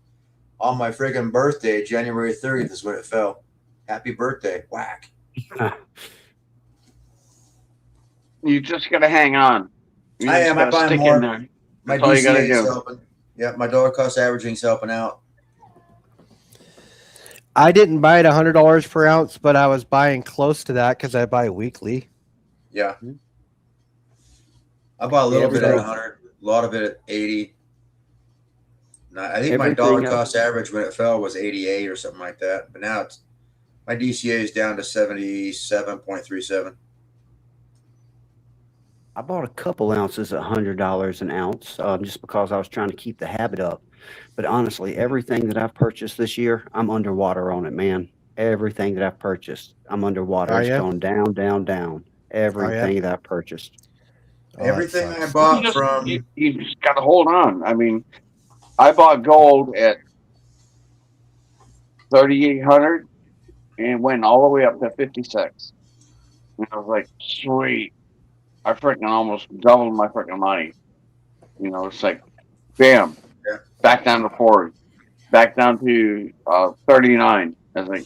on my friggin' birthday, January 30th is when it fell. Happy birthday. Whack. You just got to hang on. I am. I buy more. My DCA is helping. Yeah, my dollar cost averaging is helping out. I didn't buy it $100 per ounce, but I was buying close to that because I buy weekly. Yeah. I bought a little bit at 100, a lot of it at 80. I think my dollar cost average when it fell was 88 or something like that. But now my DCA is down to 77.37. I bought a couple ounces at $100 an ounce just because I was trying to keep the habit up. But honestly, everything that I've purchased this year, I'm underwater on it, man. Everything that I've purchased, I'm underwater. It's going down, down, down. Everything that I've purchased. Everything I bought you just got to hold on. I mean, I bought gold at 3,800 and went all the way up to 56. And I was like, sweet. I freaking almost doubled my freaking money. It's like, bam, back down to 40, back down to 39. I was like,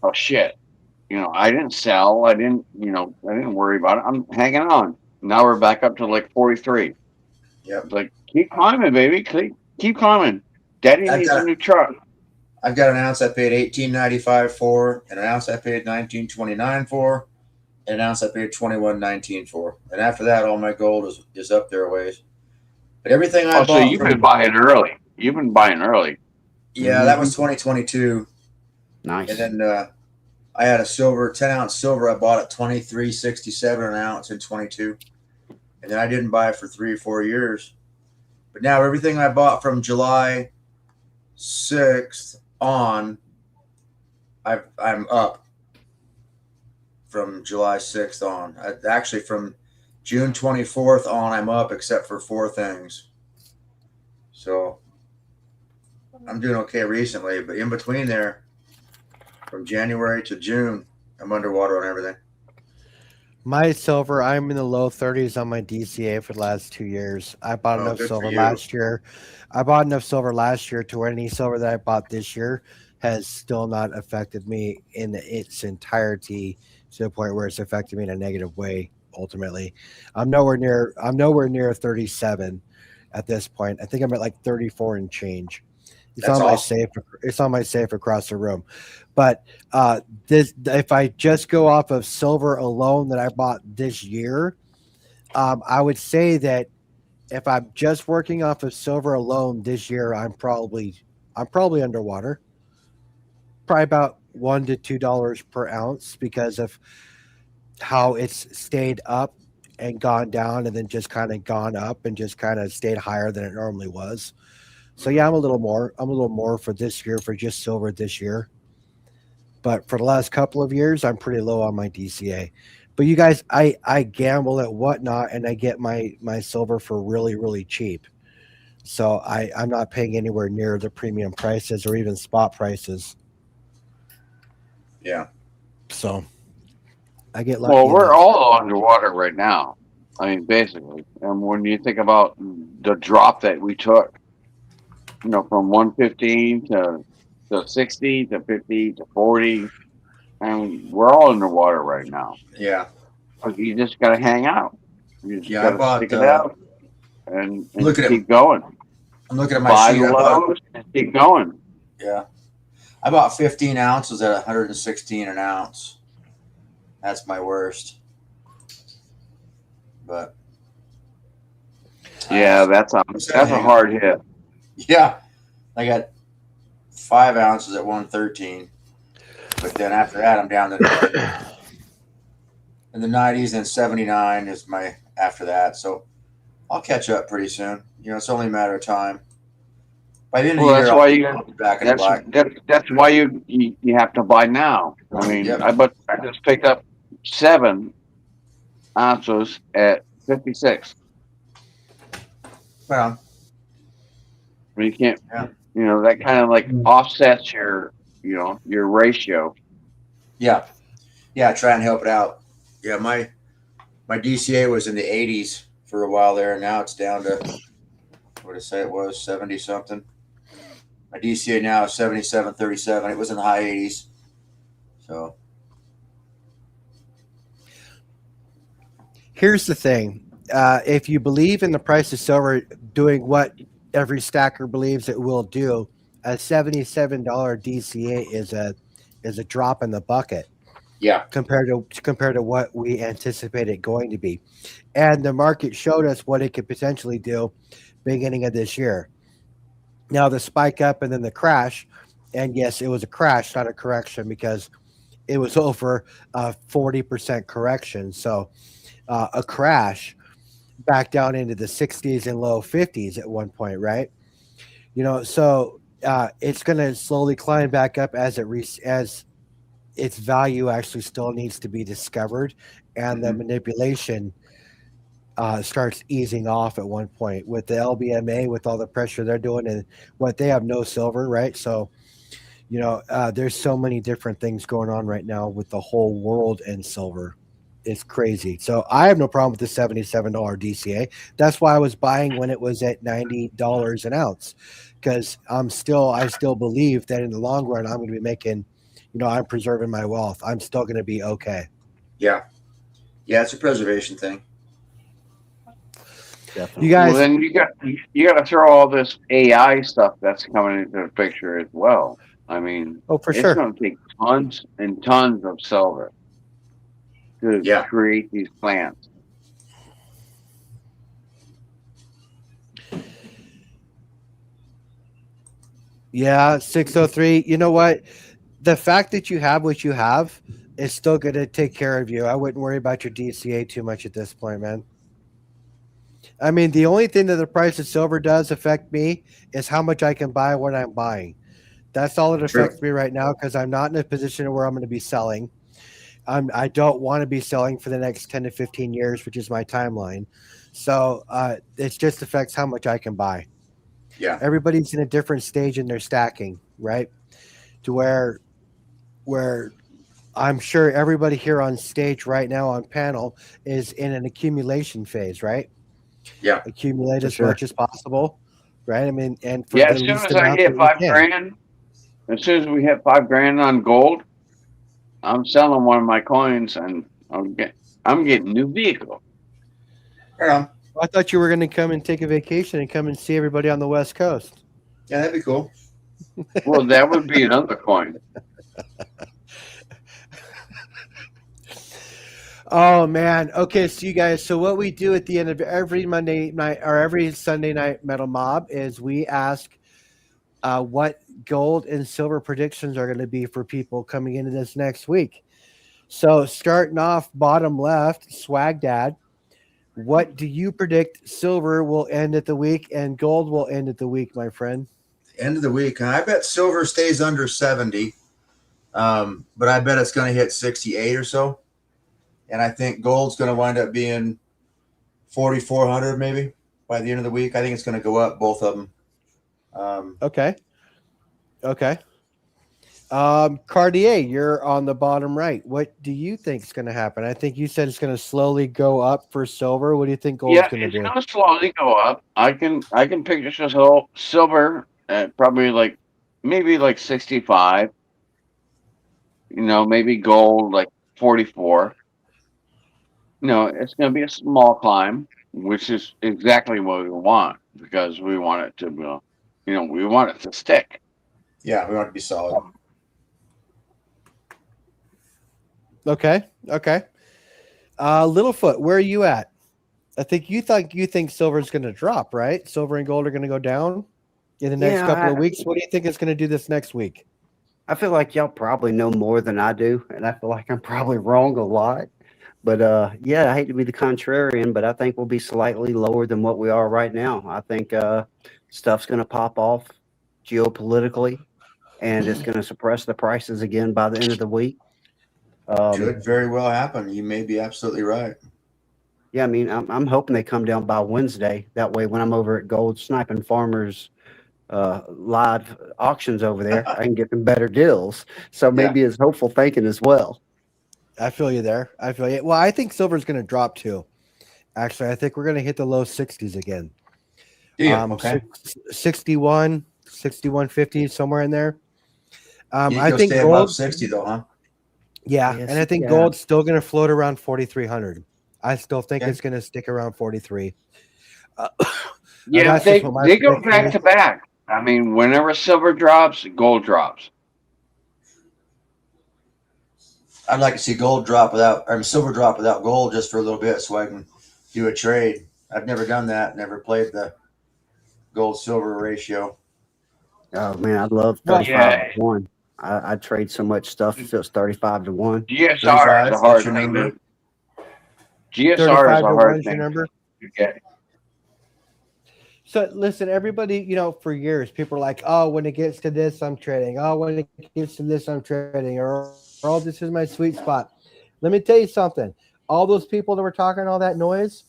oh shit. I didn't sell. I didn't worry about it. I'm hanging on. Now we're back up to like 43. It's like, keep climbing, baby. Keep climbing. Daddy I've needs got a new truck. I've got an ounce I paid $18.95 for, and an ounce I paid $19.29 for, and an ounce I paid $21.19 for. And after that, all my gold is up there a ways. But everything I Oh, so bought you've been from buying early. You've been buying early. yeah, that was 2022, Nice. and then I had a silver 10-ounce silver I bought at $23.67 an ounce in 22, and then I didn't buy it for 3 or 4 years. But now everything I bought from July 6th on, I'm up from July 6th on. Actually, from June 24th on, I'm up except for 4 things. So I'm doing okay recently, but in between there, from January to June, I'm underwater on everything. My silver, I'm in the low 30s on my DCA for the last 2 years. I bought Oh, enough good for silver you. last year. I bought enough silver last year to where any silver that I bought this year has still not affected me in its entirety to the point where it's affected me in a negative way. Ultimately, I'm nowhere near 37 at this point. I think I'm at like 34 and change. It's That's on my awesome. safe. It's on my safe across the room. But this, if I just go off of silver alone that I bought this year, I would say that if I'm just working off of silver alone this year, I'm probably underwater. Probably about $1 to $2 per ounce because of how it's stayed up and gone down and then just kind of gone up and just kind of stayed higher than it normally was. So yeah, I'm a little more. I'm a little more for this year for just silver this year. But for the last couple of years, I'm pretty low on my DCA. But you guys, I gamble at whatnot, and I get my silver for really really cheap. So I'm not paying anywhere near the premium prices or even spot prices. Yeah. So I get Well, lucky in we're that. all underwater right now. I mean, basically. And when you think about the drop that we took, from 115 to 60 to 50 to 40, and we're all underwater right now. Yeah. But you just got to hang out. You just Yeah. got to stick it out and Looking at keep going. I'm looking at my Buy sheet. the I bought lows and keep going. yeah. I bought 15 ounces at 116 an ounce. That's my worst. But Yeah, that's hang a on. hard hit. Yeah. I got 5 ounces at 113. But then after that, I'm down to in the 90s, and 79 is my after that. So I'll catch up pretty soon. It's only a matter of time. By the end of Well, the year, that's I'll why I'll be back in the black. that's why you have to buy now. I mean, Yep. I just picked up 7 ounces at 56. Well, I mean, you can't, yeah. that kind of like offsets your ratio. Yeah. Yeah. Try and help it out. Yeah. My DCA was in the 80s for a while there, and now it's down to, what did I say it was, 70 something. My DCA now is 77.37. It was in the high 80s. So, Here's the thing: if you believe in the price of silver doing what every stacker believes it will do, a $77 DCA is a drop in the bucket yeah. compared to what we anticipate it going to be. And the market showed us what it could potentially do beginning of this year. Now the spike up and then the crash, and yes, it was a crash, not a correction, because it was over a 40% correction. So a crash back down into the 60s and low 50s at one point, right? So it's going to slowly climb back up as as its value actually still needs to be discovered, and the manipulation starts easing off at one point with the LBMA, with all the pressure they're doing, and what they have no silver, right? So there's so many different things going on right now with the whole world and silver. It's crazy. So I have no problem with the $77 DCA. That's why I was buying when it was at $90 an ounce, because I still believe that in the long run I'm going to be making, I'm preserving my wealth. I'm still going to be okay. Yeah. Yeah. It's a preservation thing. Definitely. You Well, guys, then you got to throw all this AI stuff that's coming into the picture as well. I mean, oh, for it's sure. going to take tons and tons of silver to Yeah. create these plants. Yeah, 603. You know what? The fact that you have what you have is still going to take care of you. I wouldn't worry about your DCA too much at this point, man. I mean, the only thing that the price of silver does affect me is how much I can buy what I'm buying. That's all that True. affects me right now because I'm not in a position where I'm going to be selling. I don't want to be selling for the next 10 to 15 years, which is my timeline. So it just affects how much I can buy. Yeah. Everybody's in a different stage in their stacking, right? To where I'm sure everybody here on stage right now on panel is in an accumulation phase, right? Yeah. Accumulate For as sure. much as possible, right? I mean, and for Yeah, the as soon least as I amount hit that we 5 grand, as soon as we hit 5 grand on gold, I'm selling one of my coins and I'm getting new vehicle. Right on. I thought you were going to come and take a vacation and come and see everybody on the West Coast. Yeah, that'd be cool. Well, that would be another coin. Oh man. Okay, so you guys, so what we do at the end of every Monday night or every Sunday night metal mob is we ask what gold and silver predictions are going to be for people coming into this next week. So starting off bottom left, Swag Dad, what do you predict silver will end at the week and gold will end at the week, my friend? End of the week. I bet silver stays under 70, but I bet it's going to hit 68 or so. And I think gold's going to wind up being 4,400 maybe by the end of the week. I think it's going to go up, both of them. Okay. Okay. Cartier, you're on the bottom right. What do you think is going to happen? I think you said it's going to slowly go up for silver. What do you think gold's Yeah, going to it's do? gonna slowly go up. I can picture this whole silver at probably like maybe like 65. Maybe gold like 44. It's gonna be a small climb, which is exactly what we want because we want it to, we want it to stick. Yeah, we want it to be solid. Okay. Okay. Littlefoot, where are you at? I think you think silver is going to drop, right? Silver and gold are going to go down in the next couple of weeks. What do you think it's going to do this next week? I feel like y'all probably know more than I do, and I feel like I'm probably wrong a lot. But yeah, I hate to be the contrarian, but I think we'll be slightly lower than what we are right now. I think stuff's going to pop off geopolitically, and it's going to suppress the prices again by the end of the week. Could very well happen. You may be absolutely right. Yeah, I mean, I'm hoping they come down by Wednesday. That way, when I'm over at Gold Sniping Farmers live auctions over there, I can get them better deals. So maybe it's hopeful thinking as well. I feel you there. I feel you. Well, I think silver's going to drop too. Actually, I think we're going to hit the low 60s again. Yeah. Okay. 61, 61.50, somewhere in there. I think stay above 60 though, huh? Yeah, Yes, and I think yeah. gold's still going to float around 4,300. I still think Okay. it's going to stick around 43. Yeah, that's they just what my they go prediction back is. to back. I mean, whenever silver drops, gold drops. I'd like to see silver drop without gold just for a little bit so I can do a trade. I've never done that. Never played the gold silver ratio. Oh man, I'd love Well, 35 to 1. I'd trade so much stuff if it was 35 to 1. GSR is 35, a that's hard your thing. number? GSR is 35 a to 1 hard is your thing number. to get. So listen, everybody, for years, people are like, oh, when it gets to this, I'm trading. Oh, when it gets to this, I'm trading. Or oh, this is my sweet spot. Let me tell you something. All those people that were talking all that noise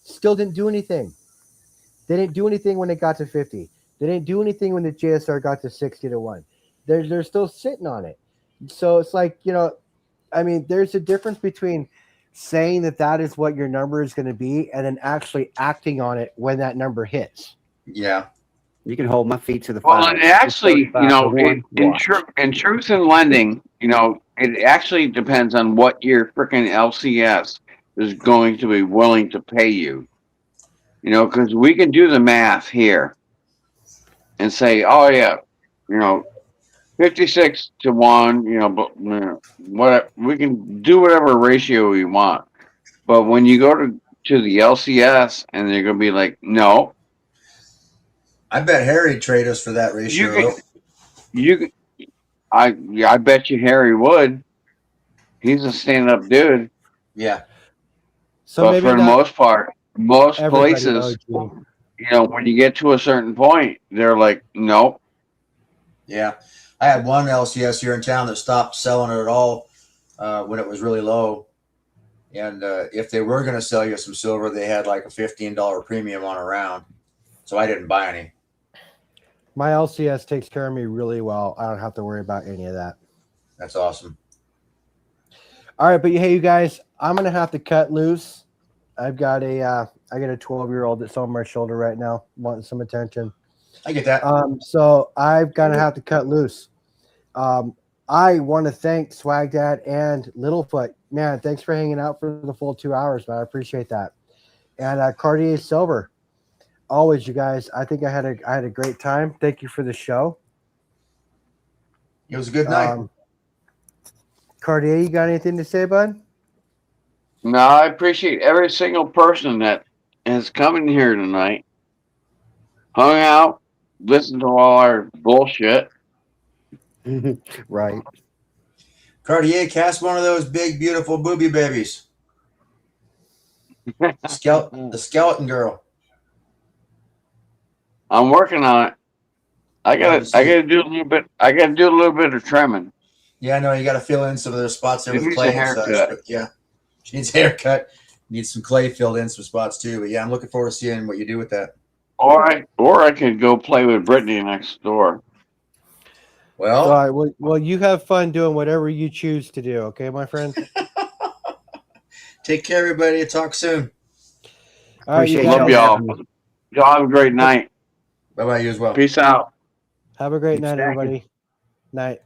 still didn't do anything. They didn't do anything when it got to 50. They didn't do anything when the JSR got to 60 to 1. They're still sitting on it. So it's like, I mean, there's a difference between saying that is what your number is going to be and then actually acting on it when that number hits. Yeah. You can hold my feet to the Well, fire. and actually, 35 to 1. Watch. in truth and lending, it actually depends on what your freaking LCS is going to be willing to pay you. You know, because we can do the math here and say, oh yeah, you know, 56 to 1, you know, but what we can do whatever ratio we want. But when you go to the LCS and they're gonna be like, no, I bet Harry'd trade us for that you ratio. can you can, yeah, I bet you Harry would. He's a stand up dude. Yeah. So But for maybe the not most part, most everybody places, OG. you know, when you get to a certain point, they're like, nope. Yeah. I had one LCS here in town that stopped selling it at all when it was really low. And if they were going to sell you some silver, they had like a $15 premium on a round. So I didn't buy any. My LCS takes care of me really well. I don't have to worry about any of that. That's awesome. All right, but hey, you guys, I'm gonna have to cut loose. I've got a 12-year-old that's on my shoulder right now, wanting some attention. I get that. So I've gonna have to cut loose. I want to thank Swag Dad and Littlefoot. Man, thanks for hanging out for the full 2 hours, man. I appreciate that. And Cartier Silver, always, you guys. I think I had a great time. Thank you for the show. It was a good night. Cartier, you got anything to say, bud? No, I appreciate every single person that has come in here tonight, hung out, listened to all our bullshit. Right. Cartier, cast one of those big, beautiful booby babies. The skeleton girl. I'm working on it. I Love to see gotta it. do a little bit. I gotta do a little bit of trimming. Yeah, I know you got to fill in some of those spots there She with needs clay a and such. haircut. But yeah, she needs a haircut. Needs some clay filled in some spots too. But yeah, I'm looking forward to seeing what you do with that. Or I could go play with Brittany next door. Well, All right. Well, you have fun doing whatever you choose to do. Okay, my friend. take care, everybody. Talk soon. All right, you Appreciate guys. Love y'all y'all. having me. Y'all have a great night. Bye bye, you as well. Peace out. Have a great Keep night, stacking. everybody. Night.